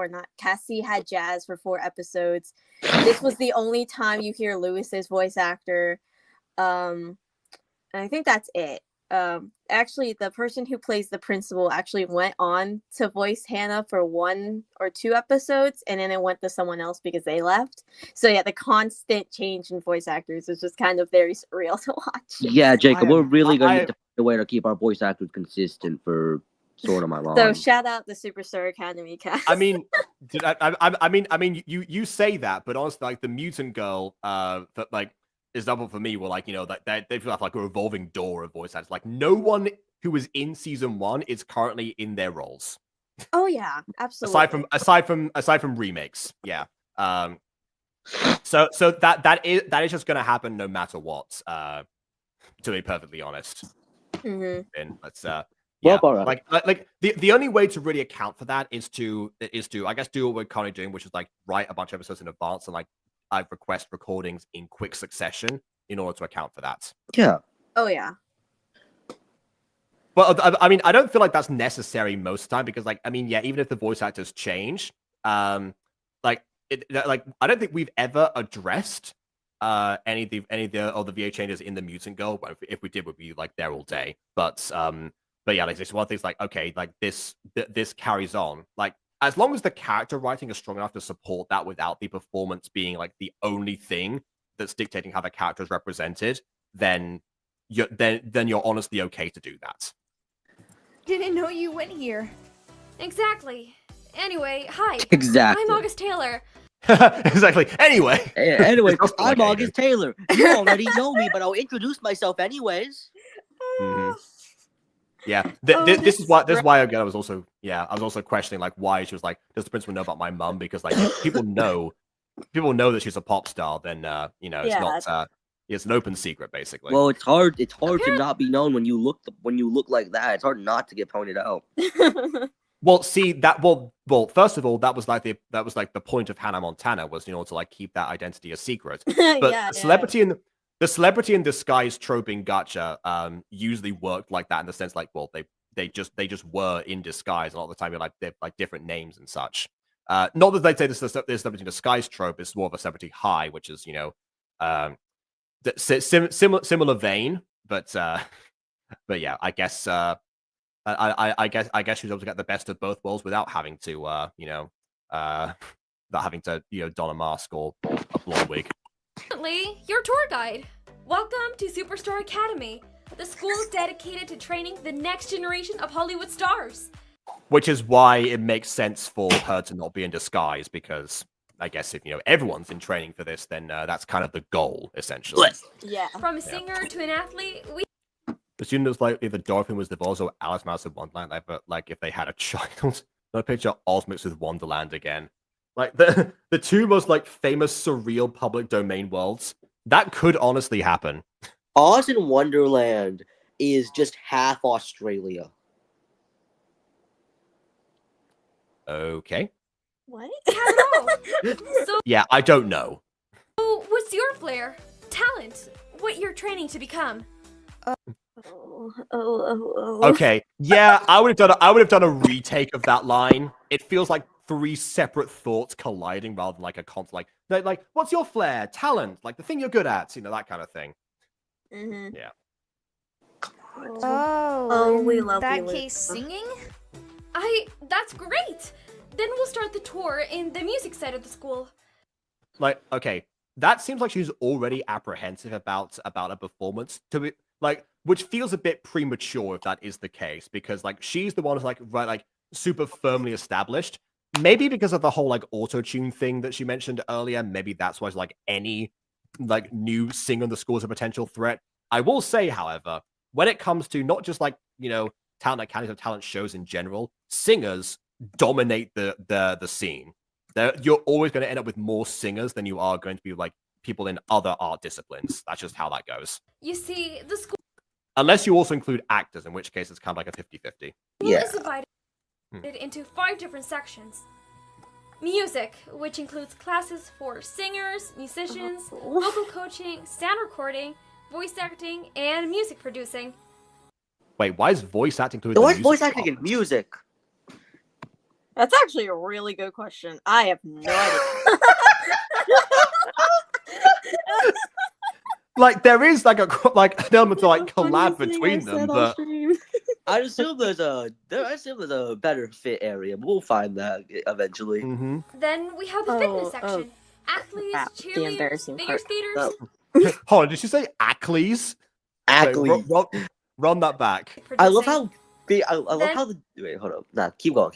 had Jazz for 4 episodes. This was the only time you hear Lewis's voice actor. And I think that's it. Actually, the person who plays the principal actually went on to voice Hannah for 1 or 2 episodes, and then it went to someone else because they left. So yeah, the constant change in voice actors is just kind of very surreal to watch. Yeah, Jacob, we're really going to need to find a way to keep our voice actors consistent for sort of my mom. So shout out the Superstar Academy cast. I mean, you say that, but honestly, like the mutant girl, that like example for me, were like, you know, that they feel like a revolving door of voice actors. Like no one who was in season 1 is currently in their roles. Oh yeah, absolutely. Aside from remakes, yeah. So that is just gonna happen no matter what. To be perfectly honest. Mm-hmm. And let's like the only way to really account for that is to I guess do what we're currently doing, which is like write a bunch of episodes in advance and like I request recordings in quick succession in order to account for that. Yeah. Oh yeah. But I mean, I don't feel like that's necessary most of the time because, like, I mean, yeah, even if the voice actors change, like I don't think we've ever addressed any of the VA changes in the Mutant Girl. If we did, we'd be like there all day. But yeah, like this one thing's like, okay, like this carries on. Like as long as the character writing is strong enough to support that without the performance being like the only thing that's dictating how the character is represented, then you're honestly okay to do that. Didn't know you went here. Exactly. Anyway, hi. Exactly. I'm August Taylor. Exactly. Anyway, I'm August Taylor. You already know me, but I'll introduce myself anyways. Mm-hmm. Yeah, this is why again I was also questioning like why she was like, does the principal know about my mum? Because like people know that she's a pop star, then you know, it's not it's an open secret basically. Well, it's hard to not be known when you look like that. It's hard not to get pointed out. Well, see that. Well, first of all, that was like the point of Hannah Montana was, you know, to like keep that identity a secret. But the celebrity in disguise trope in Gacha usually worked like that in the sense like, well, they just were in disguise, and all the time you're like they're like different names and such. Not that they say this celebrity in disguise trope is more of a celebrity high, which is, you know, similar vein, but yeah, I guess. I guess she was able to get the best of both worlds without having to, don a mask or a blonde wig. Your tour guide. Welcome to Superstar Academy. The school is dedicated to training the next generation of Hollywood stars. Which is why it makes sense for her to not be in disguise, because I guess if, you know, everyone's in training for this, then that's kind of the goal, essentially. Yeah. From a singer to an athlete, we. The student was like, if the dolphin was divorced or Alice Mouse in Wonderland, like if they had a child. I picture Oz mixed with Wonderland again. Like the two most like famous surreal public domain worlds. That could honestly happen. Oz in Wonderland is just half Australia. Okay. What? So yeah, I don't know. So what's your flair? Talent? What you're training to become? Okay, yeah, I would have done a retake of that line. It feels like 3 separate thoughts colliding rather than like a constant like what's your flair, talent, like the thing you're good at, you know, that kind of thing. Mm-hmm. Yeah. Oh, we love that you, case singing. That's great. Then we'll start the tour in the music side of the school. Like, okay, that seems like she's already apprehensive about a performance to be like, which feels a bit premature if that is the case, because like she's the one who's like super firmly established. Maybe because of the whole like auto-tune thing that she mentioned earlier, maybe that's why like any like new singer in the school is a potential threat. I will say, however, when it comes to not just like, you know, talent academies or talent shows in general, singers dominate the scene. You're always going to end up with more singers than you are going to be like people in other art disciplines. That's just how that goes. You see, the school. Unless you also include actors, in which case it's kind of like a 50-50. Yeah. Is divided into 5 different sections. Music, which includes classes for singers, musicians, vocal coaching, sound recording, voice acting, and music producing. Wait, why is voice acting included? Why is voice acting in music? That's actually a really good question. I have no idea. Like there is like an element to like collab between them, but I assume there's a better fit area. But we'll find that eventually. Then we have the fitness section. Athletes, That's the cheerleaders, embarrassing figure part. skaters. Hold on, did you say Ackley's? Ackley. Run that back. I love how big. I love Then- how the. Wait, hold on. Nah, keep going.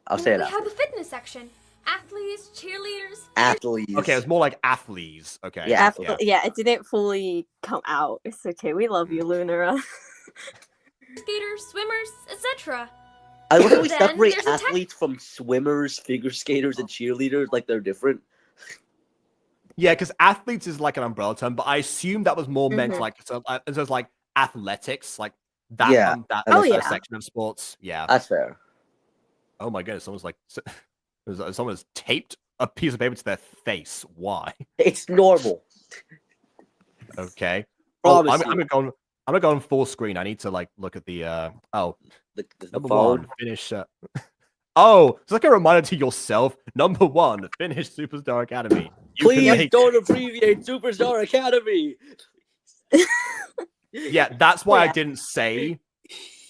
I'll say it We after. have the fitness section. Athletes, cheerleaders, Athletes. Okay, it's more like athletes. Okay. Yeah, Yeah, it didn't fully come out. It's okay. We love you, Lunara. skaters, swimmers, etc. I love how we Then separate there's a tech- athletes from swimmers, figure skaters, and cheerleaders like they're different. Yeah, because athletes is like an umbrella term, but I assume that was more meant like so it's like athletics, like that. Yeah. That section of sports. Yeah, That's fair. Oh my goodness, someone's taped a piece of paper to their face. Why? It's normal. Okay. Promise I'm you. gonna go on full screen. I need to like look at the the number phone. 1 finish. Oh, it's like a reminder to yourself. Number 1, finish Superstar Academy. You can Please make- don't abbreviate Superstar Academy. Yeah, that's why I didn't say.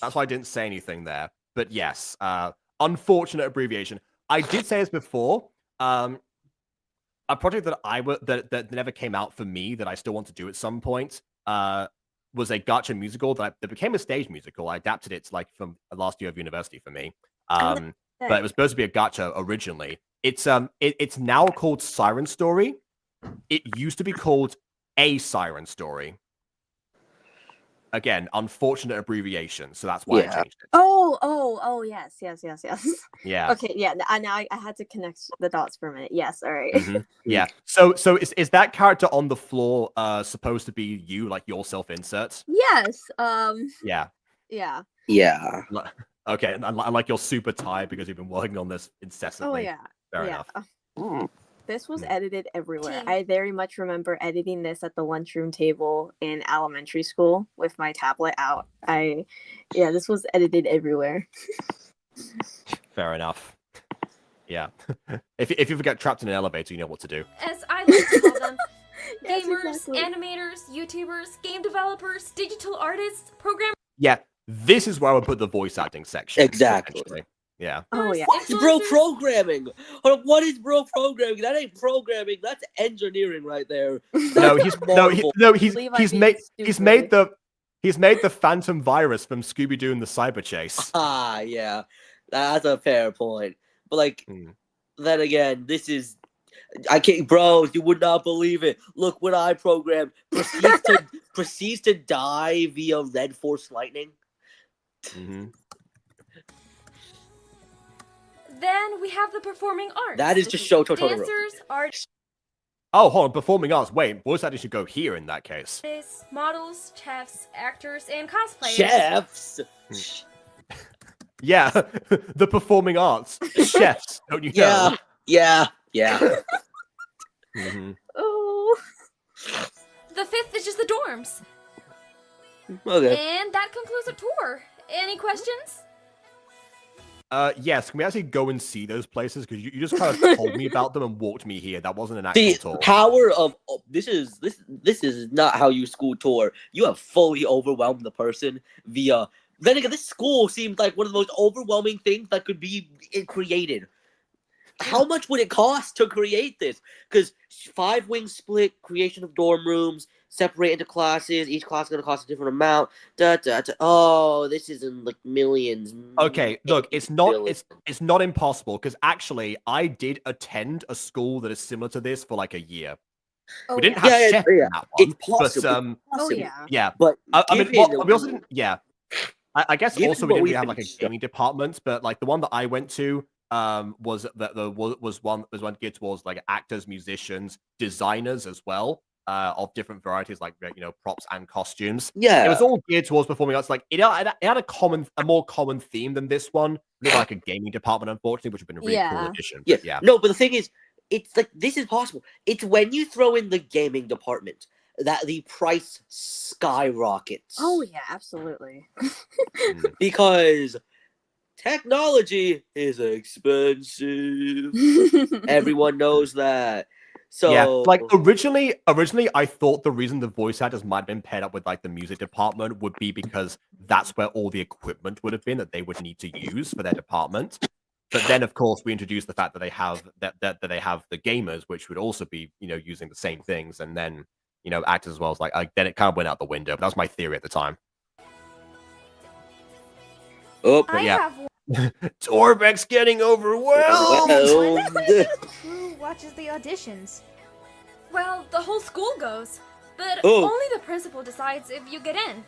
That's why I didn't say anything there. But yes, unfortunate abbreviation. I did say this before. A project that never came out for me that I still want to do at some point was a Gacha musical that became a stage musical. I adapted it like from last year of university for me. But it was supposed to be a Gacha originally. It's now called Siren Story. It used to be called A Siren Story. Again, unfortunate abbreviation, so that's why I changed it. Oh, yes. Yeah. Okay, yeah. Now I had to connect the dots for a minute. Yes, all right. Yeah. So is that character on the floor supposed to be you, like your self-insert? Yes. Yeah. Yeah. Yeah. Okay, and like you're super tired because you've been working on this incessantly. Oh yeah. Fair yeah. enough. This was edited everywhere. I very much remember editing this at the lunchroom table in elementary school with my tablet out. This was edited everywhere. Fair enough. Yeah. If you ever get trapped in an elevator, you know what to do. As I like to call them, Yes, gamers, exactly. animators, YouTubers, game developers, digital artists, programmers. Yeah, this is where I would put the voice acting section. Exactly. essentially. Yeah. Oh yeah. What's bro programming? Hold on, what is bro programming? That ain't programming. That's engineering right there. No, he's made the Phantom Virus from Scooby Doo and the Cyber Chase. Ah, yeah, that's a fair point. But like, then again, this is. I can't, bro. You would not believe it. Look what I programmed. Proceeds to die via Red Force Lightning. Then we have the performing arts. That is just Shoto Totoro. Dancers, artists, Oh, hold on, performing arts. Wait, voice acting should go here in that case. models, chefs, actors, and cosplayers. Chefs. Yeah, the performing arts. Chefs, don't you know? Yeah. Oh. The fifth is just the dorms. Okay. And that concludes the tour. Any questions? Yes, can we actually go and see those places? Because you just kind of told me about them and walked me here. That wasn't an actual The tour. power of this is not how you school tour. You have fully overwhelmed the person via. Then again, this school seems like one of the most overwhelming things that could be created. How much would it cost to create this? Because 5-wing split, creation of dorm rooms, separate into classes. Each class is going to cost a different amount. Oh, this is in like millions. Okay, look, it's not impossible because actually I did attend a school that is similar to this for like a year. Oh, We didn't have chef in that one, It's possible. Oh yeah. yeah. But I mean, given- we also didn't. Yeah, I guess Given also we what didn't we've really have been like a shown- gaming department, but like the one that I went to was one geared towards like actors, musicians, designers as well. Of different varieties, like props and costumes. Yeah, it was all geared towards performing arts. Like it had a more common theme than this one. Not like a gaming department, unfortunately, which would have been a really cool addition. Yeah. No, but the thing is, it's like this is possible. It's when you throw in the gaming department that the price skyrockets. Oh yeah, absolutely. Because technology is expensive. Everyone knows that. So yeah, like originally I thought the reason the voice actors might have been paired up with like the music department would be because that's where all the equipment would have been that they would need to use for their department. But then of course we introduced the fact that they have that they have the gamers, which would also be, you know, using the same things, and then, you know, actors as well. As like then it kind of went out the window. But that was my theory at the time. Oh, but yeah. Torbeck's getting overwhelmed. Who watches the auditions? Well, the whole school goes, but Oh. only the principal decides if you get in.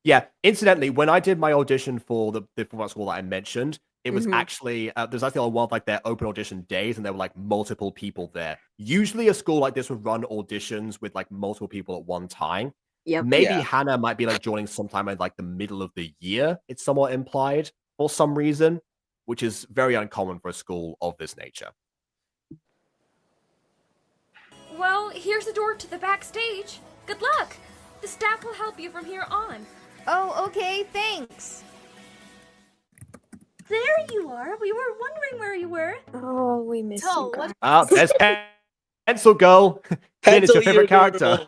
Yeah, incidentally, when I did my audition for the performance school that I mentioned, it was actually there's actually one of like their open audition days, and there were like multiple people there. Usually, a school like this would run auditions with like multiple people at one time. Yep. Maybe Hannah might be like joining sometime in like the middle of the year. It's somewhat implied for some reason, which is very uncommon for a school of this nature. Well, here's the door to the backstage. Good luck. The staff will help you from here on. Oh, okay, thanks. There you are. We were wondering where you were. Oh, we missed you guys. There's Pencil Girl. Finn is your favorite character.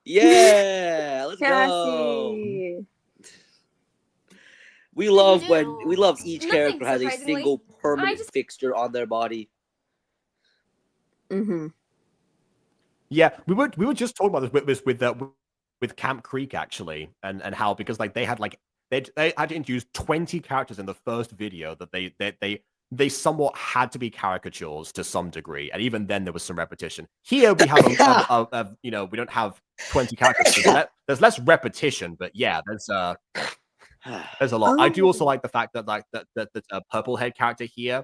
Yeah, let's go. Cassie. We love each Nothing character has a surprisingly. single permanent I just- fixture on their body. Mm-hmm. Yeah, we were just talking about this with Camp Creek actually, and how because like they had to introduce 20 characters in the first video that they somewhat had to be caricatures to some degree, and even then there was some repetition. Here we have a you know, we don't have 20 characters. So there's less repetition, but yeah, there's a lot. I do also like the fact that like the purple head character here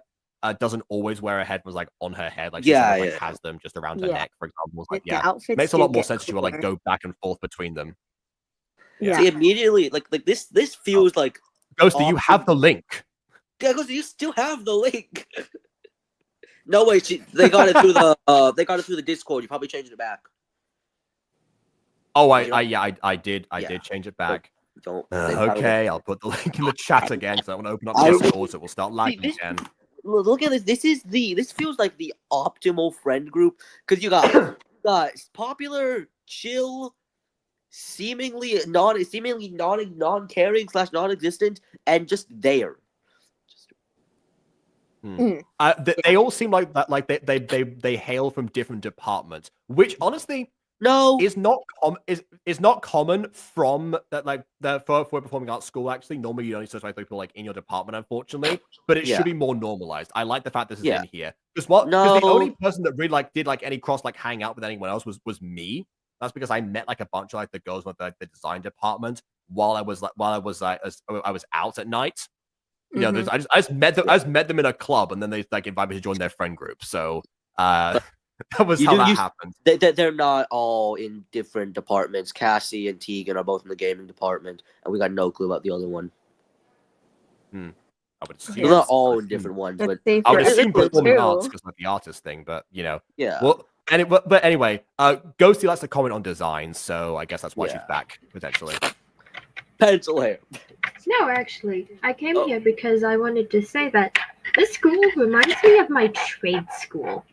doesn't always wear a headphones like on her head, like she sort of, like has them just around her neck, for example. Like, The outfits makes a do lot more get sense to like cooler. go back and forth between them. Yeah. See, immediately like this feels like Ghosty, you have the link. Yeah, Ghosty, you still have the link. No way, they got it through the Discord. You probably changed it back. Oh, I did change it back. Don't. Okay, I'll put the link in the chat again because I want to open up Discord, so it will start lagging again. Look at this. This feels like the optimal friend group because you got popular, chill, seemingly non-caring / non-existent, and just there. They all seem like that. Like they hail from different departments, which honestly is not common from that for a performing arts school. Actually, normally you only associate people like in your department, unfortunately. But it should be more normalized. I like the fact this is in here because the only person that really did any cross hang out with anyone else was me. That's because I met a bunch of the girls with the design department while I was out at night. You know, I just met them in a club, and then they invited me to join their friend group. So that was how that happened. They're not all in different departments. Cassie and Tegan are both in the gaming department, and we got no clue about the other one. I would assume They're not all in different ones, but I would assume performing arts because of the artist thing. But you know, Well, but anyway, Ghosty likes to comment on designs, so I guess that's why she's back potentially. Pencil hair. No, actually, I came here because I wanted to say that this school reminds me of my trade school.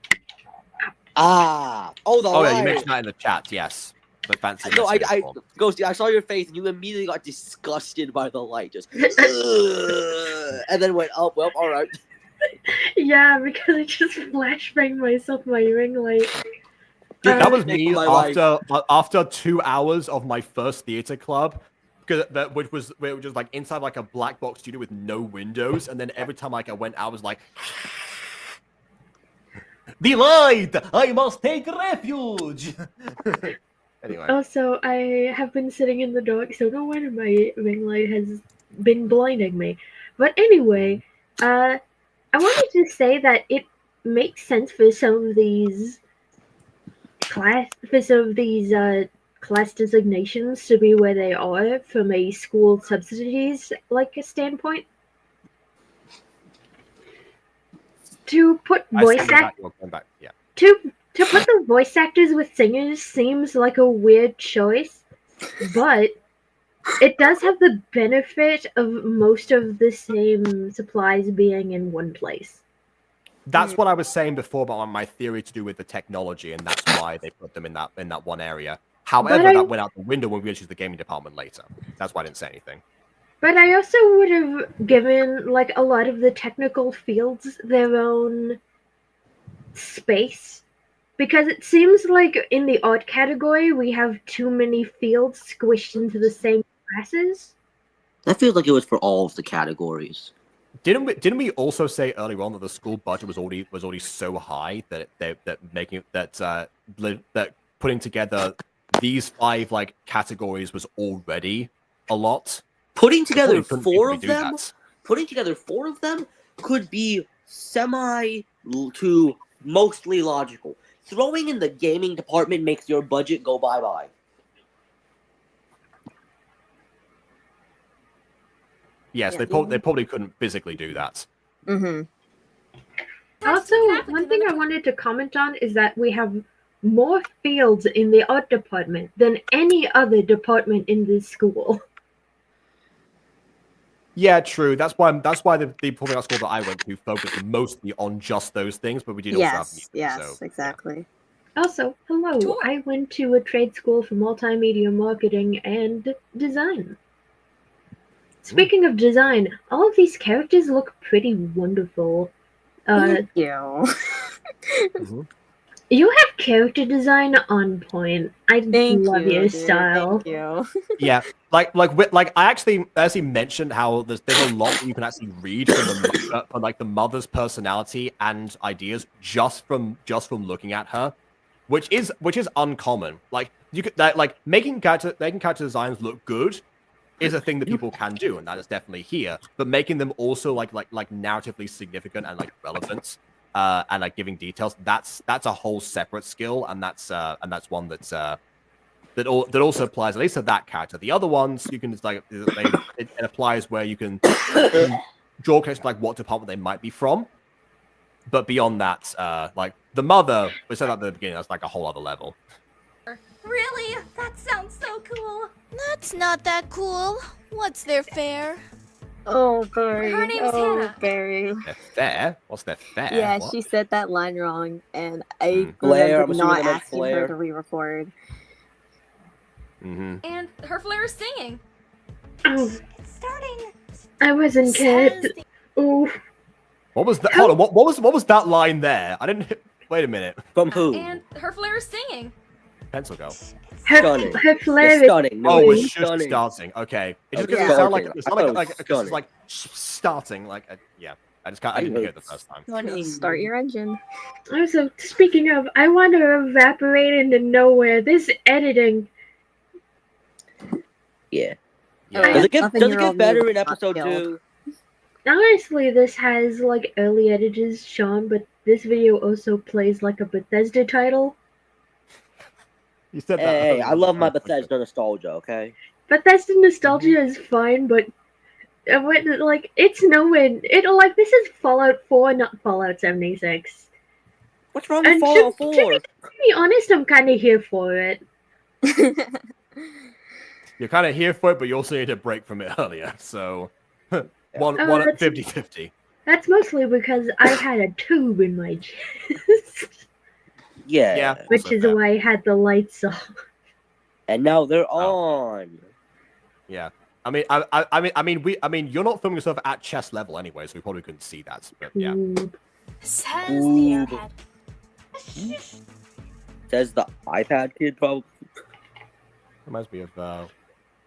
Yeah, you mentioned that in the chat. Yes, the fancy. No, Ghosty, I saw your face, and you immediately got disgusted by the light, just and then went, "Oh, well, all right." Yeah, because I just flashbanged myself my ring light. That was me after 2 hours of my first theater club. Which was inside a black box studio with no windows, and then every time I went out, I was like, "The light! I must take refuge." Anyway. Also, I have been sitting in the dark, so no wonder my ring light has been blinding me. But anyway, I wanted to say that it makes sense for some of these class designations to be where they are from a school subsidies a standpoint. To put voice To put the voice actors with singers seems like a weird choice, but it does have the benefit of most of the same supplies being in one place. That's what I was saying before about my theory to do with the technology, and that's why they put them in that one area. However, that went out the window when we introduced the gaming department later. That's why I didn't say anything. But I also would have given like a lot of the technical fields their own space. Because it seems like in the art category we have too many fields squished into the same classes. That feels like it was for all of the categories. Didn't we also say earlier on that the school budget was already so high that that putting together these 5 like categories was already a lot? Putting together Couldn't 4 easily of do them. that. Putting together 4 of them could be semi to mostly logical. Throwing in the gaming department makes your budget go bye-bye. Yes, they probably couldn't physically do that. Mm-hmm. Also, one thing I wanted to comment on is that we have more fields in the art department than any other department in this school. Yeah, true. That's why the performing arts school that I went to focused mostly on just those things, but we did also have music. Yes, So, exactly. Also, hello, I went to a trade school for multimedia marketing and design. Speaking of design, all of these characters look pretty wonderful. Thank you. You have character design on point. I love your style. Thank you. yeah, like I actually mentioned how there's a lot that you can actually read from like the mother's personality and ideas just from looking at her, which is uncommon. Like you could like making character designs look good is a thing that people can do, and that is definitely here. But making them also like narratively significant and like relevant, and like giving details, that's a whole separate skill, and that's one that's that also applies at least to that character. The other ones you can just like it applies where you can draw connections like what department they might be from. But beyond that, like the mother, we said at the beginning, that's like a whole other level. Really? That sounds so cool. That's not that cool. What's their fare? Oh, Barry. Her name's oh, Hannah. Barry. Their fare? What's their fare? Yeah, What? she said that line wrong, and I Blair, remember I'm not assuming they meant asking Flair. her to re-record. And her flair is singing. Oh, Starting. I wasn't kept. Ooh. What was that? Hold on. What was that line there? I didn't. Wait a minute. From who? And her flair is singing. Pencil girl. Her flair is stunning. No, Oh, it's it's just stunning. starting. Okay. It's just Okay. because it sounded like Stunning. it sounded I thought like it was it's stunning. like starting. Like yeah. I didn't hear it the first time. Start your engine. Also, speaking of, I want to evaporate into nowhere. This editing. Yeah. Yeah. Does it get Nothing-year-old better me in episode not 2? Honestly, this has like early editors, Sean, but this video also plays like a Bethesda title. You said that. Hey, I love my Okay. Bethesda nostalgia, okay? Bethesda nostalgia is fine, but like it's nowhere. This is Fallout 4, not Fallout 76. What's wrong with And Fallout to 4? be honest, I'm kind of here for it. You're kind of here for it, but you also need a break from it earlier. So one that's- 50-50. That's mostly because I had a tube in my chest, Yeah. Yeah. which also is fair. why I had the lights off. And now they're on. Yeah. I mean, you're not filming yourself at chest level anyway, so we probably couldn't see that. But yeah. Ooh. Says the Ooh. airhead. Says the iPad kid, probably. Reminds me of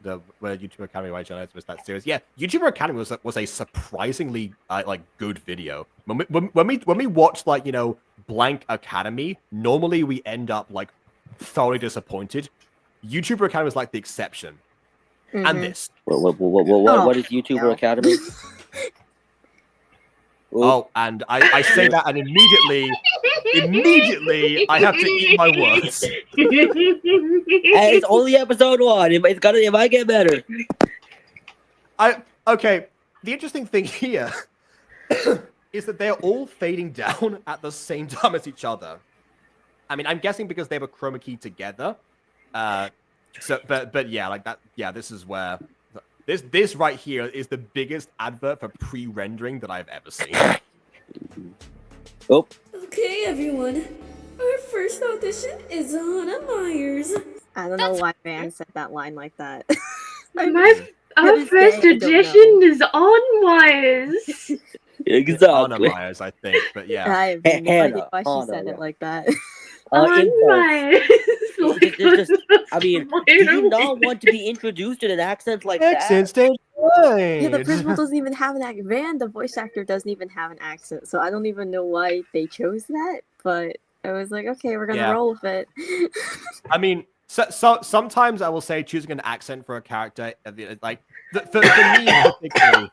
the where YouTuber Academy White Giants was that series. Yeah, YouTuber Academy was a surprisingly like good video. When we watched like Blank Academy, normally we end up like thoroughly disappointed. YouTuber Academy was like the exception, and this. What is YouTuber Academy? Oh, and I say that, and immediately I have to eat my words. Hey, it's only episode 1. It might get better. Okay. The interesting thing here is that they're all fading down at the same time as each other. I mean, I'm guessing because they were chroma keyed together. But yeah, like that. Yeah, this is where this right here is the biggest advert for pre-rendering that I've ever seen. Oh. Okay, everyone. Our first audition is Hannah Myers. I don't know why Van said that line like that. Our first audition is on Myers. Exactly. Anna Myers, I think, but yeah. I have no idea why she said it like that. On Myers. I mean, do you not want to be introduced in an accent like that? Yeah, the principal doesn't even have an accent. Van, the voice actor, doesn't even have an accent, so I don't even know why they chose that. But I was like, okay, we're gonna roll with it. I mean, so sometimes I will say choosing an accent for a character, like for me particularly,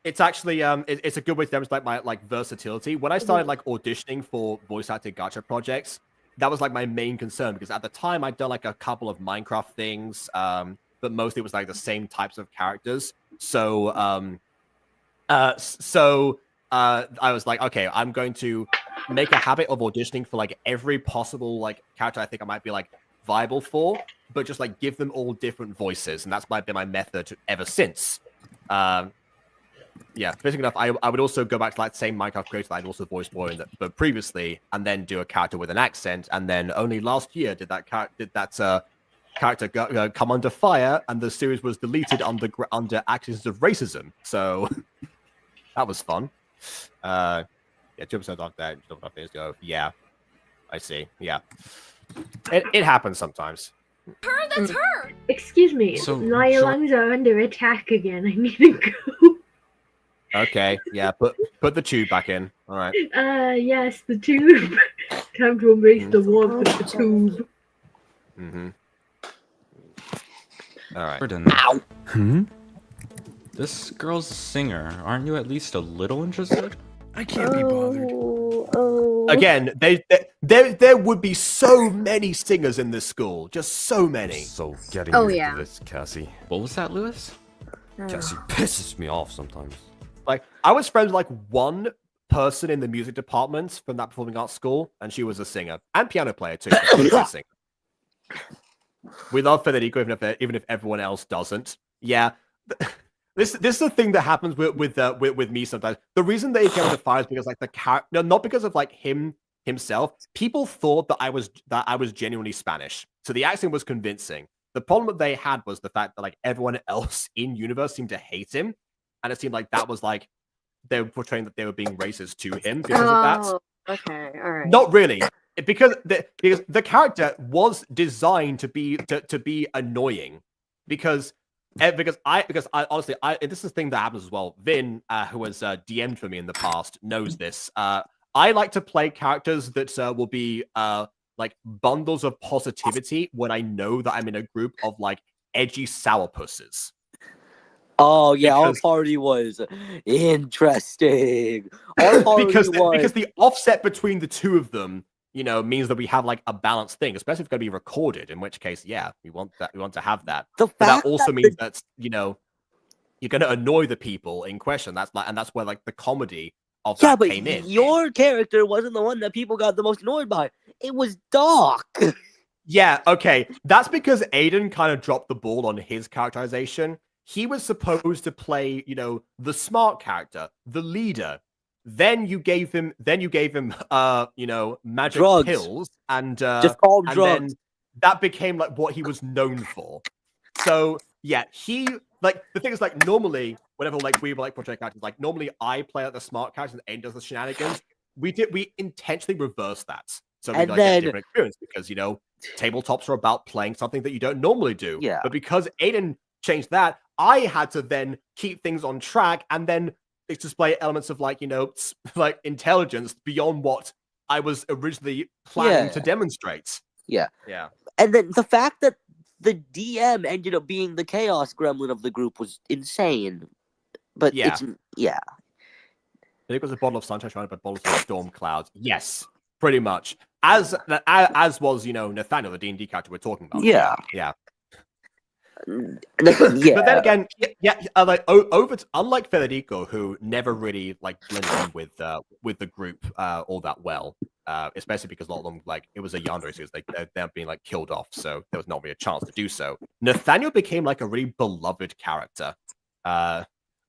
it's actually it's a good way to demonstrate my like versatility. When I started like auditioning for voice acted gacha projects, that was like my main concern because at the time I'd done like a couple of Minecraft things, but mostly it was like the same types of characters. So I was like, okay, I'm going to make a habit of auditioning for like every possible like character I think I might be like viable for, but just like give them all different voices, and that's been my method ever since. Yeah, basically enough, I would also go back to like the same Minecraft creator that I'd also voiced for but previously, and then do a character with an accent, and then only last year did that character come under fire, and the series was deleted under actions of racism. So that was fun. Yeah, 2% off that. Go. Yeah, I see. Yeah, it happens sometimes. Her, that's her. Excuse me, my lungs are under attack again. I need to go. Okay, yeah, put the tube back in. All right. Yes, the tube. Time to embrace the warmth of the tube. Mm-hmm. All right. Ow. This girl's a singer. Aren't you at least a little interested? I can't be bothered. Again, there would be so many singers in this school. Just so many. So getting into this, Cassie. What was that, Lewis? Cassie pisses me off sometimes. Like, I was friends with like one person in the music department from that performing arts school, and she was a singer and piano player too. We love Federico even if everyone else doesn't. Yeah, this is the thing that happens with me sometimes. The reason that he came under fire is because like the character, no, not because of like himself. People thought that I was genuinely Spanish, so the accent was convincing. The problem that they had was the fact that like everyone else in universe seemed to hate him. And it seemed like that was like they were portraying that they were being racist to him because of that. Okay, all right. Not really, because the character was designed to be annoying, because I honestly and this is the thing that happens as well. Vin, who has DM'd for me in the past, knows this. I like to play characters that will be like bundles of positivity when I know that I'm in a group of like edgy sourpusses. Oh yeah, our party was interesting. Our party because the offset between the two of them, you know, means that we have like a balanced thing, especially if it's going to be recorded. In which case, yeah, we want that. We want to have that. But that also means that you know you're going to annoy the people in question. That's where like the comedy of that came in. Your character wasn't the one that people got the most annoyed by. It was Doc. Yeah, okay, that's because Aiden kind of dropped the ball on his characterization. He was supposed to play, you know, the smart character, the leader. Then you gave him, you know, magic pills and just call him drugs. Then that became like what he was known for. So yeah, he like the thing is like normally whenever like we were like project characters, like normally I play like the smart character and Aiden does the shenanigans. We intentionally reversed that so we got a different experience because you know tabletops are about playing something that you don't normally do. Yeah, but because Aiden changed that, I had to then keep things on track and then display elements of like, you know, like intelligence beyond what I was originally planning to demonstrate. Yeah. Yeah. And then the fact that the DM ended up being the chaos gremlin of the group was insane. But yeah. Yeah. I think it was a bottle of sunshine surrounded by bottles of storm clouds. Yes, pretty much. As was, you know, Nathaniel, the D&D character we're talking about. Yeah. Yeah. Yeah. But then again, unlike Federico, who never really like blended in with the group all that well, especially because a lot of them like it was a yandere series, they're being like killed off, so there was not really a chance to do so. Nathaniel became like a really beloved character.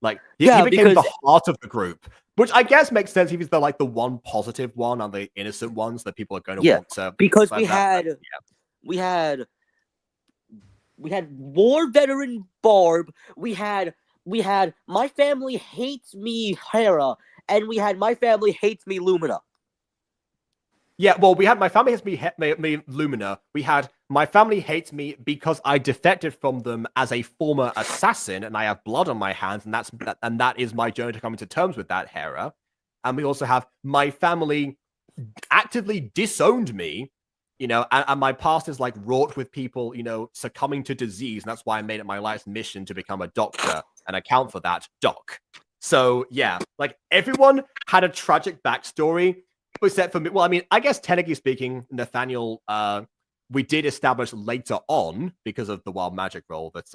Like he became the heart of the group, which I guess makes sense. He was the one positive one and the innocent ones that people are going to want to. Because we had war veteran Barb. We had my family hates me Hera, and we had my family hates me Lumina. Yeah, well, we had my family hates me Lumina. We had my family hates me because I defected from them as a former assassin, and I have blood on my hands, and that is my journey to coming to terms with that, Hera. And we also have my family actively disowned me, and my past is like wrought with people, succumbing to disease, and that's why I made it my life's mission to become a doctor and account for that, Doc. So yeah, like everyone had a tragic backstory. Except for me. Well, I mean, I guess technically speaking, Nathaniel, we did establish later on because of the wild magic role that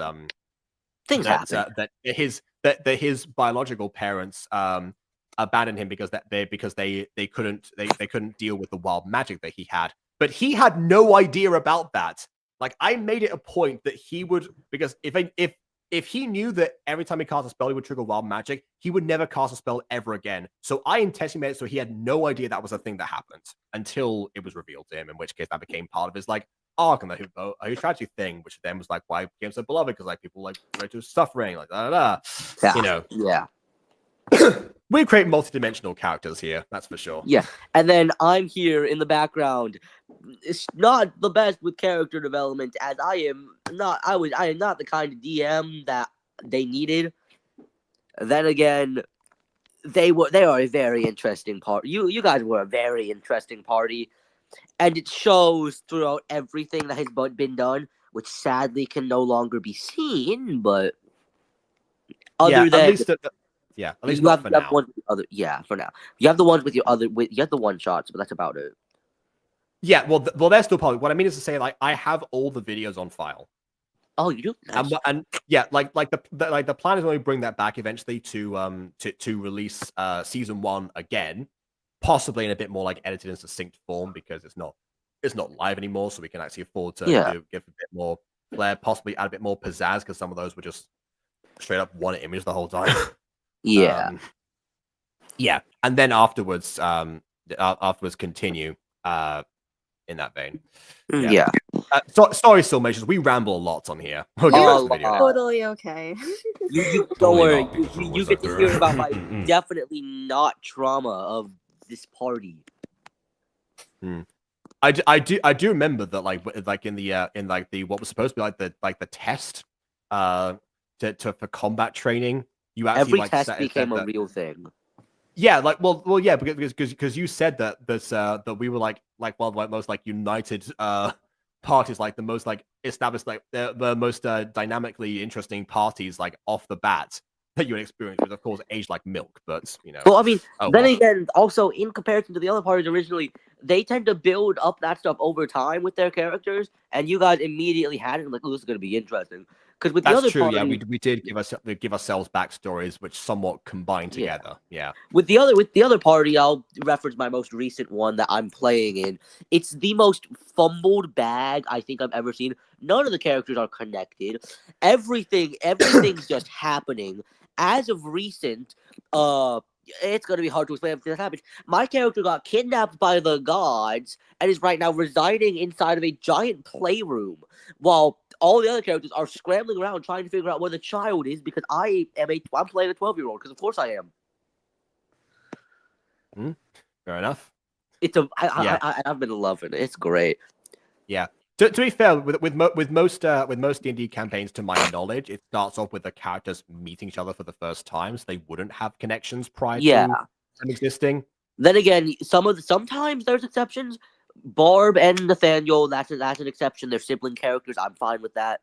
things happen. That his biological parents abandoned him because they couldn't deal with the wild magic that he had. But he had no idea about that. Like I made it a point that he would, because if he knew that every time he cast a spell, he would trigger wild magic, he would never cast a spell ever again. So I intentionally made it so he had no idea that was a thing that happened until it was revealed to him, in which case that became part of his arc and a tragedy thing, which then was like why he became so beloved, because people relate to his suffering, Yeah. We create multi-dimensional characters here, that's for sure. Yeah, and then I'm here in the background. It's not the best with character development, as I am not the kind of DM that they needed. Then again, they are a very interesting part. You guys were a very interesting party, and it shows throughout everything that has been done, which sadly can no longer be seen. But at least not for now. For now. You have the ones with you have the one shots, but that's about it. Yeah, well, they're still public. What I mean is to say, I have all the videos on file. Oh, you do? Nice. And yeah, the plan is when we bring that back eventually to release season 1 again, possibly in a bit more edited and succinct form, because it's not live anymore, so we can actually afford to give a bit more flair, possibly add a bit more pizzazz, because some of those were just straight up one image the whole time. Yeah. And then afterwards continue in that vein. Yeah. Sorry, Soulmations, we ramble a lot on here. We'll get back to the video now. Totally okay. You don't worry. You get to hear about my definitely not trauma of this party. I do remember that in the what was supposed to be the test for combat training, you actually every test became a real thing. Yeah, because you said that we were one of the most united parties, the most established, the most dynamically interesting parties off the bat that you would experience, which of course aged like milk, but Well, I mean, again, also in comparison to the other parties originally, they tend to build up that stuff over time with their characters, and you guys immediately had it this is going to be interesting. Because with the other true, party, we did give ourselves backstories which somewhat combined together. Yeah. With the other party, I'll reference my most recent one that I'm playing in. It's the most fumbled bag I think I've ever seen. None of the characters are connected. Everything's just happening. As of recent, it's gonna be hard to explain if this happens. My character got kidnapped by the gods and is right now residing inside of a giant playroom, while all the other characters are scrambling around trying to figure out where the child is, because I'm playing a 12-year-old, because of course I am. Fair enough. I've been loving it. It's great. Yeah. To be fair, with most D&D campaigns, to my knowledge, it starts off with the characters meeting each other for the first time, so they wouldn't have connections prior to them existing. Then again, sometimes there's exceptions. Barb and Nathaniel, that's an exception. They're sibling characters. I'm fine with that.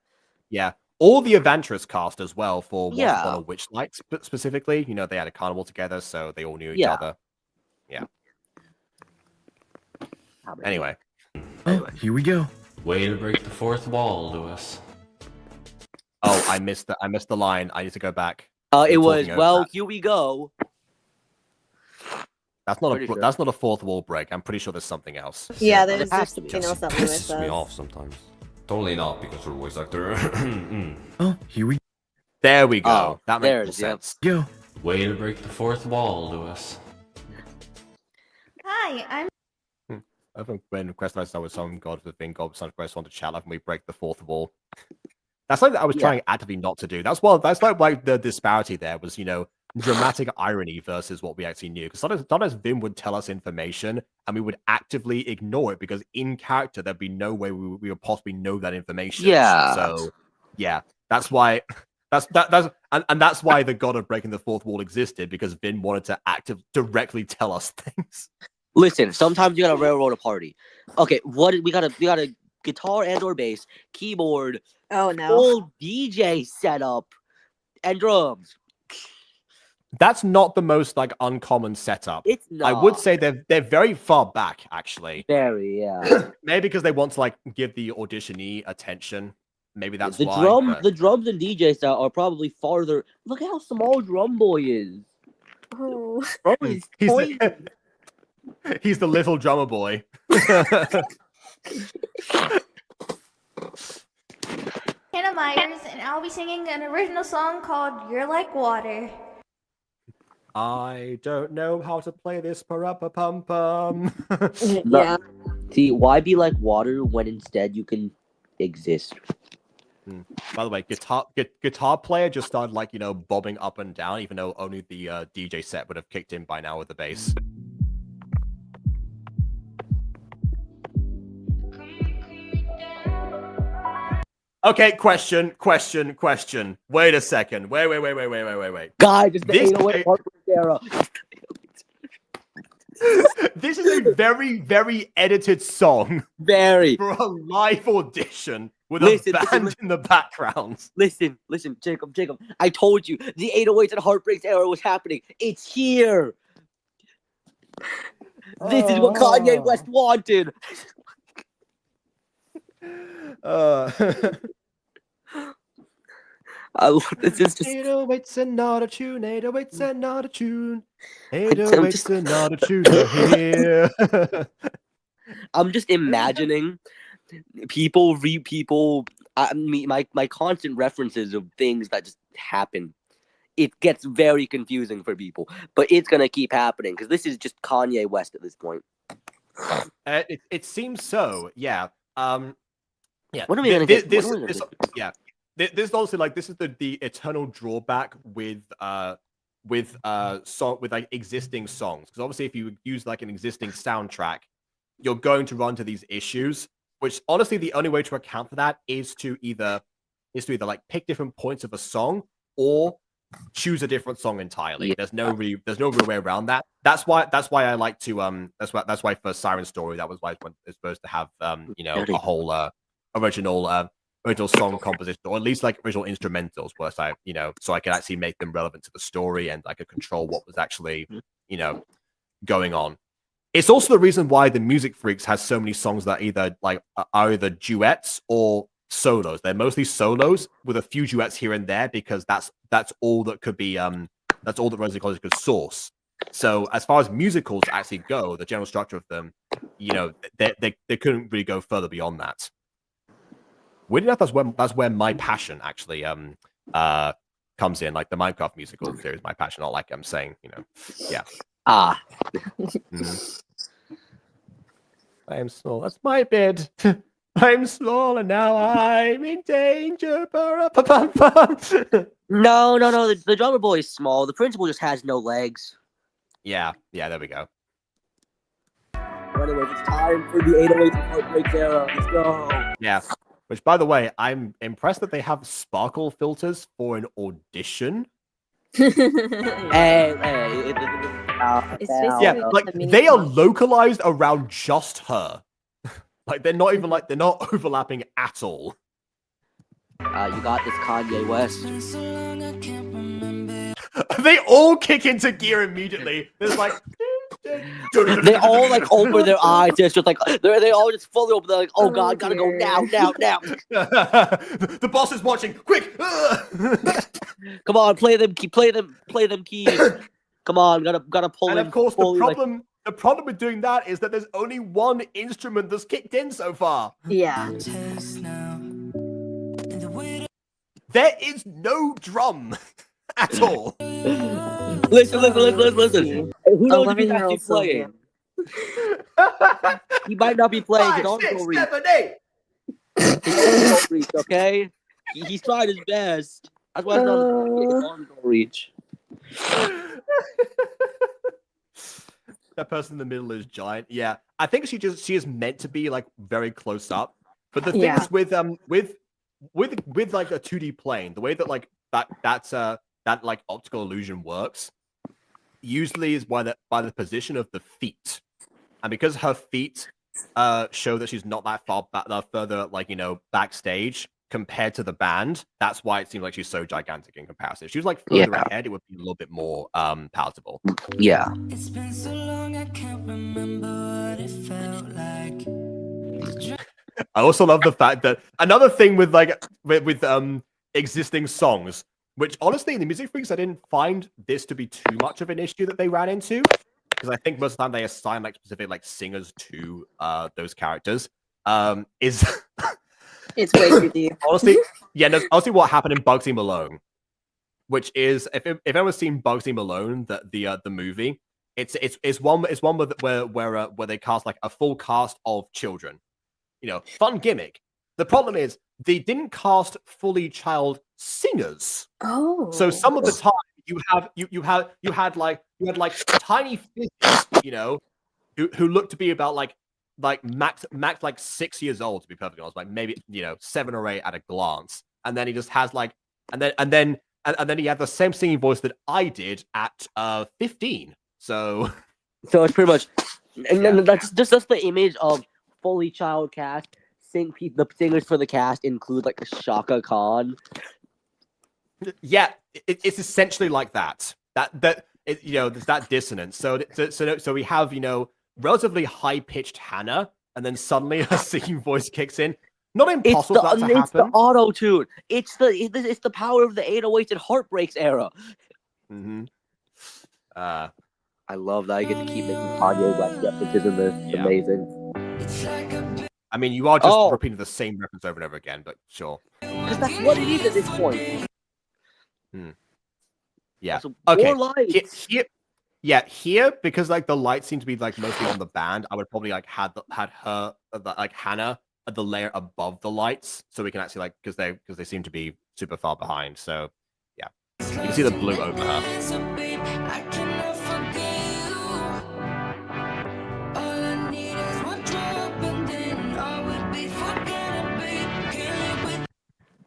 Yeah. All the Adventurous cast as well for Once Upon a Witchlight specifically. They had a carnival together, so they all knew each other. Yeah. Anyway, here we go. Way to break the fourth wall, Lewis. I missed the line. I need to go back. It was talking over well. that. Here we go. That's not Pretty a sure. that's not a fourth wall break. I'm pretty sure there's something else. Yeah, there there's has to something be. else that Cassie Lewis pisses me says. off sometimes. Totally not because her voice actor. Oh, here we There we go. Oh, that there makes it more is, sense. go. Way to break the fourth wall, Lewis. Hi, I'm I think when Quest I started with some God for the thing, God Son Quest on the chat, like when we break the fourth wall. That's something that I was trying actively not to do. That's like the disparity there was, dramatic irony versus what we actually knew. Because sometimes Vim would tell us information and we would actively ignore it because in character there'd be no way we would possibly know that information. Yeah. So yeah, that's why that's why the God of breaking the fourth wall existed, because Vin wanted to directly tell us things. Listen, sometimes you gotta railroad a party. Okay, we got a guitar and or bass, keyboard, Oh no. full DJ setup, and drums. That's not the most uncommon setup. It's I would not. say they're very far back actually. Very, yeah. Maybe because they want to give the auditionee attention. Maybe that's the why. drums, but- the drums and DJ set are probably farther. Look at how small Drum Boy is. Oh. Bro is tiny. He's the little drummer boy. Hannah Myers, and I'll be singing an original song called You're Like Water. I don't know how to play this pa-ra-pa-pum-pum. Yeah. See, why be like water when instead you can exist? By the way, guitar player just started bobbing up and down, even though only the DJ set would have kicked in by now with the bass. Okay, question. Wait a second. Wait. Guys, it's the This- 808 Heartbreak era. This is a very, very edited song Very. for a live audition with Listen, a band in the background. Listen, Jacob. I told you the 808s and Heartbreaks era was happening. It's here. This is what Kanye West wanted. This is just 808's another tune. 808's another tune. 808's another tune to hear. I'm just imagining people my constant references of things that just happen. It gets very confusing for people, but it's gonna keep happening because this is just Kanye West at this point. It seems so. Yeah. Yeah. When are we gonna get? This is also this is the eternal drawback with existing songs, because obviously if you use an existing soundtrack, you're going to run to these issues, which honestly the only way to account for that is to either pick different points of a song or choose a different song entirely. There's no real way around that. That's why I like to that's why for Siren Story that was why it's supposed to have a whole original song composition, or at least original instrumentals, where so I could actually make them relevant to the story and I could control what was actually going on. It's also the reason why the Music Freaks has so many songs that are either duets or solos. They're mostly solos with a few duets here and there, because that's all that could be that's all that Rosie College could source. So as far as musicals actually go, the general structure of them, they couldn't really go further beyond that. Weirdly enough, that's where my passion actually comes in, the Minecraft musical series. My passion, not I'm saying, yeah. I am small. That's my bed. I'm small and now I'm in danger. No. The drummer boy is small. The principal just has no legs. Yeah. There we go. Anyways, it's time for the 808 Heartbreak era. Let's go. Yeah. Which, by the way, I'm impressed that they have sparkle filters for an audition. Hey, they are localized around just her. They're not even they're not overlapping at all. You got this, Kanye West. They all kick into gear immediately. There's They all like open their eyes. It's just like they all just fully open. They're like, oh god, gotta go now. The boss is watching. Quick! Come on, play them keys. Come on, gotta pull And in of course, fully, the problem with doing that is that there's only one instrument that's kicked in so far. Yeah. There is no drum at all. Listen. Who knows if he's actually playing? He might not be playing. 5, 6, 7, 8. Okay, he's tried his best. That's why it's not on reach. That person in the middle is giant. Yeah, I think she is meant to be like very close up. But the thing is with like a 2D plane, the way that like that like optical illusion works, usually is by the position of the feet, and because her feet show that she's not that far back, further like backstage compared to the band. That's why it seems like she's so gigantic in comparison. If she was like further ahead, it would be a little bit more palatable. Yeah. It's been so long I can't remember what it felt like. I also love the fact that another thing with existing songs, which honestly in the Music Freaks I didn't find this to be too much of an issue that they ran into, because I think most of the time they assign like specific like singers to those characters. Is it's way too deep. Honestly, honestly, what happened in Bugsy Malone, which is if anyone's seen Bugsy Malone, the movie, it's one where they cast like a full cast of children. Fun gimmick. The problem is they didn't cast fully child singers. Oh. So some of the time you had like tiny physics, who looked to be about like max like 6 years old, to be perfectly honest, like maybe 7 or 8 at a glance, and then he just has like and then he had the same singing voice that I did at 15. So it's pretty much, and then that's the image of fully child cast. The singers for the cast include like Shaka Khan. Yeah, it's essentially like that. There's that dissonance. So we have relatively high pitched Hannah, and then suddenly her singing voice kicks in. Not impossible for that to happen. It's the auto tune. It's the power of the 808s and Heartbreaks era. Mm-hmm. I love that I get to keep making Kanye West references in this. It's amazing. I mean, you are just repeating the same reference over and over again, but sure. Because that's what it is at this point. Yeah. So okay. more lights. Here, because like the lights seem to be like mostly on the band, I would probably like had her like Hannah at the layer above the lights, so we can actually like because they seem to be super far behind. So yeah, you can see the blue over her.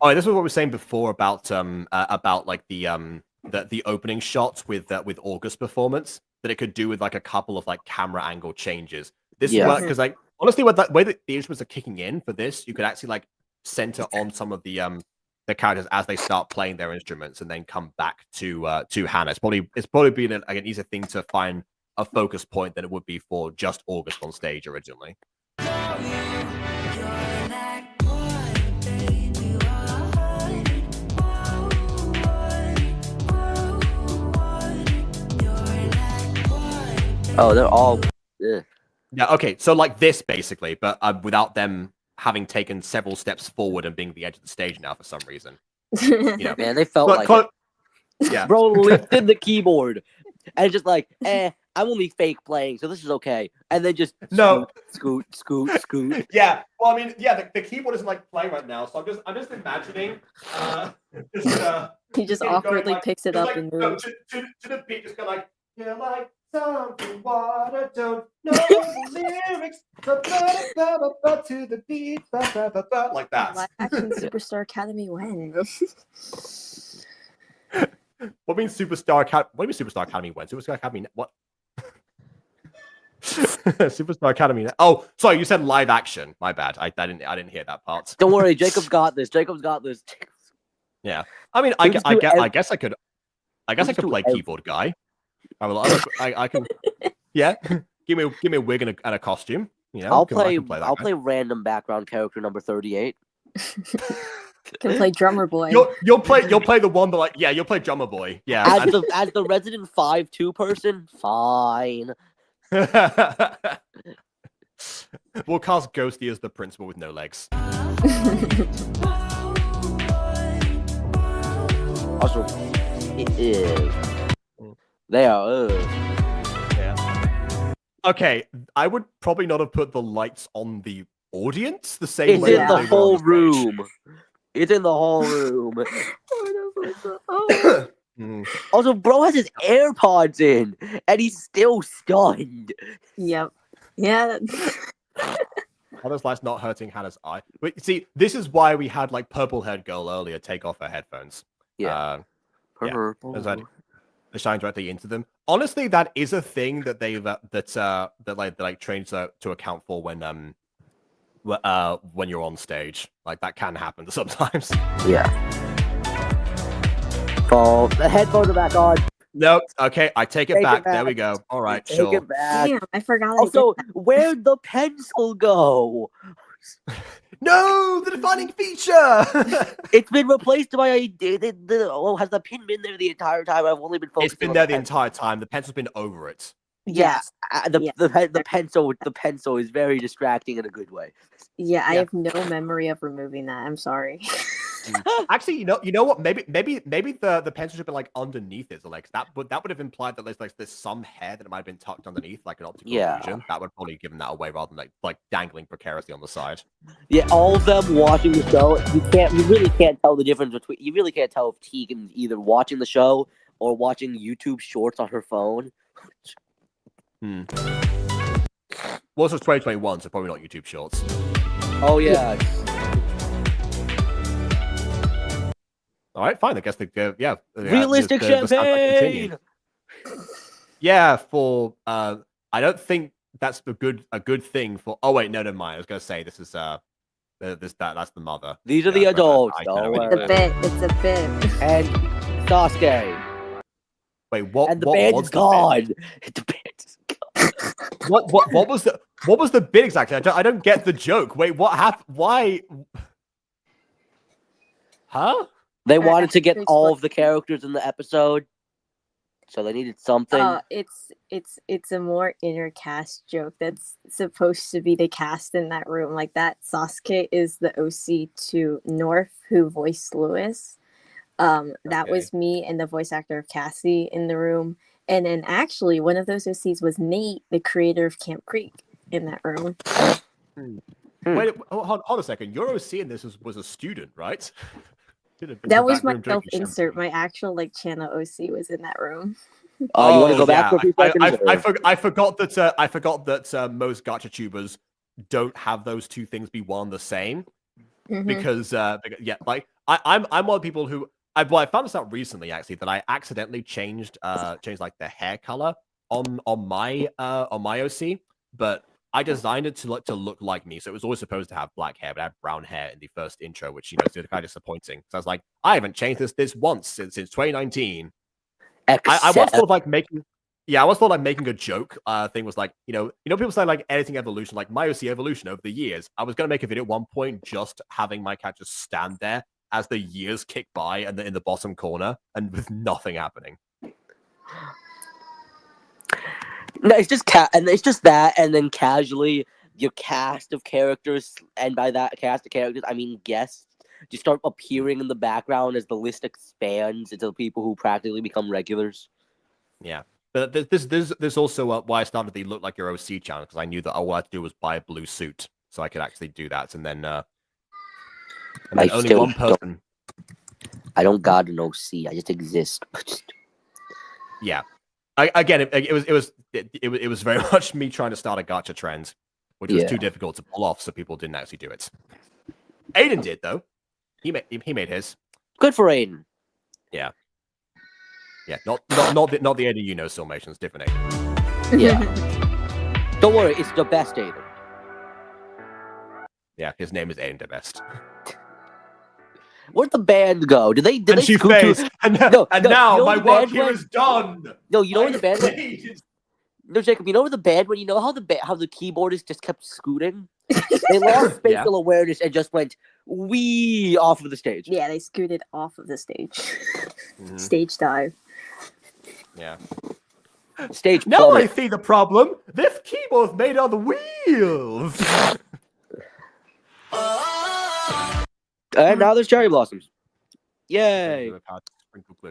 Oh, this is what we were saying before about like the opening shots with August's performance, that it could do with like a couple of like camera angle changes. This work because like honestly, with that way that the instruments are kicking in for this, you could actually like center on some of the characters as they start playing their instruments, and then come back to Hannah. It's probably been an easier thing to find a focus point than it would be for just August on stage originally. Oh, they're all. Yeah. Okay. So like this basically, but without them having taken several steps forward and being the edge of the stage now for some reason. Man, they felt yeah. Bro lifted the keyboard and just like, I'm only fake playing, so this is okay. And then just scoot. Yeah. Well, I mean, yeah, the keyboard isn't like playing right now, so I'm just imagining. He just awkwardly picks it up like, and moves. To the beat, just kind of like, you're like something what I don't know the lyrics, to the beat, like that. Live action Superstar Academy when? What means Superstar Academy? What do you mean Superstar Academy when? Superstar Academy what? Superstar Academy. Oh, sorry, you said live action. My bad. I didn't hear that part. Don't worry, Jacob's got this. Yeah. I mean, I guess I could play keyboard guy. I can. Yeah, give me a wig and a costume. You know, I'll I play. can play that I'll guy. play random background character number 38. Can play drummer boy. You'll play the one that like you'll play drummer boy. Yeah, As the resident 5'2" person, fine. We'll cast Ghosty as the principal with no legs. Also, they are. Yeah. Okay, I would probably not have put the lights on the audience the same It's way. in the whole room. It's in the whole room. Also, bro has his AirPods in, and he's still stunned. Yep. Yeah. Are those lights not hurting Hannah's eye? But see, this is why we had like purple-haired girl earlier take off her headphones. Purple. They shine directly into them. Honestly, that is a thing that they've that trains to account for when you're on stage. Like that can happen sometimes. Yeah. Oh, the headphones are back on. Nope. Okay, I take it back. There we go. All right, Take sure. it back. Damn, I forgot. Also, where'd the pencil go? No, the defining feature. It's been replaced by has the pin been there the entire time? I've only been focusing. It's been there the entire time. The pencil's been over it. Yes, the pencil is very distracting in a good way. Yeah, I have no memory of removing that. I'm sorry. Actually, you know what? Maybe the pencil should be like underneath his legs. That would have implied that there's some hair that might have been tucked underneath, like an optical illusion. That would probably have given that away rather than like dangling precariously on the side. Yeah, all of them watching the show, you really can't tell the difference between. You really can't tell if Tegan's either watching the show or watching YouTube shorts on her phone. Well, this was 2021, so probably not YouTube Shorts. Oh yeah. All right, fine. I guess realistic champagne. Yeah, for I don't think that's a good thing for. Oh wait, no, never mind. I was gonna say this is that's the mother. These are the adults. It's a bit. It's a bit. And Sasuke. Wait, what? And the what band was is gone. The band is gone. What was the bit exactly? I don't get the joke. Wait, what happened? Why? Huh? They wanted to get all of the characters in the episode, so they needed something. It's a more intercast joke that's supposed to be the cast in that room. Like that, Sasuke is the OC to North, who voiced Lewis. That was me and the voice actor of Cassie in the room. And then actually, one of those OCs was Nate, the creator of Camp Creek, in that room. Wait, hold a second. Your OC in this was a student, right? That was my self-insert. My actual channel OC was in that room. You want to go back for a few seconds? I forgot that most gacha tubers don't have those two things be one and the same. Because I'm one of the people who I found this out recently actually that I accidentally changed like the hair color on my OC, but I designed it to look like me, so it was always supposed to have black hair, but I had brown hair in the first intro, which is kind of disappointing. So I was like, I haven't changed this once since 2019. I once thought like making a joke. Thing was like, people say like editing evolution, like my OC evolution over the years. I was gonna make a video at one point just having my cat just stand there as the years kick by and in the bottom corner and with nothing happening. No, it's just that, and then casually your cast of characters, and by that cast of characters, I mean guests, just start appearing in the background as the list expands into people who practically become regulars. Yeah, but there's also why I started the Look Like Your OC channel, because I knew that all I had to do was buy a blue suit, so I could actually do that, and then only one person. I don't got an OC. I just exist. Yeah. It was very much me trying to start a gacha trend, which was too difficult to pull off, so people didn't actually do it. Aiden did though. He made his. Good for Aiden. Yeah. Yeah. Not the Aiden you know, Filmation. It's different Aiden. Yeah. Don't worry, it's the best Aiden. Yeah, his name is Aiden the Best. Where'd the band go? Did they she scoot faced, to... and now my work here is done. No, you know where the band went? No, Jacob, you know the band when you know how the keyboardist just kept scooting? They lost spatial awareness and just went wee off of the stage. Yeah, they scooted off of the stage. Stage dive. Yeah. Stage Now plummet. I see the problem. This keyboard's made on the wheels. And now there's cherry blossoms. Yay!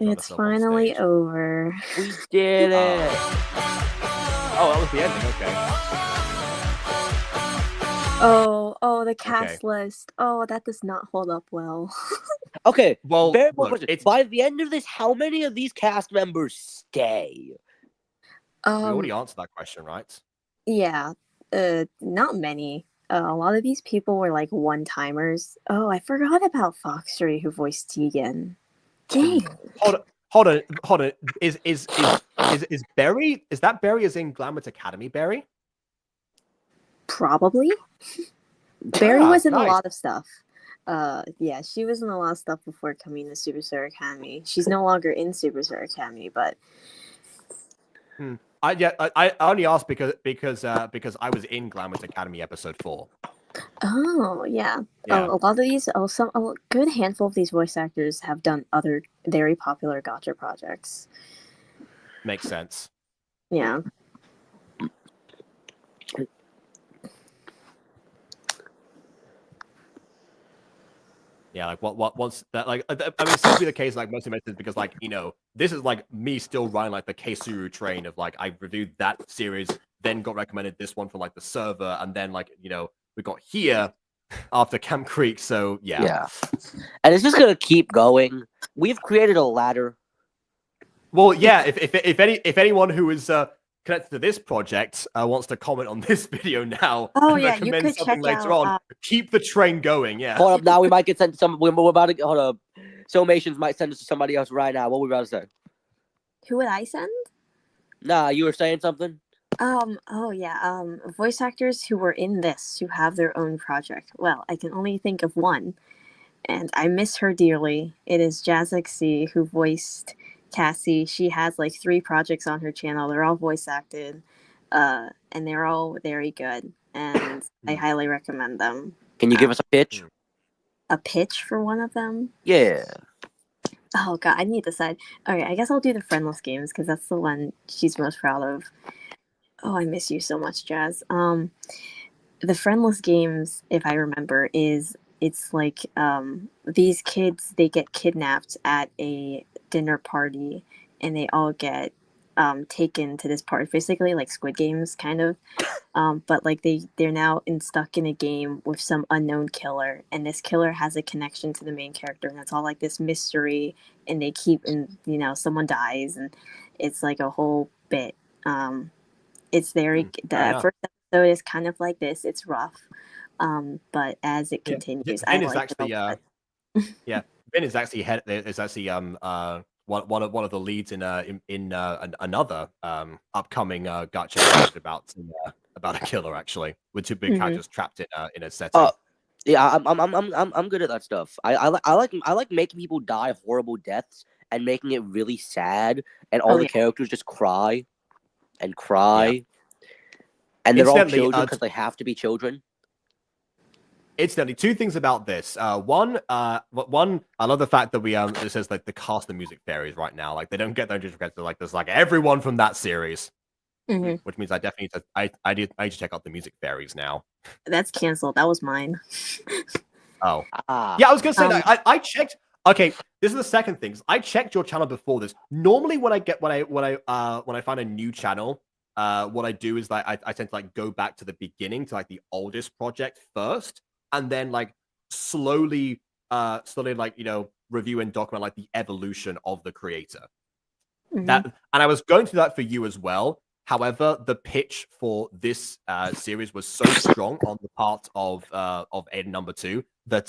It's finally over. We did it. Oh, that was the ending. Okay. Oh, the cast list. Oh, that does not hold up well. Okay. Well, look, by the end of this, how many of these cast members stay? We already answered that question, right? Yeah, not many. A lot of these people were like one-timers. Oh, I forgot about Foxtree who voiced Tegan. Dang. Hold on. Is Berry? Is that Berry as in Glamorous Academy Berry? Probably. Berry was in nice. a lot of stuff. Yeah, she was in a lot of stuff before coming to Superstar Academy. She's no longer in Superstar Academy, but I only asked because I was in Glamorous Academy episode 4. oh yeah. Yeah. A lot of these, a good handful of these voice actors have done other very popular Gacha projects. Makes sense. Yeah. Yeah, like what once that like I mean, it seems to be the case like mostly mentioned because like this is like me still riding like the Keisuru train of like I reviewed that series, then got recommended this one from like the server, and then like we got here after Camp Creek, so yeah. Yeah, and it's just gonna keep going. We've created a ladder. Well, yeah, if anyone who is connected to this project wants to comment on this video now and yeah, you recommend could something check later out, on, keep the train going. Yeah. Hold up, now we might get sent to some. We're about to hold up. Somations might send us to somebody else right now. What were we about to say? Who would I send? Nah, you were saying something. Oh yeah. Voice actors who were in this who have their own project. Well, I can only think of one, and I miss her dearly. It is Jazix, who voiced Cassie. She has like 3 projects on her channel. They're all voice acted, and they're all very good. And I highly recommend them. Can you give us a pitch? A pitch for one of them? Yeah. Oh god, I need to decide. Okay, I guess I'll do the Friendless games because that's the one she's most proud of. Oh, I miss you so much, Jazz. The Friendless games, if I remember, it's like these kids, they get kidnapped at a dinner party and they all get taken to this party, basically like Squid Games kind of, but like they're now stuck in a game with some unknown killer, and this killer has a connection to the main character, and it's all like this mystery, and they keep, and someone dies, and it's like a whole bit. It's very the first episode is kind of like this, it's rough, but as it continues, Vin is actually Vin is actually one of the leads in another upcoming gacha project about a killer, actually, with 2 big characters trapped in a setting. Yeah, I'm good at that stuff. I like making people die horrible deaths and making it really sad, and all the characters just cry and cry, and they're all children because they have to be children. Instantly, 2 things about this. One, I love the fact that it says like the cast of Music Fairies right now. Like they don't get their individual. Like there's like everyone from that series, which means I definitely need to check out the Music Fairies now. That's canceled. That was mine. Oh, yeah, I was gonna say that. I checked. Okay, this is the second thing. I checked your channel before this. Normally, when I find a new channel, what I do is like I tend to like go back to the beginning to like the oldest project first, and then like slowly like review and document like the evolution of the creator. That, and I was going to do that for you as well. However, the pitch for this series was so strong on the part of Aiden number 2 that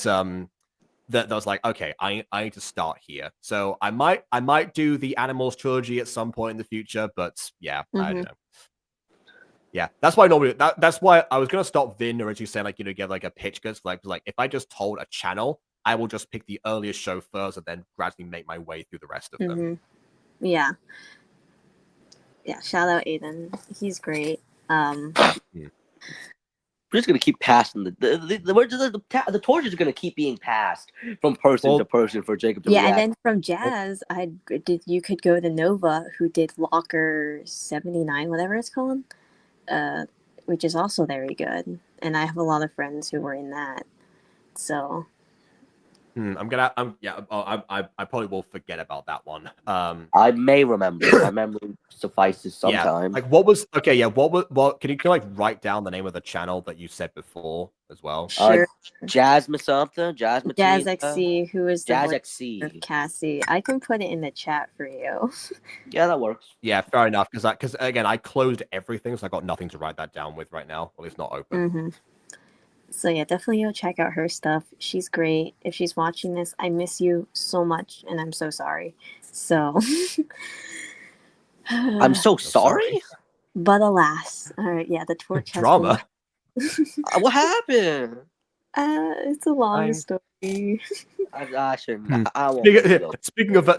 that was like, okay, I need to start here. So I might do the Animals trilogy at some point in the future, but yeah, I don't know. Yeah, that's why normally that's why I was gonna stop Vin originally saying like get like a pitch, because like if I just told a channel, I will just pick the earliest show first and then gradually make my way through the rest of them. Yeah. Yeah, shout out Aiden. He's great. We're just gonna keep passing the torch is gonna keep being passed from person to person for Jacob to yeah, react. and then from Jazz, you could go to Nova, who did Locker 79, whatever it's called, which is also very good. And I have a lot of friends who were in that. So I probably will forget about that one. I may remember. My memory suffices sometimes. Like what was okay? Yeah, what can you like write down the name of the channel that you said before as well? Sure. Jasmine something, Jazz XC, who is the Jazz voice XC of Cassie. I can put it in the chat for you. Yeah, that works. Yeah, fair enough. Because again, I closed everything, so I got nothing to write that down with right now. At least not open. So yeah, definitely go check out her stuff. She's great. If she's watching this, I miss you so much, and I'm so sorry. So I'm so sorry. But alas, all right. Yeah, the torch has drama. What happened? It's a long story. I shouldn't. Speaking of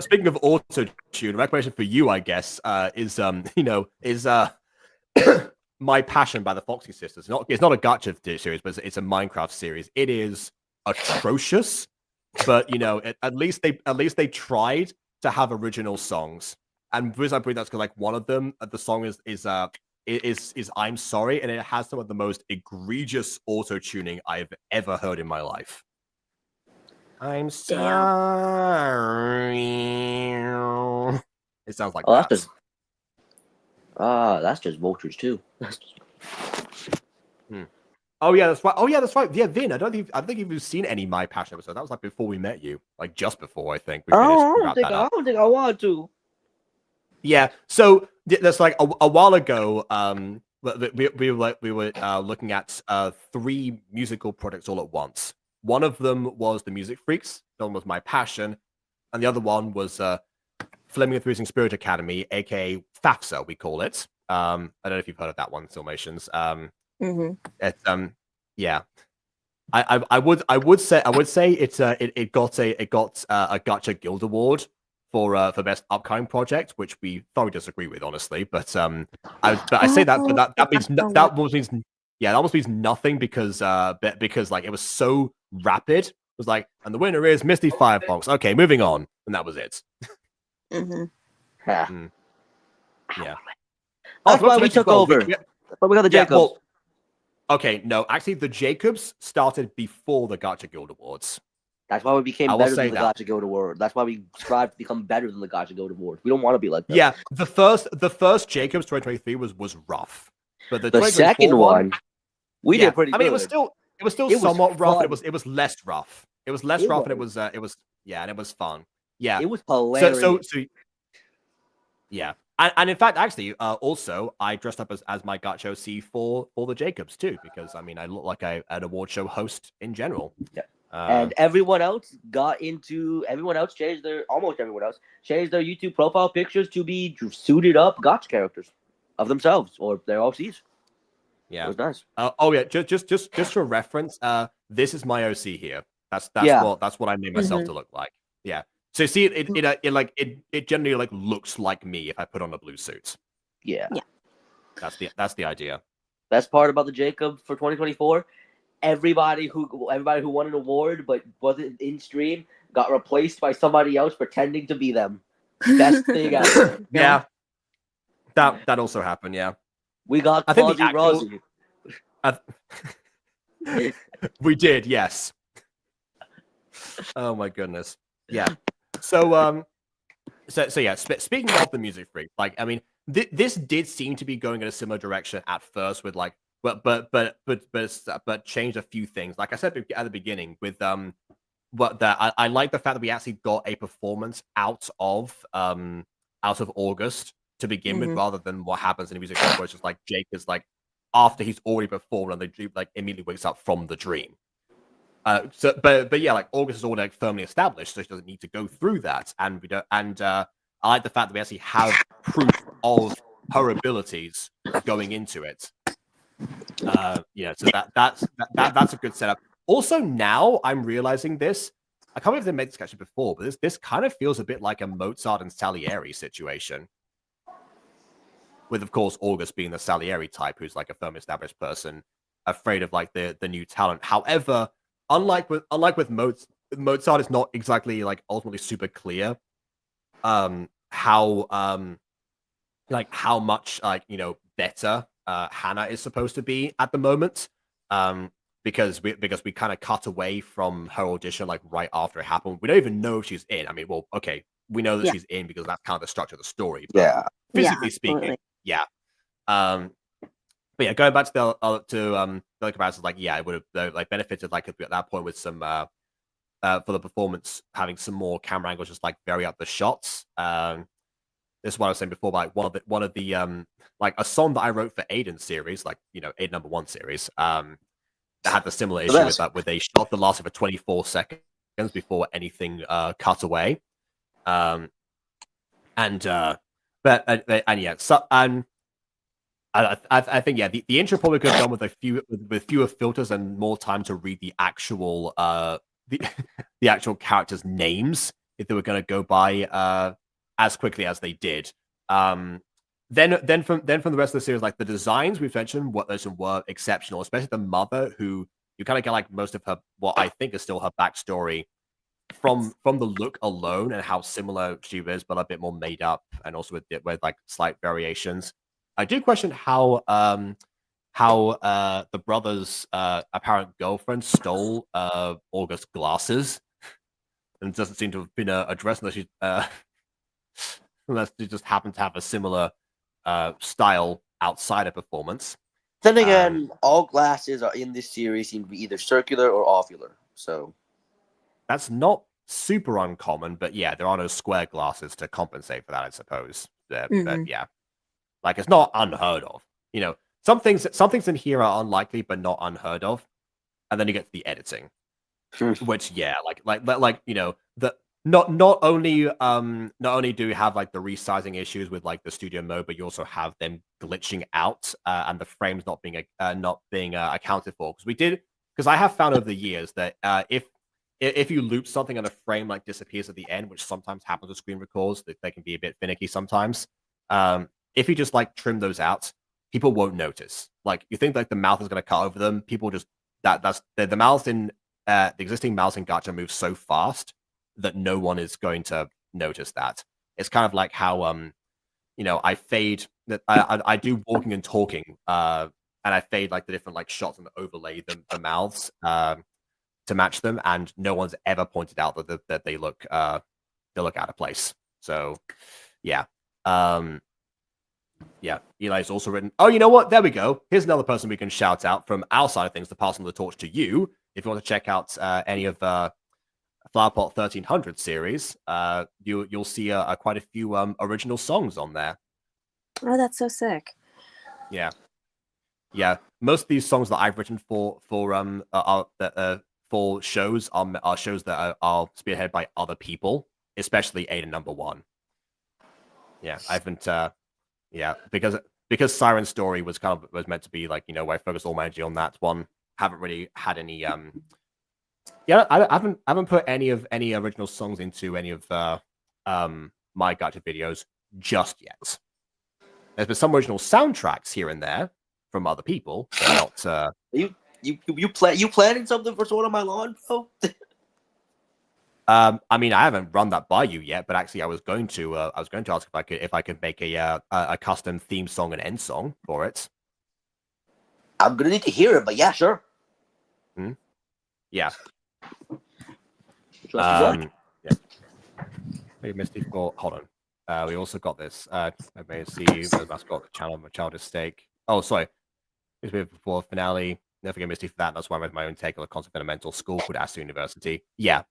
auto tune, my question for you, I guess, is My Passion by the Foxy Sisters. It's not a Gacha series, but it's a Minecraft series. It is atrocious, but at least they tried to have original songs. And the reason I bring that's because like one of them, the song is I'm Sorry, and it has some of the most egregious auto tuning I've ever heard in my life. I'm sorry. It sounds like that. That's just vultures too. Oh yeah, that's right. Oh yeah, that's right. Yeah, Vin, I don't think you've seen any My Passion episode. That was like before we met you, like just before I think. I don't think I want to. Yeah, so that's like a while ago. We were looking at 3 musical projects all at once. One of them was the Music Freaks. The one was My Passion, and the other one was Fleming and Freezing Spirit Academy, aka FAFSA, we call it. I don't know if you've heard of that one, Filmations. Yeah. I would say it got a Gacha Guild Award for best upcoming project, which we thoroughly disagree with, honestly. But I say that, but that almost means nothing because like it was so rapid. It was like, and the winner is Misty Firefox. Okay, moving on, and that was it. Yeah. That's why we took over. But we got the Jacobs. Okay, no, actually, the Jacobs started before the Gacha Guild Awards. That's why we became better than the Gacha Guild Award. That's why we strive to become better than the Gacha Guild Award. We don't want to be like that. Yeah, the first Jacobs 2023 was rough, but the second one we did pretty good. I mean, it was still somewhat rough. It was less rough. It was less rough, and it was and it was fun. Yeah, it was hilarious. So yeah. And in fact, actually, also, I dressed up as my Gacha OC for the Jacobs too, because I mean, I look like an award show host in general. Yeah. And everyone else changed their YouTube profile pictures to be suited up Gacha characters of themselves or their OCs. Yeah, it was nice. Oh yeah, just for reference, this is my OC here. That's what I made myself to look like. Yeah. So see, it generally like looks like me if I put on a blue suit. Yeah. That's the idea. Best part about the Jacob for 2024, everybody who won an award but wasn't in stream got replaced by somebody else pretending to be them. Best thing ever. Yeah. That also happened. Yeah. We got Quasi Rosie. We did. Yes. Oh my goodness. Yeah. So yeah. Speaking of the Music Freak, like I mean, this did seem to be going in a similar direction at first, with like, but changed a few things. Like I said at the beginning, with I like the fact that we actually got a performance out of August to begin with, rather than what happens in the Music Freak, where it's just like Jake is like after he's already performed and the dream like immediately wakes up from the dream. But yeah, like August is already like firmly established, so she doesn't need to go through that. And we don't. And I like the fact that we actually have proof of her abilities going into it. Yeah, so that's a good setup. Also, now I'm realizing this. I can't believe they made this connection before, but this kind of feels a bit like a Mozart and Salieri situation. with of course August being the Salieri type, who's like a firm established person, afraid of like the new talent. However, unlike with Mozart, it's not exactly like ultimately super clear how like how much like better Hannah is supposed to be at the moment. Because we kind of cut away from her audition like right after it happened. We don't even know if she's in. I mean, well, okay, we know that she's in because that's kind of the structure of the story. But physically speaking, absolutely. yeah. But yeah, going back to the other comparisons, like it would have like benefited like at that point with some for the performance having some more camera angles, just like vary up the shots. This is what I was saying before, like one of the like a song that I wrote for Aiden's series, like Aiden #1 series, that had the similar issue with that, where they shot the last of it 24 seconds before anything cut away. And yeah, so I think the intro probably could have done with fewer filters and more time to read the actual the actual characters' names if they were going to go by as quickly as they did. Then from the rest of the series, like the designs we've mentioned, were exceptional, especially the mother, who you kind of get like most of her, what I think is still her backstory from the look alone and how similar she is, but a bit more made up, and also with like slight variations. I do question how the brother's apparent girlfriend stole August's glasses, and it doesn't seem to have been addressed unless she just happened to have a similar style outside of performance. Then again, all glasses are in this series seem to be either circular or ovular. So that's not super uncommon, but yeah, there are no square glasses to compensate for that, I suppose. But yeah, like it's not unheard of. Some things in here are unlikely, but not unheard of. And then you get to the editing, which the not only do you have like the resizing issues with like the studio mode, but you also have them glitching out and the frames not being accounted for. Because I have found over the years that if you loop something and a frame like disappears at the end, which sometimes happens with screen records, that they can be a bit finicky sometimes. If you just like trim those out, people won't notice. Like you think like the mouth is going to cut over them, people just that's the mouth in the existing mouth in Gacha moves so fast that no one is going to notice that. It's kind of like how I fade that I do walking and talking and I fade like the different like shots and overlay the mouths to match them, and no one's ever pointed out that they look out of place. So yeah. Yeah, Eli's also written, oh, you know what? There we go. Here's another person we can shout out from our side of things to pass on the torch to you. If you want to check out any of Flowerpot 1300 series, you'll see quite a few original songs on there. Oh, that's so sick. Yeah. Most of these songs that I've written for shows are shows that are spearheaded by other people, especially Aiden #1. Yeah, I haven't. Yeah, because Siren Story was meant to be like where I focused all my energy on that one. Haven't really had any I haven't put any original songs into any of my Gacha videos just yet. There's been some original soundtracks here and there from other people, but not. You planning something for Sword on My Lawn, bro? I mean, I haven't run that by you yet, but actually, I was going to ask if I could make a custom theme song and end song for it. I'm gonna need to hear it, but yeah, sure. Yeah. Yeah. Hey, Misty, hold on. We also got this. I may see the mascot channel of a childish stake. Oh, sorry. It's before finale. Never forget Misty for that. That's why I made my own take on a concept in a mental school called Asu University. Yeah.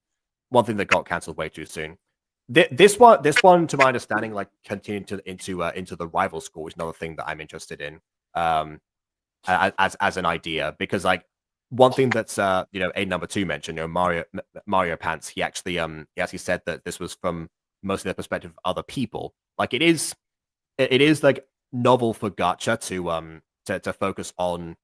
One thing that got cancelled way too soon. This one, to my understanding, like continued into the rival school is another thing that I'm interested in, as an idea, because like one thing that's Aiden #2 mentioned, Mario Pants, he actually said that this was from mostly the perspective of other people. Like it is like novel for Gacha to focus on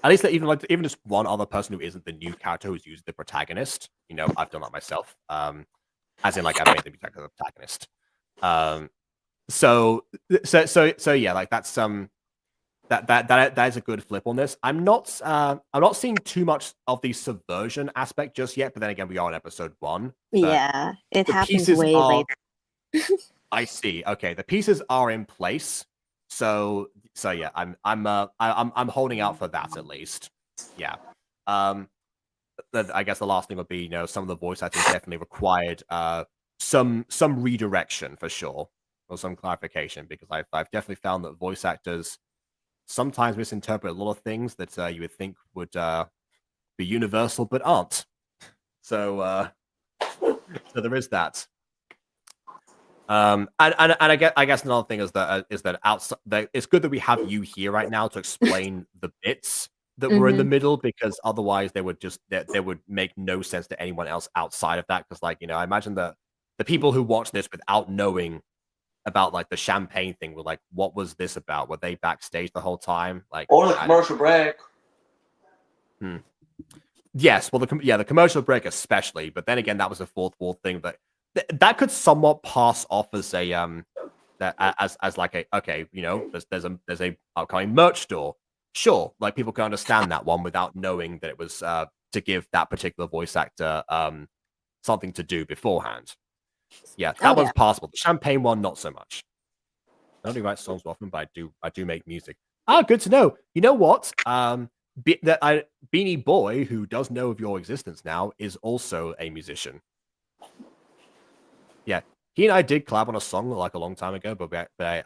at least even just one other person who isn't the new character who's used the protagonist. I've done that myself. As in, like, I've made the protagonist. so yeah, like that's that is a good flip on this. I'm not seeing too much of the subversion aspect just yet, but then again, we are on episode 1. Yeah, it the happens pieces way are, later. I see. Okay, the pieces are in place. So yeah, I'm holding out for that at least. Yeah. I guess the last thing would be, some of the voice acting definitely required some redirection for sure, or some clarification, because I've definitely found that voice actors sometimes misinterpret a lot of things that you would think would be universal but aren't. So there is that. And I guess another thing is that outside that it's good that we have you here right now to explain the bits that were in the middle, because otherwise they would make no sense to anyone else outside of that. Because I imagine that the people who watch this without knowing about the champagne thing were like, what was this about? Were they backstage the whole time? Or the commercial break. Yes, well, the commercial break especially, but then again, that was a fourth wall thing that could somewhat pass off as a as like a, okay, there's a upcoming merch store. Sure, people can understand that one without knowing that it was to give that particular voice actor something to do beforehand. Yeah, that one's possible. The champagne one, not so much. I don't do write songs often, but I do make music. Good to know. You know what? Beanie Boy, who does know of your existence now, is also a musician. Yeah, he and I did collab on a song a long time ago, but I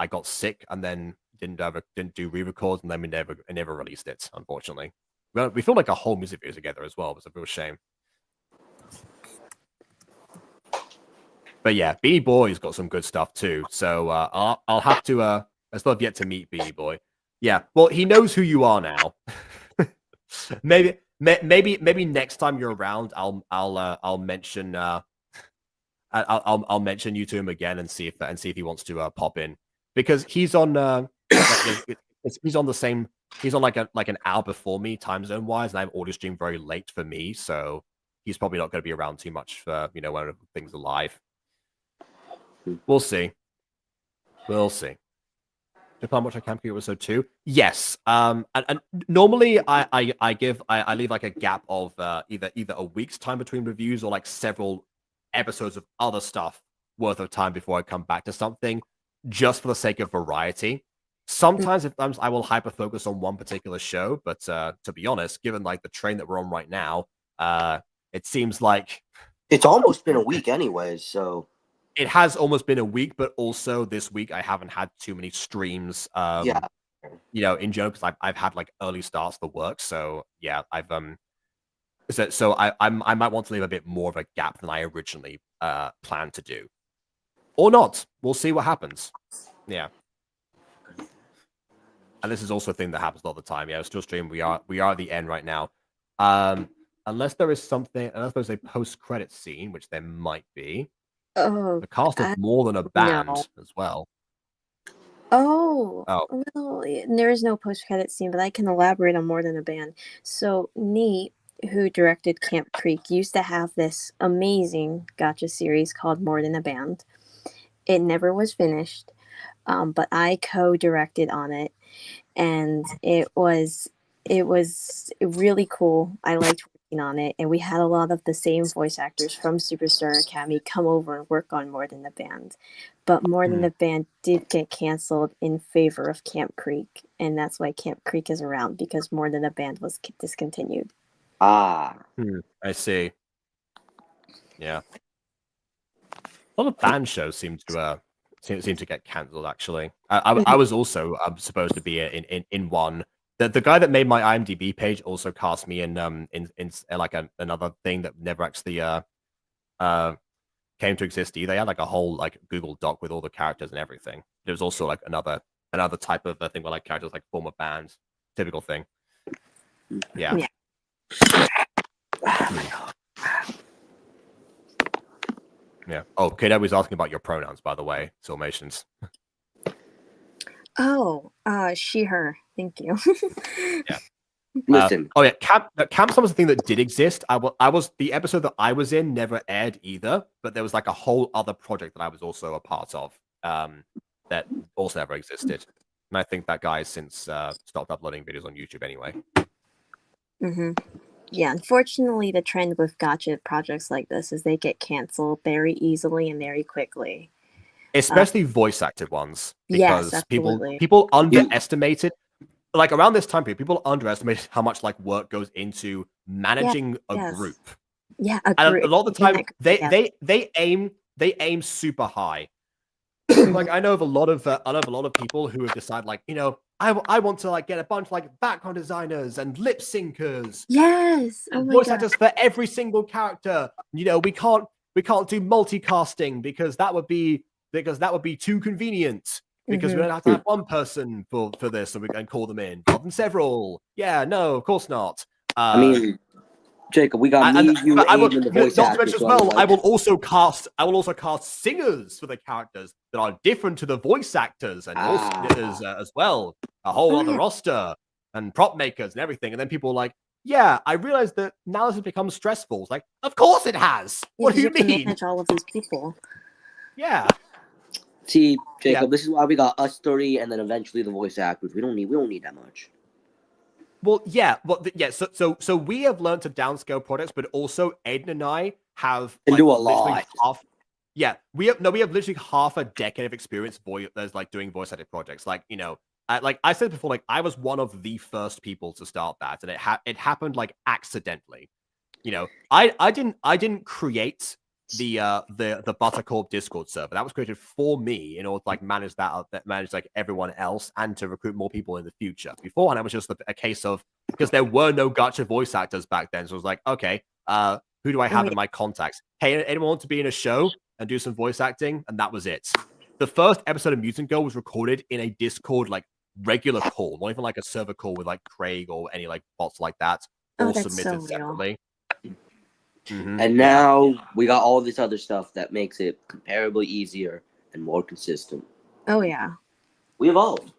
got sick and then didn't do re-records, and then we never released it, unfortunately. We filmed a whole music video together as well. It was a real shame. But yeah, Beanie Boy's got some good stuff too. So I'll have to. I still have yet to meet Beanie Boy. Yeah, well, he knows who you are now. maybe next time you're around, I'll mention I'll mention you to him again and see if he wants to pop in, because he's on he's on the same, he's on like an hour before me time zone wise, and I'm audio stream very late for me, so he's probably not going to be around too much for when things are live. We'll see. Japan Watch I Camp episode 2. Yes. And normally I leave a gap of either a week's time between reviews, or several episodes of other stuff worth of time before I come back to something, just for the sake of variety. Sometimes I will hyper focus on one particular show, but to be honest, given the train that we're on right now, it seems like it's almost been a week anyways, so it has almost been a week, but also this week I haven't had too many streams. In general, because I've had early starts for work. So yeah, I've so I might want to leave a bit more of a gap than I originally planned to do, or not. We'll see what happens. Yeah. And this is also a thing that happens all the time. Yeah, still stream. We are at the end right now. Unless there's a post-credit scene, which there might be. Oh, the cast is more than a band as well. Well, there is no post-credit scene, but I can elaborate on more than a band. So Nate, who directed Camp Creek, used to have this amazing Gacha series called More Than a Band. It never was finished, but I co-directed on it, and it was really cool. I liked working on it, and we had a lot of the same voice actors from Superstar Academy come over and work on More Than a Band. But More Than a Band did get canceled in favor of Camp Creek, and that's why Camp Creek is around, because More Than a Band was discontinued. I see. Yeah. A lot of band shows seem to get cancelled. Actually, I was also supposed to be in one. The guy that made my IMDb page also cast me in another thing that never actually came to exist either. They had a whole Google Doc with all the characters and everything. There was also another type of thing where characters form a band, typical thing. Yeah. Yeah. Oh, Kato was asking about your pronouns, by the way. Filmations. Oh, she, her. Thank you. Yeah. Listen. Oh yeah, Camp Summer's the thing that did exist. I was the episode that I was in never aired either, but there was like a whole other project that I was also a part of that also never existed. And I think that guy has since stopped uploading videos on YouTube anyway. Yeah, unfortunately, the trend with Gacha projects like this is they get canceled very easily and very quickly. Especially voice acted ones, Yes, because absolutely. people underestimated. Like around this time period, people underestimated how much like work goes into managing a group. Yeah, And a lot of the time, they aim super high. Like I know of a lot of people who have decided, like, you know, I want to like get a bunch of like background designers and lip syncers, yes, and voice actors for every single character. You know, we can't do multicasting because that would be too convenient. Because we don't have to have one person for this, and we can call them in rather than several. Yeah, no, of course not. I mean, Jacob, we got me, you, Aiden, and the voice not to actor. mention as well, I will also cast singers for the characters that are different to the voice actors and as well. A whole other roster and prop makers and everything. And then people are like, yeah, I realized that now this has become stressful. It's like, of course it has. What do you mean? Manage all of these people. Yeah. See, Jacob, this is why we got us 30 and then eventually the voice actors. We don't need that much. Well, yeah, so we have learned to downscale projects, but also Aiden and I have do a lot. We have literally half a decade of experience doing voice acted projects. Like, you know, like I said before, like I was one of the first people to start that, and it happened like accidentally. You know, I didn't create the Buttercorp Discord server. That was created for me in order to like manage like everyone else and to recruit more people in the future. Beforehand, it was just a case of, because there were no Gacha voice actors back then, so it was like, okay, who do I have in my contacts? Hey, anyone want to be in a show and do some voice acting? And that was it. The first episode of Mutant Girl was recorded in a Discord like regular call, not even like a server call with like Craig or any like bots like that, all submitted separately. And now we got all this other stuff that makes it comparably easier and more consistent. Oh yeah, we evolved.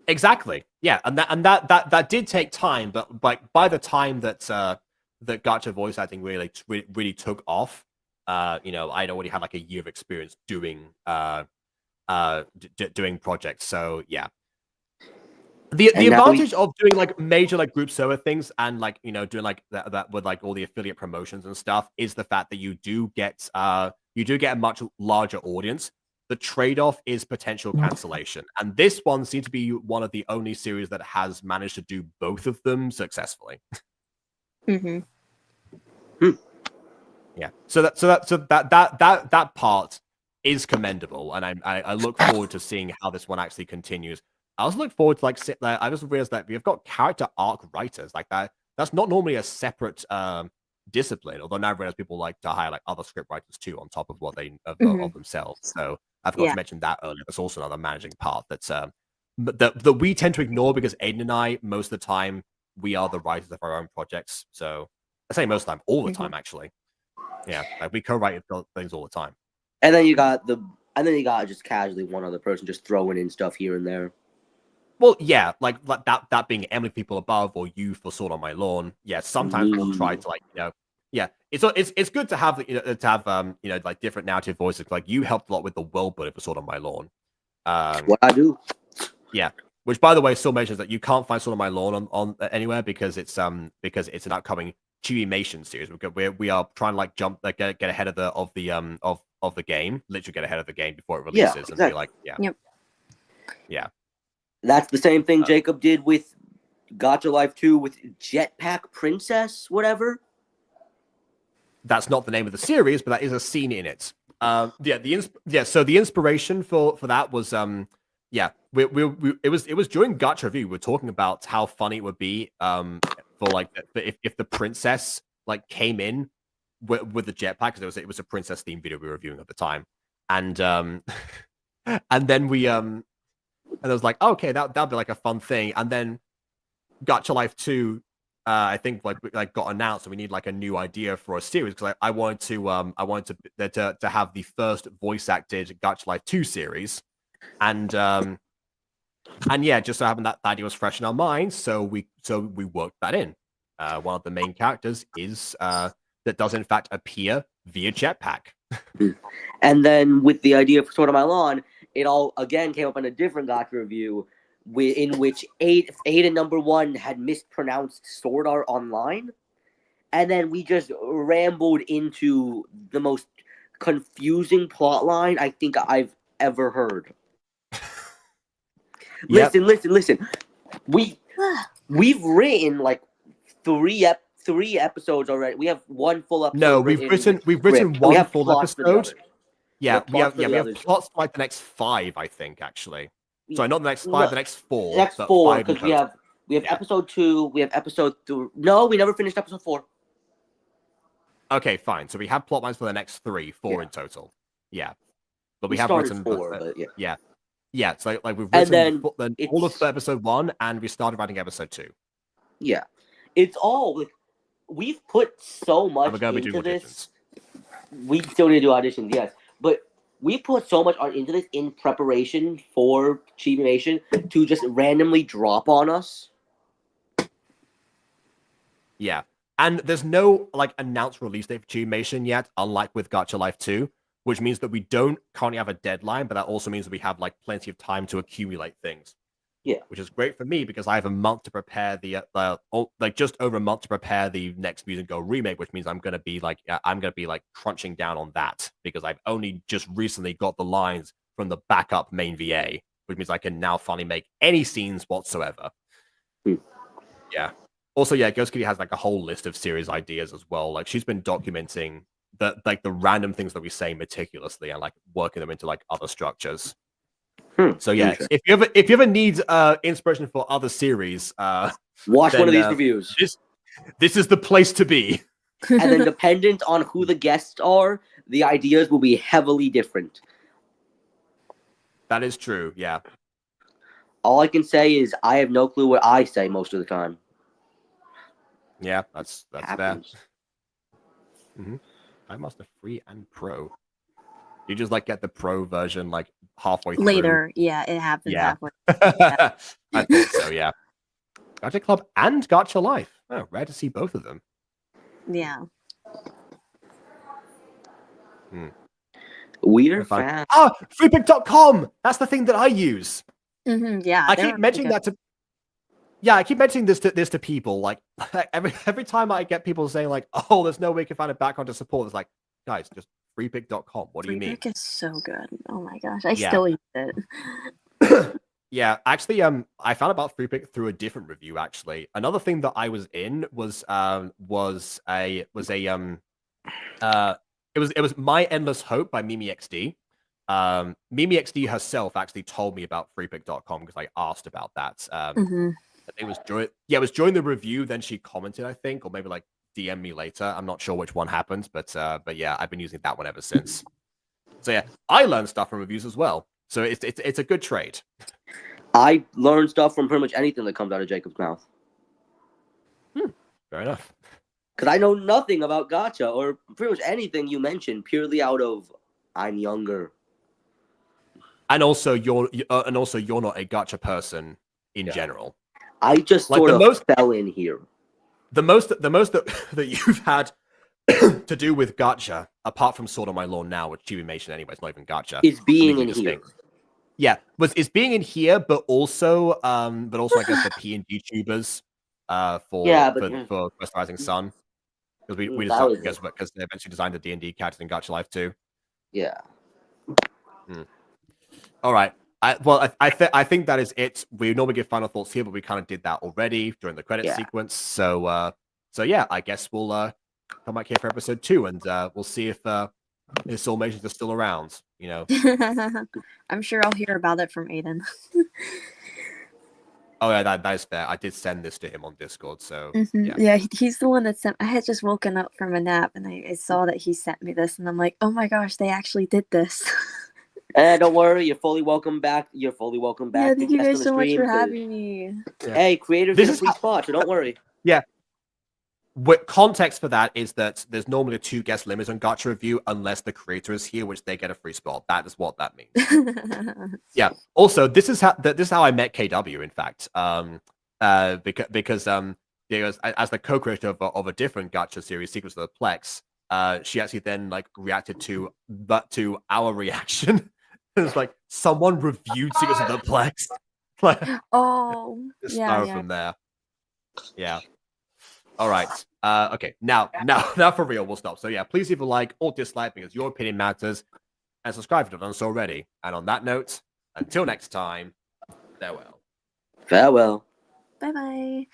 Exactly. Yeah, and that did take time, but like by the time that that Gacha voice acting really took off, you know, I'd already had like a year of experience doing doing projects. So yeah. The advantage of doing like major like group server things and like, you know, doing like that with like all the affiliate promotions and stuff is the fact that you do get a much larger audience. The trade-off is potential cancellation, and this one seems to be one of the only series that has managed to do both of them successfully. Yeah. So that part is commendable, and I look forward to seeing how this one actually continues. I also look forward to like sit there. I just realized that we've got character arc writers like that. That's not normally a separate discipline. Although now I realize people like to hire like other script writers too on top of what they of themselves. So I forgot to mention that earlier. That's also another managing part that's that we tend to ignore because Aiden and I most of the time we are the writers of our own projects. So I say most of the time, all the time actually. Yeah, like we co-write things all the time. And then you got just casually one other person just throwing in stuff here and there. Well, yeah, like that being Emily People Above or you for Sword on My Lawn. Yeah, sometimes we'll try to like, you know, yeah, it's good to have you know like different narrative voices. Like you helped a lot with the world building for Sword on My Lawn. What I do? Yeah, which by the way still mentions that you can't find Sword on My Lawn on anywhere because it's an upcoming Chibi-mation series. We are trying to like get ahead of the game, literally get ahead of the game before it releases and be like, yeah. That's the same thing Jacob did with Gacha Life 2 with Jetpack Princess, whatever. That's not the name of the series, but that is a scene in it. So the inspiration for that was it was during Gacha Review. We were talking about how funny it would be for like if the princess like came in with the jetpack, because it was a princess themed video we were reviewing at the time, and then we and I was like, oh, okay, that'd be like a fun thing. And then Gacha Life 2, I think like got announced, and we need like a new idea for a series because I wanted to have the first voice acted Gacha Life 2 series, and And yeah, just so happened that idea was fresh in our minds, so we worked that in. One of the main characters is that does in fact appear via jetpack. And then with the idea for Sword on My Lawn, it all again came up in a different Gacha review, in which Aiden #1 had mispronounced Sword Art Online, and then we just rambled into the most confusing plot line I think I've ever heard. Yep. Listen. We've written like three episodes already. We have one full episode. No, we've written one full episode. Yeah, we have plots for like the next 5, I think, actually. Sorry, not the next 5, the next 4. Next but 4, 5 in because total. we have episode 2, we have episode 3. No, we never finished episode 4. Okay, fine. So we have plot lines for the next 3, 4 in total. Yeah, but we have started written 4, but yeah. Yeah. So like we've And written then all of episode 1, and we started writing episode 2. Yeah, it's all like we've put so much And we're gonna be into doing this. We still need to do auditions, yes, but we put so much into this in preparation for Chibi Nation to just randomly drop on us. Yeah, and there's no like announced release date for Chumation yet, unlike with Gacha Life 2, which means that we don't currently have a deadline, but that also means that we have like plenty of time to accumulate things. Yeah, which is great for me because I have a month to prepare like just over a month to prepare the next Music Go remake, which means I'm gonna be like crunching down on that because I've only just recently got the lines from the backup main VA, which means I can now finally make any scenes whatsoever. Yeah. Also, yeah, Ghost Kitty has like a whole list of series ideas as well. Like she's been documenting the random things that we say meticulously and like working them into like other structures. So yeah, if you ever need inspiration for other series, watch one of these reviews. This is the place to be. And then dependent on who the guests are, the ideas will be heavily different. That is true, yeah. All I can say is I have no clue what I say most of the time. Yeah, that's fair. I must have free and pro. You just like get the pro version like halfway through. Later, yeah, it happens halfway. Yeah. I thought so, yeah. Gacha Club and Gacha Life. Oh, rare to see both of them. Yeah. We're fans. freepick.com! That's the thing that I use. Yeah. I keep mentioning that to I keep mentioning this to people. Like every time I get people saying like, "Oh, there's no way you can find a background to support." It's like, guys, just freepick.com. What do you mean? Freepick is so good. Oh my gosh, I still use it. Yeah, actually, I found about Freepick through a different review. Actually, another thing that I was in was it was My Endless Hope by Mimi XD. Mimi XD herself actually told me about freepick.com because I asked about that. It was during the review. Then she commented, I think, or maybe like DM me later. I'm not sure which one happened, but yeah, I've been using that one ever since. So yeah, I learned stuff from reviews as well. So it's a good trade. I learn stuff from pretty much anything that comes out of Jacob's mouth. Fair enough. Because I know nothing about Gacha or pretty much anything you mentioned purely out of I'm younger. And also you're not a Gacha person in general. I just like sort of fell in here. The most that you've had to do with Gacha, apart from Sword on My Lawn now, which Chibimation anyway, it's not even Gacha. Is being in here. Yeah, is being in here, but also I guess the PNG tubers for Quest Rising Sun. Because we decided because they eventually designed the D&D characters in Gacha Life too. Yeah. All right. I think that is it. We normally give final thoughts here, but we kind of did that already during the credit sequence. So yeah, I guess we'll come back here for episode 2, and we'll see if his soulmations are still around. You know, I'm sure I'll hear about it from Aiden. Oh yeah, that is fair. I did send this to him on Discord, so yeah, he's the one that sent. I had just woken up from a nap, and I saw that he sent me this, and I'm like, oh my gosh, they actually did this. Don't worry, you're fully welcome back. You're fully welcome back. Yeah, thank you guys so much for having me. Hey, creators get a free spot, so don't worry. Yeah. What context for that is that there's normally a 2 guest limit on Gacha review unless the creator is here, which they get a free spot. That is what that means. Yeah. Also, this is how I met KW. In fact, because as the co-creator of a different Gacha series, Secrets of the Plex, she actually then like reacted to our reaction. It's like someone reviewed Secrets of the Plex. Oh, Just yeah, from there. Yeah. All right. Okay. Now for real, we'll stop. So yeah, please leave a like or dislike because your opinion matters, and subscribe if you've not done so already. And on that note, until next time, farewell. Farewell. Bye bye.